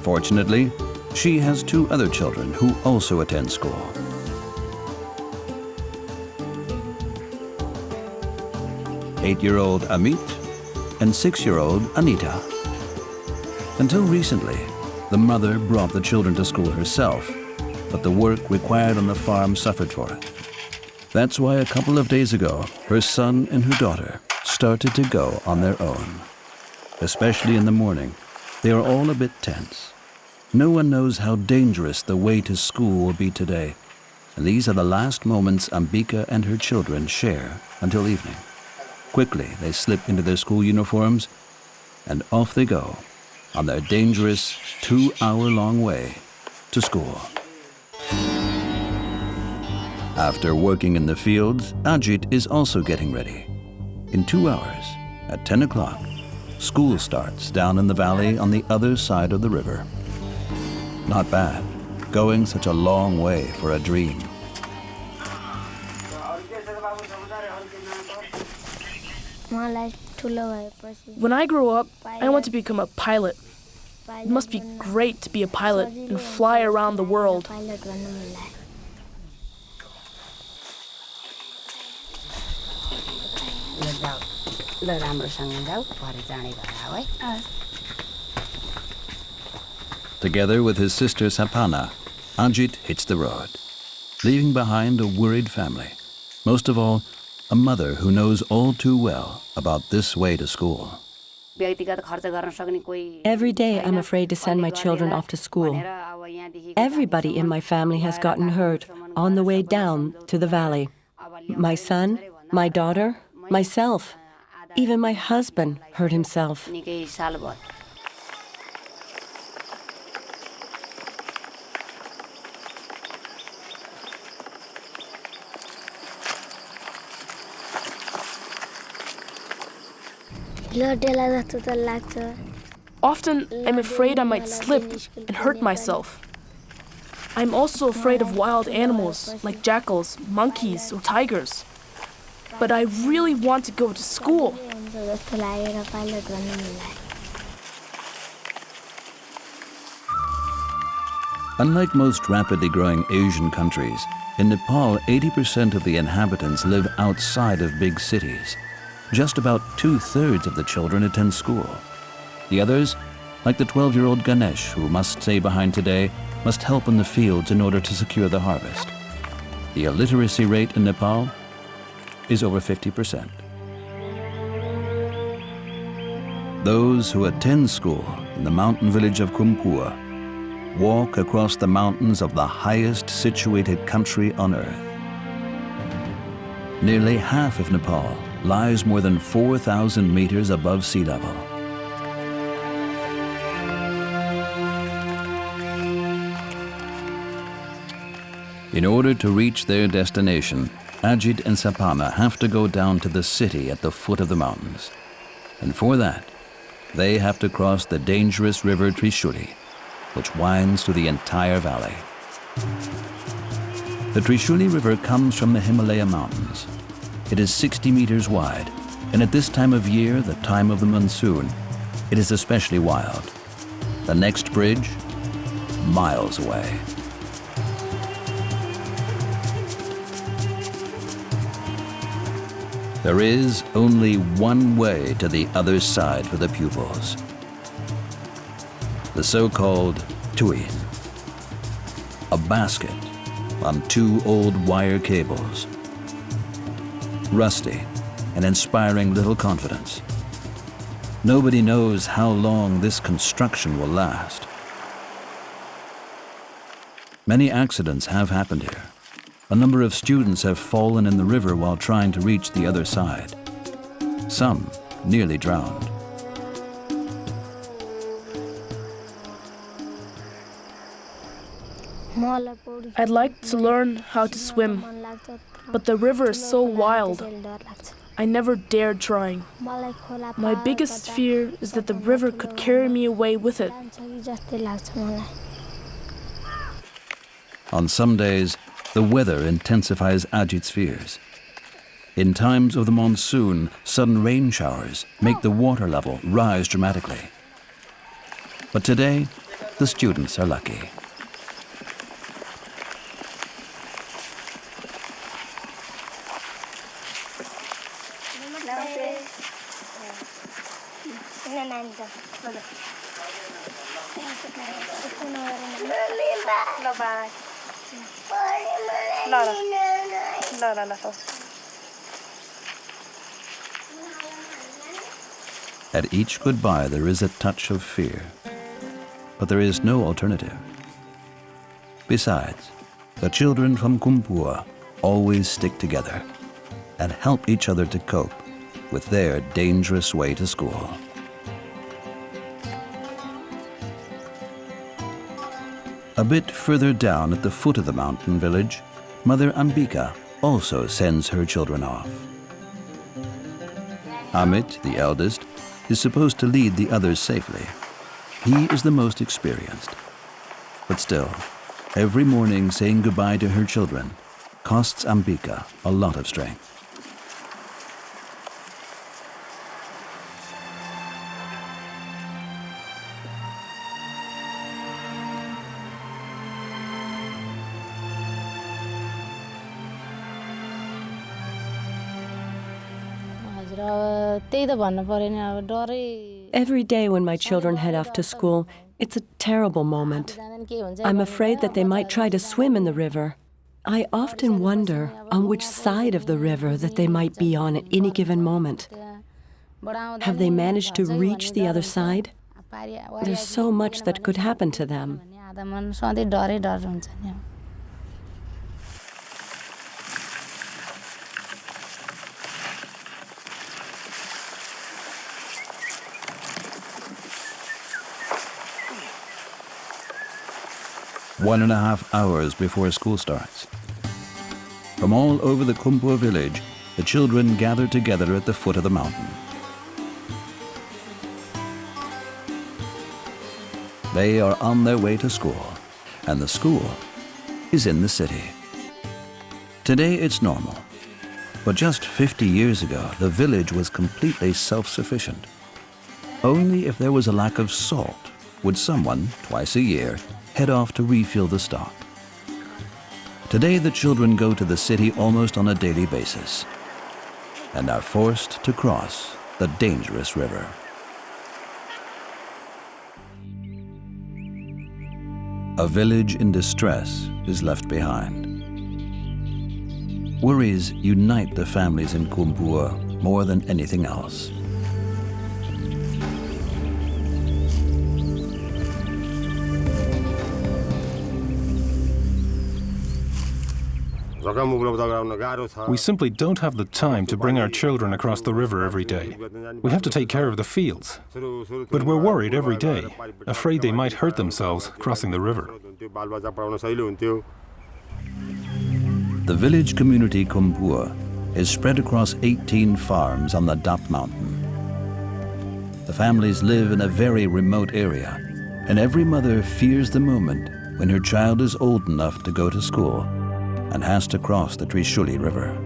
Fortunately, she has 2 other children who also attend school. Eight-year-old Amit and 6-year-old Anita. Until recently, the mother brought the children to school herself, but the work required on the farm suffered for it. That's why a couple of days ago, her son and her daughter started to go on their own. Especially in the morning, they are all a bit tense. No one knows how dangerous the way to school will be today, and these are the last moments Ambika and her children share until evening. Quickly, they slip into their school uniforms, and off they go on their dangerous 2-hour-long way to school. After working in the fields, Ajit is also getting ready. In 2 hours, at 10 o'clock, school starts down in the valley on the other side of the river. Not bad, going such a long way for a dream. When I grow up, I want to become a pilot. It must be great to be a pilot and fly around the world. Together with his sister Sapana, Ajit hits the road, leaving behind a worried family. Most of all, a mother who knows all too well about this way to school. Every day I'm afraid to send my children off to school. Everybody in my family has gotten hurt on the way down to the valley. My son, my daughter, myself. Even my husband hurt himself. Often, I'm afraid I might slip and hurt myself. I'm also afraid of wild animals like jackals, monkeys, or tigers. But I really want to go to school. Unlike most rapidly growing Asian countries, in Nepal, 80% of the inhabitants live outside of big cities. Just about 2/3 of the children attend school. The others, like the 12-year-old Ganesh, who must stay behind today, must help in the fields in order to secure the harvest. The illiteracy rate in Nepal is over 50%. Those who attend school in the mountain village of Kumpua walk across the mountains of the highest situated country on earth. Nearly half of Nepal lies more than 4,000 meters above sea level. In order to reach their destination, Ajit and Sapana have to go down to the city at the foot of the mountains. And for that, they have to cross the dangerous river Trishuli, which winds through the entire valley. The Trishuli River comes from the Himalaya mountains. It is 60 meters wide, and at this time of year, the time of the monsoon, it is especially wild. The next bridge, miles away. There is only one way to the other side for the pupils. The so-called tuin, a basket on 2 old wire cables. Rusty and inspiring little confidence. Nobody knows how long this construction will last. Many accidents have happened here. A number of students have fallen in the river while trying to reach the other side. Some nearly drowned. I'd like to learn how to swim, but the river is so wild. I never dared trying. My biggest fear is that the river could carry me away with it. On some days, the weather intensifies Ajit's fears. In times of the monsoon, sudden rain showers make the water level rise dramatically. But today, the students are lucky. At each goodbye, there is a touch of fear, but there is no alternative. Besides, the children from Kumpua always stick together and help each other to cope with their dangerous way to school. A bit further down at the foot of the mountain village, Mother Ambika also sends her children off. Amit, the eldest, is supposed to lead the others safely. He is the most experienced. But still, every morning saying goodbye to her children costs Ambika a lot of strength. Every day when my children head off to school, it's a terrible moment. I'm afraid that they might try to swim in the river. I often wonder on which side of the river that they might be on at any given moment. Have they managed to reach the other side? There's so much that could happen to them. One and a half hours before school starts. From all over the Kumpua village, the children gather together at the foot of the mountain. They are on their way to school, and the school is in the city. Today it's normal, but just 50 years ago, the village was completely self-sufficient. Only if there was a lack of salt would someone, twice a year, head off to refill the stock. Today the children go to the city almost on a daily basis and are forced to cross the dangerous river. A village in distress is left behind. Worries unite the families in Kumpua more than anything else. We simply don't have the time to bring our children across the river every day. We have to take care of the fields. But we're worried every day, afraid they might hurt themselves crossing the river. The village community Kumpua is spread across 18 farms on the Dap Mountain. The families live in a very remote area, and every mother fears the moment when her child is old enough to go to school and has to cross the Trishuli River.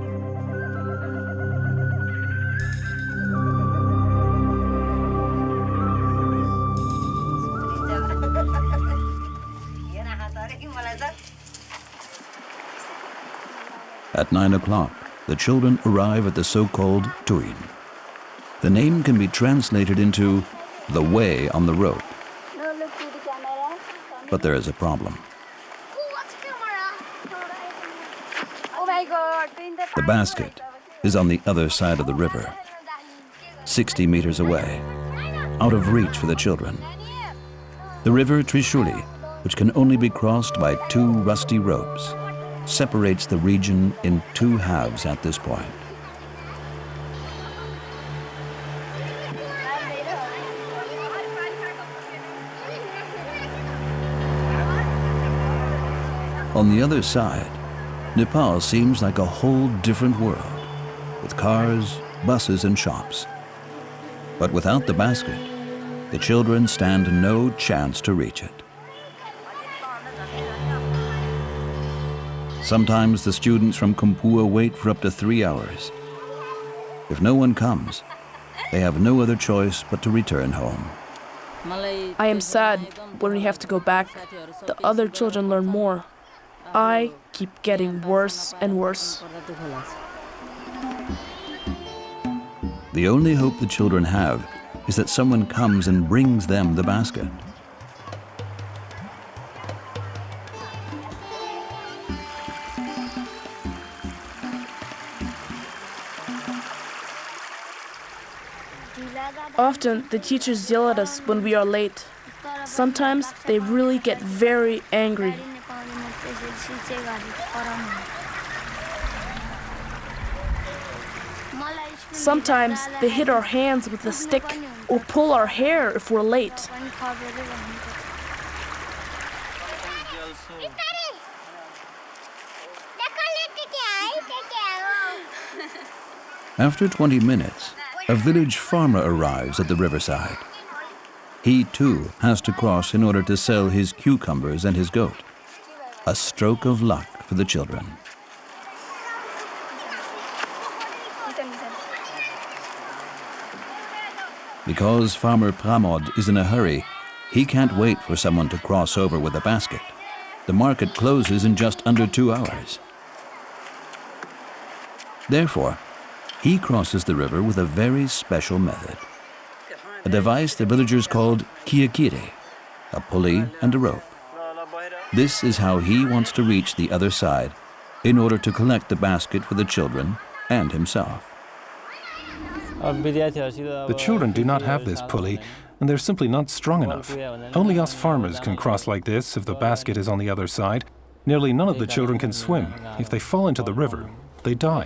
At 9 o'clock, the children arrive at the so-called Tuin. The name can be translated into the way on the rope. But there is a problem. The basket is on the other side of the river, 60 meters away, out of reach for the children. The river Trishuli, which can only be crossed by 2 rusty ropes, separates the region in 2 halves at this point. On the other side, Nepal seems like a whole different world, with cars, buses, and shops. But without the basket, the children stand no chance to reach it. Sometimes the students from Kumpua wait for up to 3 hours. If no one comes, they have no other choice but to return home. I am sad when we have to go back. The other children learn more. I keep getting worse and worse. The only hope the children have is that someone comes and brings them the basket. Often, the teachers yell at us when we are late. Sometimes, they really get very angry. Sometimes, they hit our hands with a stick or pull our hair if we're late. After 20 minutes, a village farmer arrives at the riverside. He too has to cross in order to sell his cucumbers and his goat. A stroke of luck for the children. Because Farmer Pramod is in a hurry, he can't wait for someone to cross over with a basket. The market closes in just under 2 hours. Therefore, he crosses the river with a very special method. A device the villagers called kiakire, a pulley and a rope. This is how he wants to reach the other side in order to collect the basket for the children and himself. The children do not have this pulley, and they're simply not strong enough. Only us farmers can cross like this if the basket is on the other side. Nearly none of the children can swim. If they fall into the river, they die.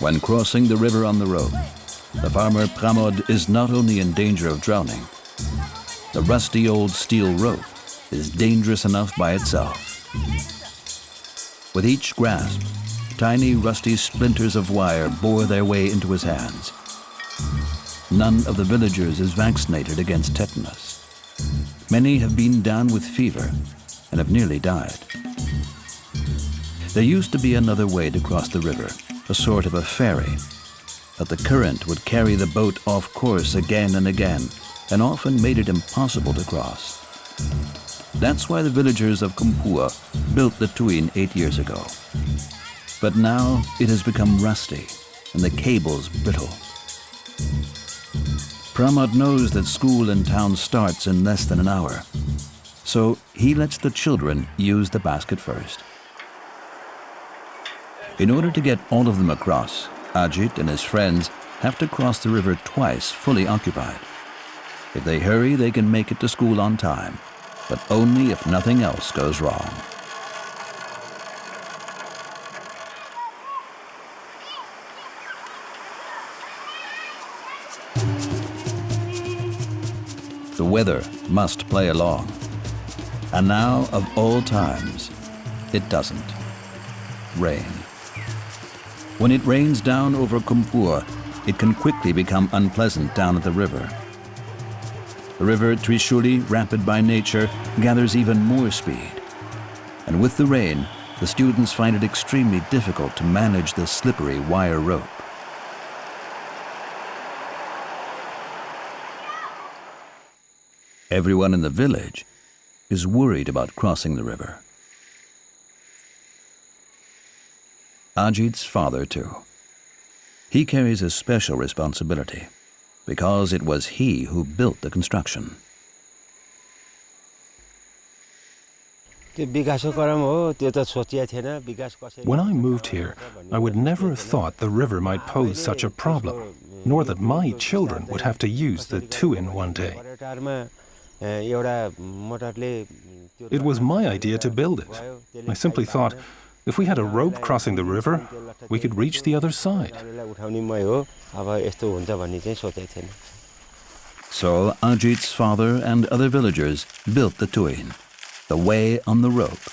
When crossing the river on the rope, the farmer Pramod is not only in danger of drowning. The rusty old steel rope is dangerous enough by itself. With each grasp, tiny rusty splinters of wire bore their way into his hands. None of the villagers is vaccinated against tetanus. Many have been down with fever and have nearly died. There used to be another way to cross the river, a sort of a ferry, but the current would carry the boat off course again and again, and often made it impossible to cross. That's why the villagers of Kumpua built the tuin 8 years ago. But now it has become rusty, and the cables brittle. Pramod knows that school in town starts in less than an hour, so he lets the children use the basket first. In order to get all of them across, Ajit and his friends have to cross the river twice fully occupied. If they hurry, they can make it to school on time, but only if nothing else goes wrong. The weather must play along. And now, of all times, it doesn't. Rain. When it rains down over Kumpua, it can quickly become unpleasant down at the river. The river Trishuli, rapid by nature, gathers even more speed. And with the rain, the students find it extremely difficult to manage the slippery wire rope. Everyone in the village is worried about crossing the river. Ajit's father, too. He carries a special responsibility because it was he who built the construction. When I moved here, I would never have thought the river might pose such a problem, nor that my children would have to use the tuin one day. It was my idea to build it. I simply thought, if we had a rope crossing the river, we could reach the other side. So Ajit's father and other villagers built the tuin, the way on the rope,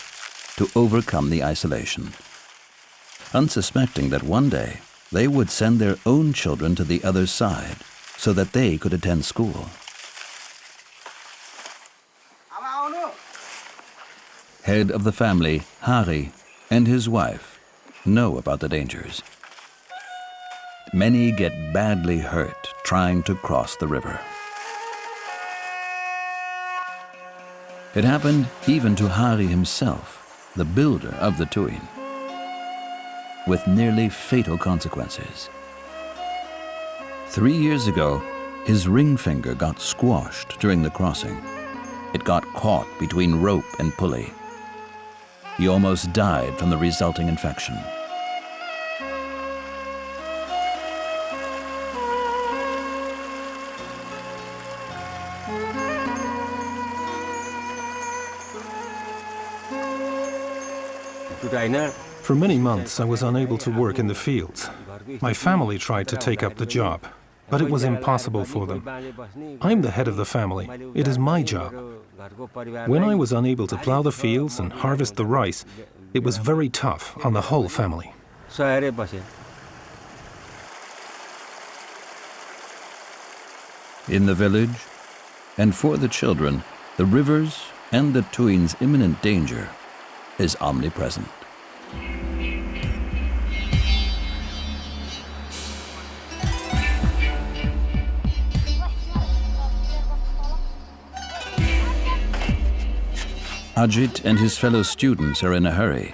to overcome the isolation, unsuspecting that one day they would send their own children to the other side so that they could attend school. Head of the family, Hari, and his wife know about the dangers. Many get badly hurt trying to cross the river. It happened even to Hari himself, the builder of the tuin. with nearly fatal consequences. 3 years ago, his ring finger got squashed during the crossing. It got caught between rope and pulley. He almost died from the resulting infection. For many months, I was unable to work in the fields. My family tried to take up the job, but it was impossible for them. I'm the head of the family. It is my job. When I was unable to plow the fields and harvest the rice, it was very tough on the whole family. In the village, and for the children, the rivers and the Tuin's imminent danger is omnipresent. Ajit and his fellow students are in a hurry.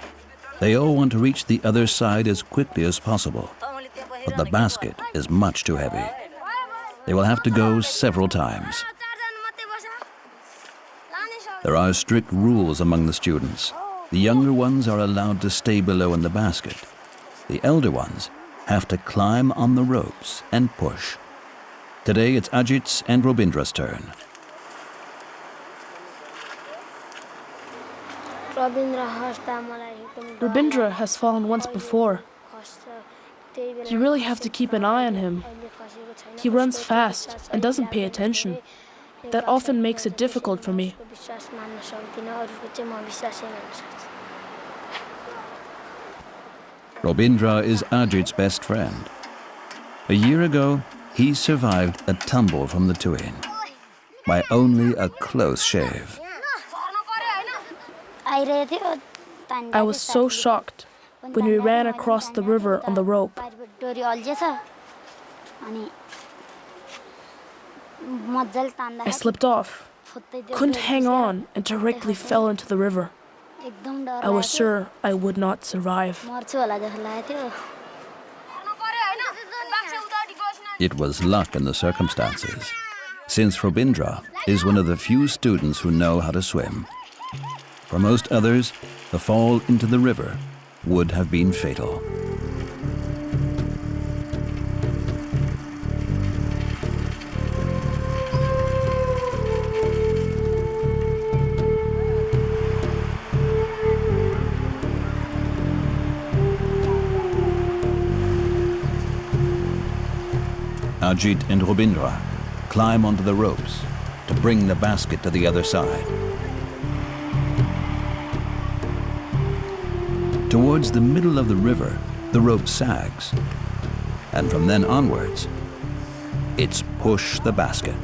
They all want to reach the other side as quickly as possible, but the basket is much too heavy. They will have to go several times. There are strict rules among the students. The younger ones are allowed to stay below in the basket. The elder ones have to climb on the ropes and push. Today it's Ajit's and Robindra's turn. Rabindra has fallen once before. You really have to keep an eye on him. He runs fast and doesn't pay attention. That often makes it difficult for me. Robindra is Ajit's best friend. A year ago, he survived a tumble from the Tuin by only a close shave. I was so shocked when we ran across the river on the rope. I slipped off, couldn't hang on, and directly fell into the river. I was sure I would not survive. It was luck in the circumstances, since Robindra is one of the few students who know how to swim. For most others, the fall into the river would have been fatal. Ajit and Robindra climb onto the ropes to bring the basket to the other side. Towards the middle of the river, the rope sags, and from then onwards, it's push the basket.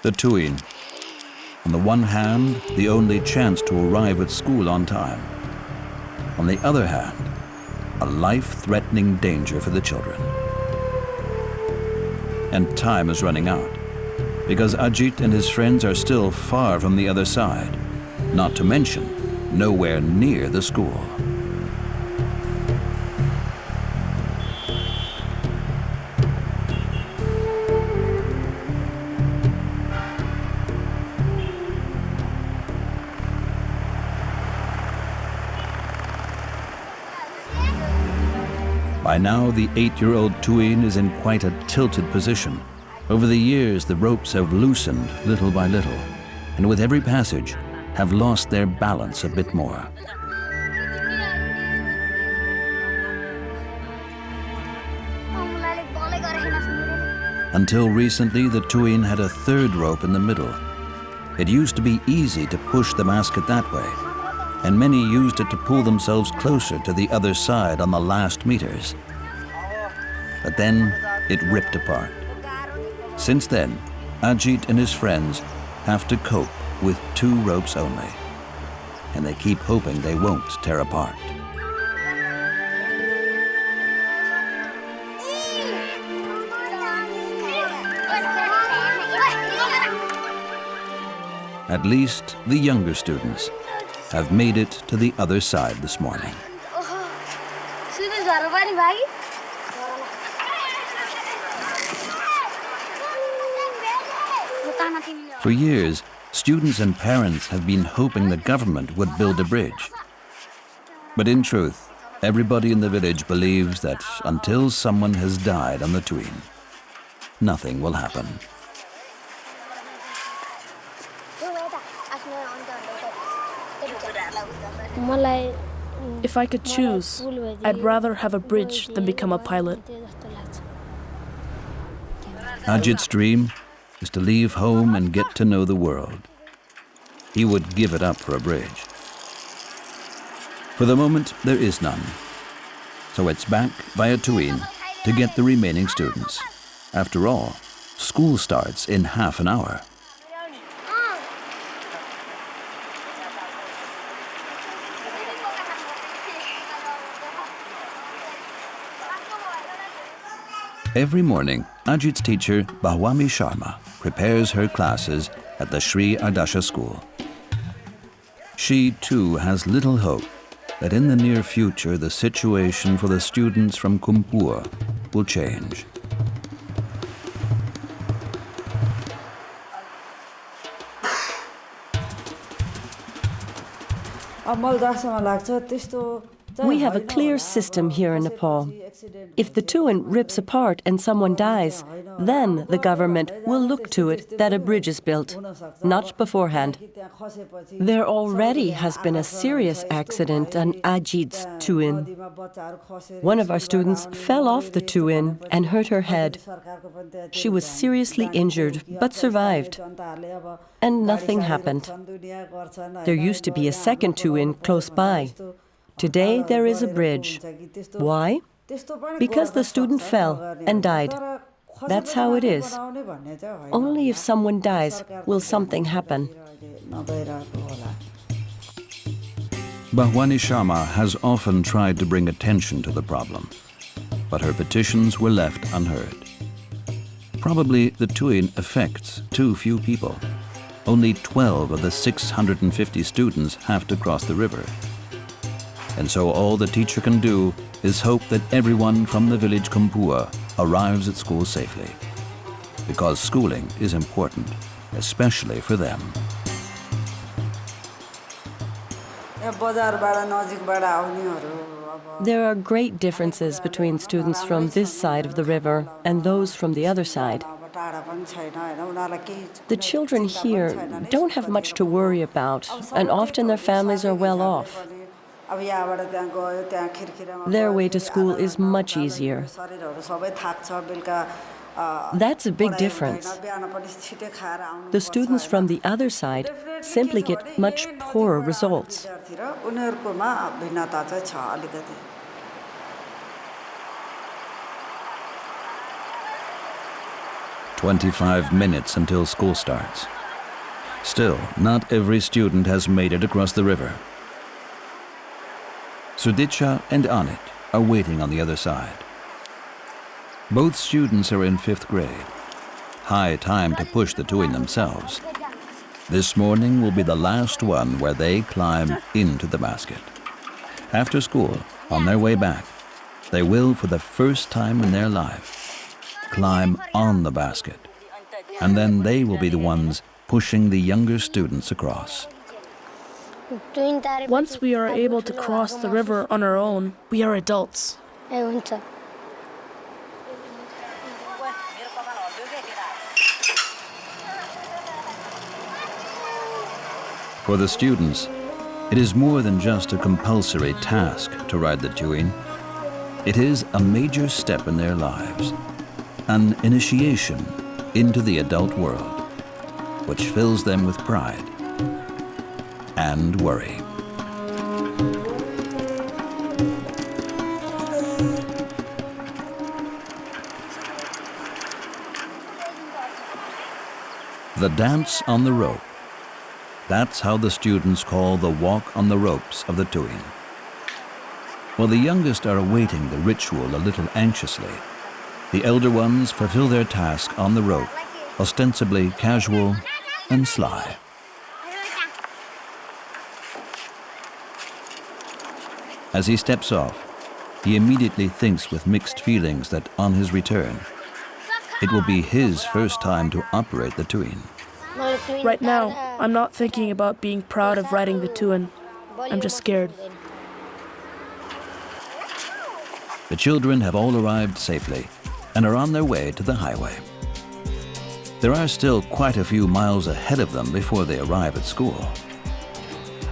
The Tuin. On the one hand, the only chance to arrive at school on time. On the other hand, a life-threatening danger for the children. And time is running out, because Ajit and his friends are still far from the other side, not to mention nowhere near the school. By now, the 8-year-old Tuin is in quite a tilted position. Over the years, the ropes have loosened little by little, and with every passage, have lost their balance a bit more. Until recently, the Tuin had a third rope in the middle. It used to be easy to push the basket that way, and many used it to pull themselves closer to the other side on the last meters. But then it ripped apart. Since then, Ajit and his friends have to cope with 2 ropes only, and they keep hoping they won't tear apart. At least the younger students have made it to the other side this morning. For years, students and parents have been hoping the government would build a bridge. But in truth, everybody in the village believes that until someone has died on the Tuin, nothing will happen. If I could choose, I'd rather have a bridge than become a pilot. Ajit's dream is to leave home and get to know the world. He would give it up for a bridge. For the moment, there is none. So it's back via Tuin to get the remaining students. After all, school starts in half an hour. Every morning, Ajit's teacher, Bhawami Sharma, prepares her classes at the Sri Ardasha school. She, too, has little hope that in the near future the situation for the students from Kumpur will change. We have a clear system here in Nepal. If the Tuin rips apart and someone dies, then the government will look to it that a bridge is built, not beforehand. There already has been a serious accident on Ajit's Tuin. One of our students fell off the Tuin and hurt her head. She was seriously injured but survived, and nothing happened. There used to be a second Tuin close by. Today there is a bridge. Why? Because the student fell and died. That's how it is. Only if someone dies will something happen. Bhawani Sharma has often tried to bring attention to the problem, but her petitions were left unheard. Probably the Tuin affects too few people. Only 12 of the 650 students have to cross the river. And so all the teacher can do is hope that everyone from the village Kumpur arrives at school safely. Because schooling is important, especially for them. There are great differences between students from this side of the river and those from the other side. The children here don't have much to worry about, and often their families are well off. Their way to school is much easier. That's a big difference. The students from the other side simply get much poorer results. 25 minutes until school starts. Still, not every student has made it across the river. Sudicha and Anit are waiting on the other side. Both students are in 5th grade. High time to push the Tuin themselves. This morning will be the last one where they climb into the basket. After school, on their way back, they will, for the first time in their life, climb on the basket. And then they will be the ones pushing the younger students across. Once we are able to cross the river on our own, we are adults. For the students, it is more than just a compulsory task to ride the Tuin. It is a major step in their lives, an initiation into the adult world, which fills them with pride and worry. The dance on the rope. That's how the students call the walk on the ropes of the Tuin. While the youngest are awaiting the ritual a little anxiously, the elder ones fulfill their task on the rope, ostensibly casual and sly. As he steps off, he immediately thinks with mixed feelings that on his return, it will be his first time to operate the Tuin. Right now, I'm not thinking about being proud of riding the Tuin. I'm just scared. The children have all arrived safely and are on their way to the highway. There are still quite a few miles ahead of them before they arrive at school.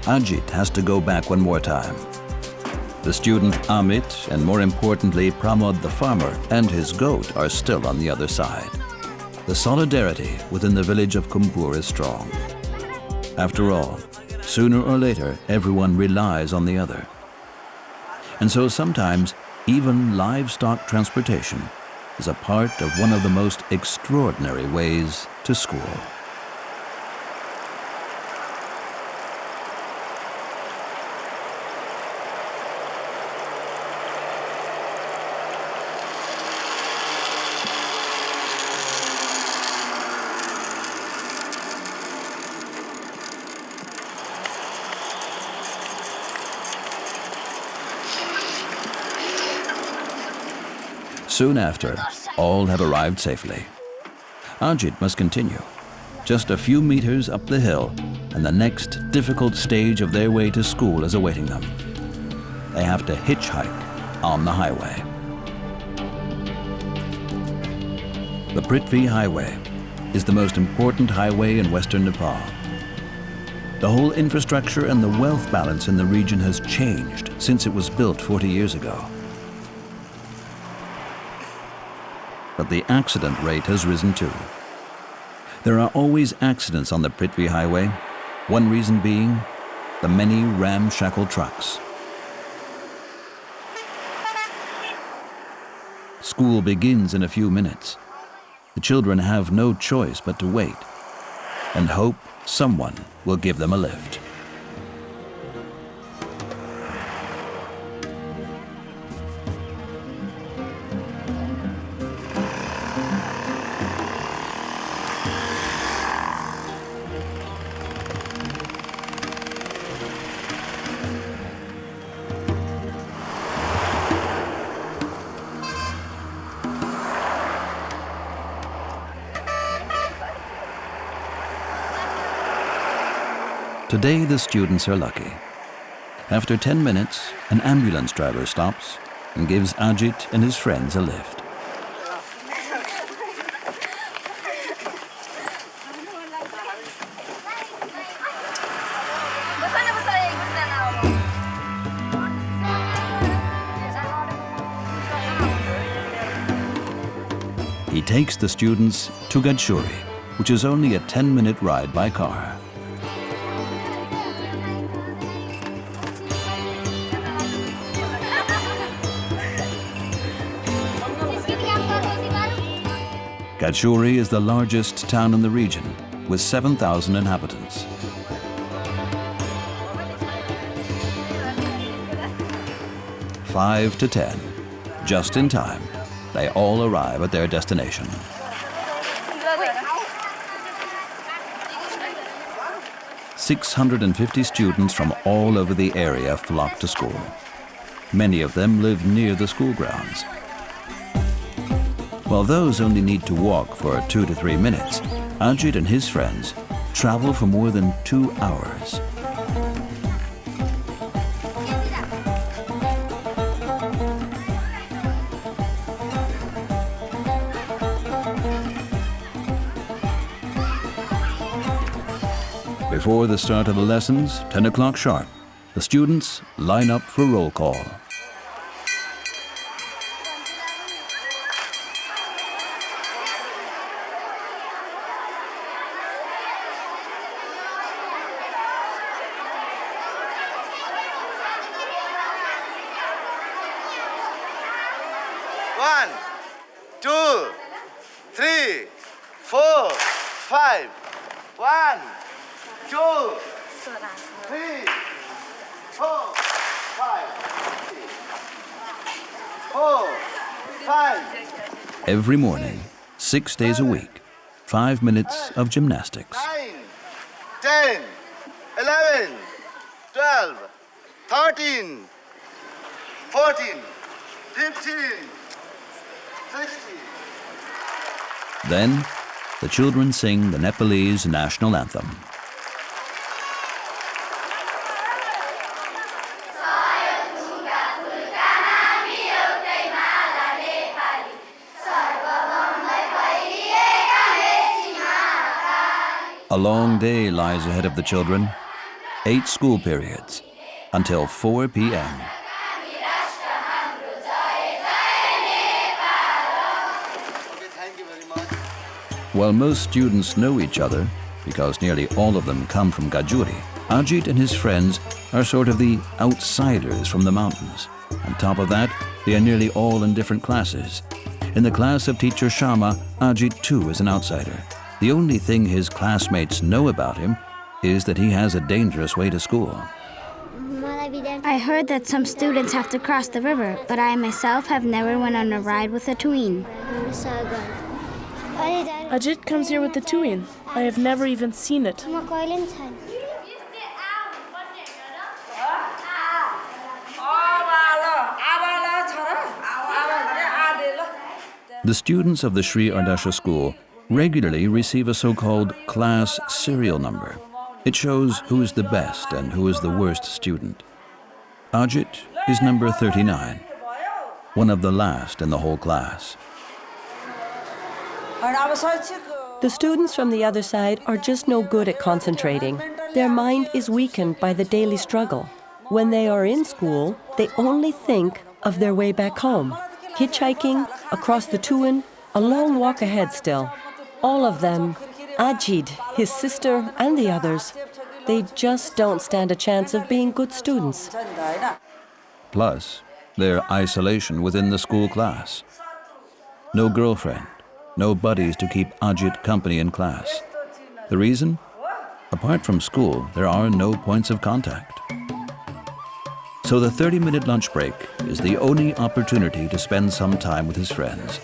Ajit has to go back one more time. The student Amit, and more importantly Pramod the farmer, and his goat are still on the other side. The solidarity within the village of Kumpur is strong. After all, sooner or later everyone relies on the other. And so sometimes even livestock transportation is a part of one of the most extraordinary ways to school. Soon after, all have arrived safely. Ajit must continue. Just a few meters up the hill, and the next difficult stage of their way to school is awaiting them. They have to hitchhike on the highway. The Prithvi Highway is the most important highway in western Nepal. The whole infrastructure and the wealth balance in the region has changed since it was built 40 years ago. But the accident rate has risen too. There are always accidents on the Prithvi Highway, one reason being the many ramshackle trucks. School begins in a few minutes. The children have no choice but to wait and hope someone will give them a lift. Today the students are lucky. After 10 minutes, an ambulance driver stops and gives Ajit and his friends a lift. He takes the students to Gadchuri, which is only a 10-minute ride by car. Gadchuri is the largest town in the region, with 7,000 inhabitants. Five to 10, just in time, they all arrive at their destination. "650 students from all over the area flock to school. Many of them live near the school grounds. While those only need to walk for 2 to 3 minutes, Ajit and his friends travel for more than 2 hours. Before the start of the lessons, 10 o'clock sharp, the students line up for roll call. One, two, three, four, five, 1, 2, 3, 4, 5, 4, 5. Every morning, 6 days a week, 5 minutes of gymnastics. 9, 10, 11, 12, 13, 14, 15, 16. Then, the children sing the Nepalese national anthem. A long day lies ahead of the children. 8 school periods until 4 p.m. While most students know each other, because nearly all of them come from Gajuri, Ajit and his friends are sort of the outsiders from the mountains. On top of that, they are nearly all in different classes. In the class of teacher Sharma, Ajit too is an outsider. The only thing his classmates know about him is that he has a dangerous way to school. I heard that some students have to cross the river, but I myself have never went on a ride with a tween. Ajit comes here with the tween. I have never even seen it. The students of the Sri Ardasha school regularly receive a so-called class serial number. It shows who is the best and who is the worst student. Ajit is number 39, one of the last in the whole class. The students from the other side are just no good at concentrating. Their mind is weakened by the daily struggle. When they are in school, they only think of their way back home. Hitchhiking, across the Tuin, a long walk ahead still. All of them, Ajit, his sister, and the others, they just don't stand a chance of being good students. Plus, their isolation within the school class. No girlfriend, no buddies to keep Ajit company in class. The reason? Apart from school, there are no points of contact. So the 30-minute lunch break is the only opportunity to spend some time with his friends.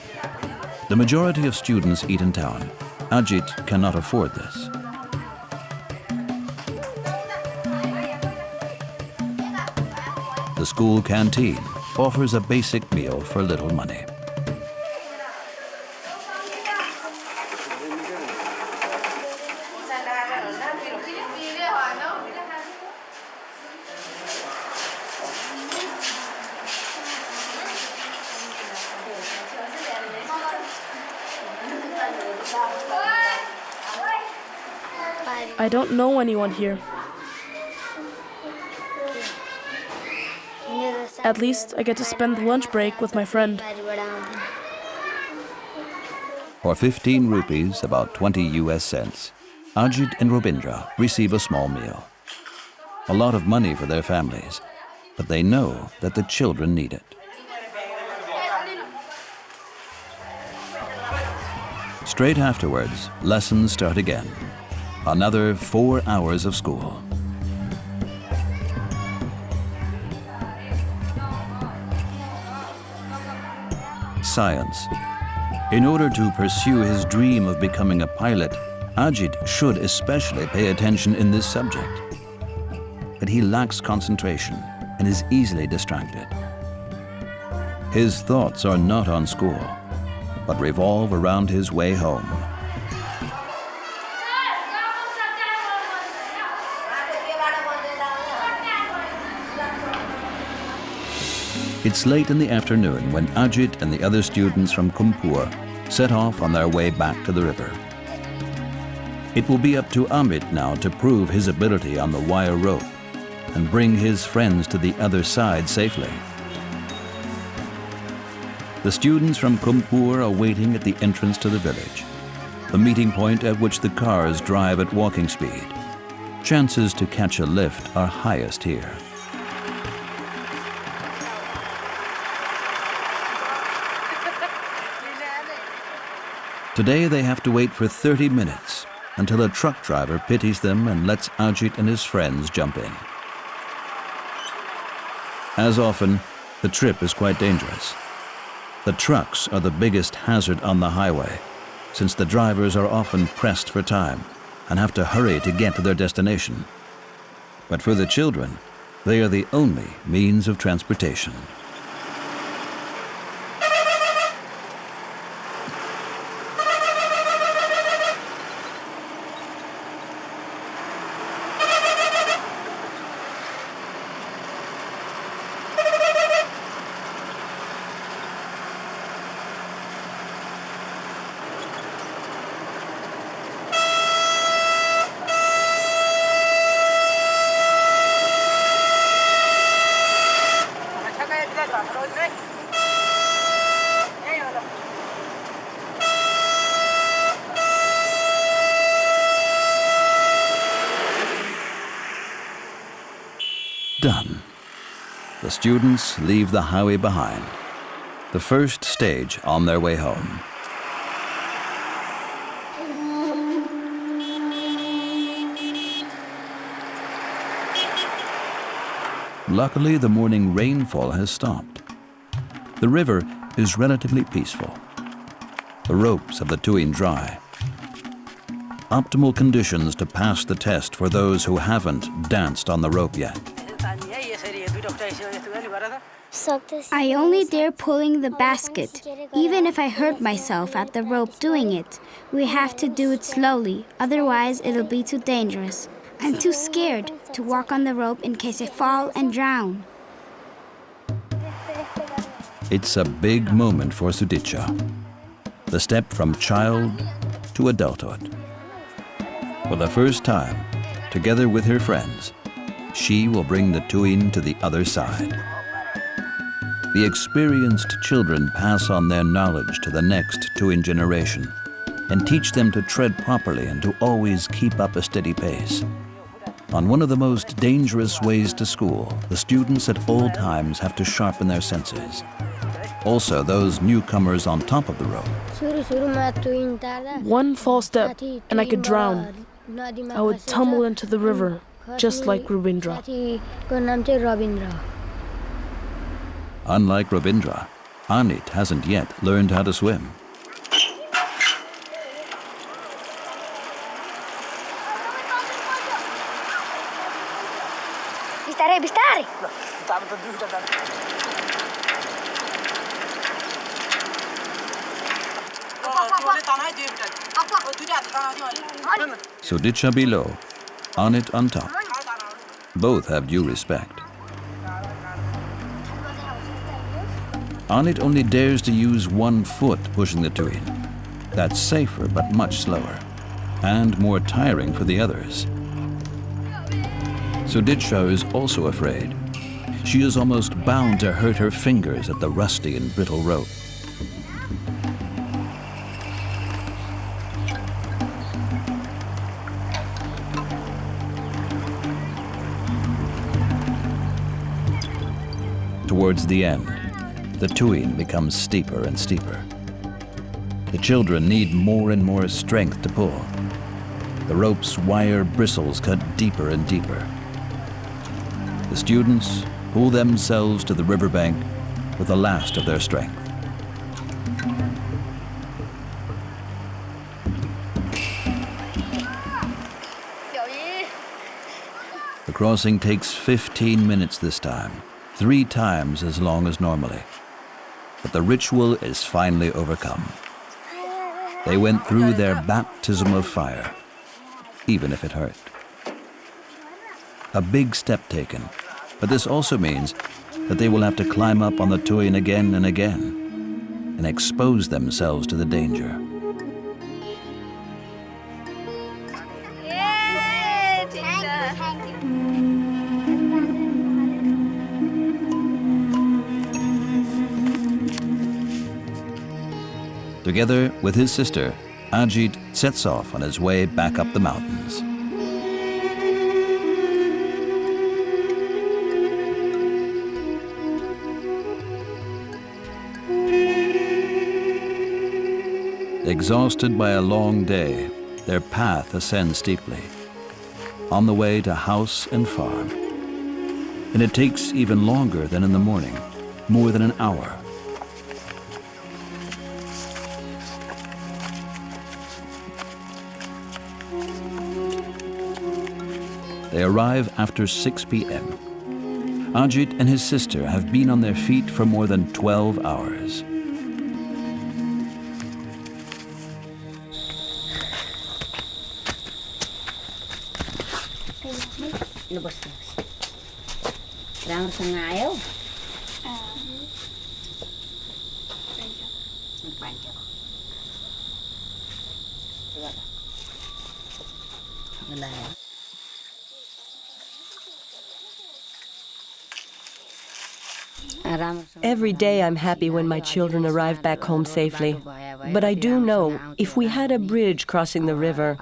The majority of students eat in town. Ajit cannot afford this. The school canteen offers a basic meal for little money. I don't know anyone here. At least I get to spend the lunch break with my friend. For 15 rupees, about 20 US cents, Ajit and Robindra receive a small meal. A lot of money for their families, but they know that the children need it. Straight afterwards, lessons start again. Another 4 hours of school. Science. In order to pursue his dream of becoming a pilot, Ajit should especially pay attention in this subject. But he lacks concentration and is easily distracted. His thoughts are not on school, but revolve around his way home. It's late in the afternoon when Ajit and the other students from Kumpur set off on their way back to the river. It will be up to Amit now to prove his ability on the wire rope and bring his friends to the other side safely. The students from Kumpur are waiting at the entrance to the village, the meeting point at which the cars drive at walking speed. Chances to catch a lift are highest here. Today they have to wait for 30 minutes, until a truck driver pities them and lets Ajit and his friends jump in. As often, the trip is quite dangerous. The trucks are the biggest hazard on the highway, since the drivers are often pressed for time and have to hurry to get to their destination. But for the children, they are the only means of transportation. Done. The students leave the highway behind, the first stage on their way home. Luckily, the morning rainfall has stopped. The river is relatively peaceful. The ropes of the Tuin dry. Optimal conditions to pass the test for those who haven't danced on the rope yet. I only dare pulling the basket, even if I hurt myself at the rope doing it. We have to do it slowly, otherwise it'll be too dangerous. I'm too scared to walk on the rope in case I fall and drown. It's a big moment for Sudicha, the step from child to adulthood. For the first time, together with her friends, she will bring the Tuin to the other side. The experienced children pass on their knowledge to the next Tuin generation and teach them to tread properly and to always keep up a steady pace. On one of the most dangerous ways to school, the students at all times have to sharpen their senses. Also, those newcomers on top of the rope. One false step and I could drown. I would tumble into the river, just like Rabindra. Unlike Rabindra, Anit hasn't yet learned how to swim. Sudicha below, Anit on top. Both have due respect. Anit only dares to use one foot pushing the Tuin. That's safer but much slower, and more tiring for the others. Sudicha is also afraid. She is almost bound to hurt her fingers at the rusty and brittle rope. Towards the end, the Tuin becomes steeper and steeper. The children need more and more strength to pull. The rope's wire bristles cut deeper and deeper. The students pull themselves to the riverbank with the last of their strength. The crossing takes 15 minutes this time, 3 times as long as normally. But the ritual is finally overcome. They went through their baptism of fire, even if it hurt. A big step taken, but this also means that they will have to climb up on the Tuin again and again and expose themselves to the danger. Together with his sister, Ajit sets off on his way back up the mountains. Exhausted by a long day, their path ascends steeply, on the way to house and farm. And it takes even longer than in the morning, more than an hour. They arrive after 6 p.m. Ajit and his sister have been on their feet for more than 12 hours. Every day I'm happy when my children arrive back home safely. But I do know if we had a bridge crossing the river,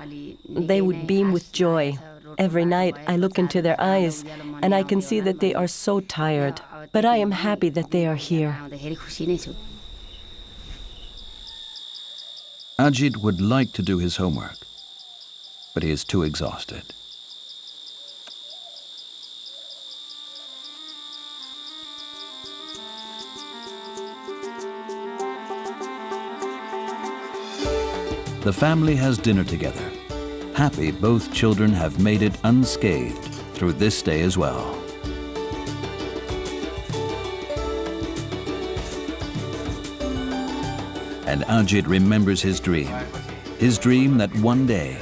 they would beam with joy. Every night I look into their eyes and I can see that they are so tired. But I am happy that they are here. Ajit would like to do his homework, but he is too exhausted. The family has dinner together. Happy both children have made it unscathed through this day as well. And Ajit remembers his dream that one day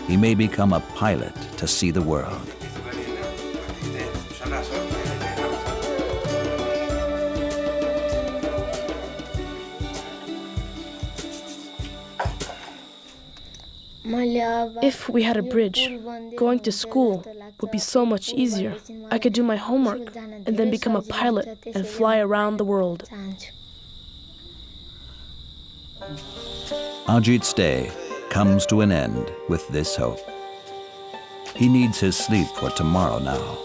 he may become a pilot to see the world. If we had a bridge, going to school would be so much easier. I could do my homework and then become a pilot and fly around the world. Ajit's day comes to an end with this hope. He needs his sleep for tomorrow now.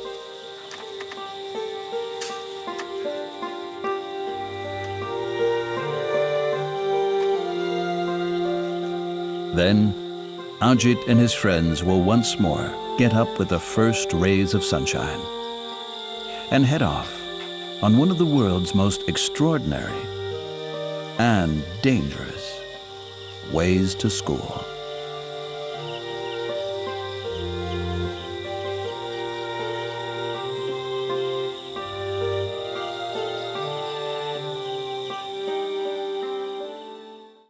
Then, Ajit and his friends will once more get up with the first rays of sunshine and head off on one of the world's most extraordinary and dangerous ways to school.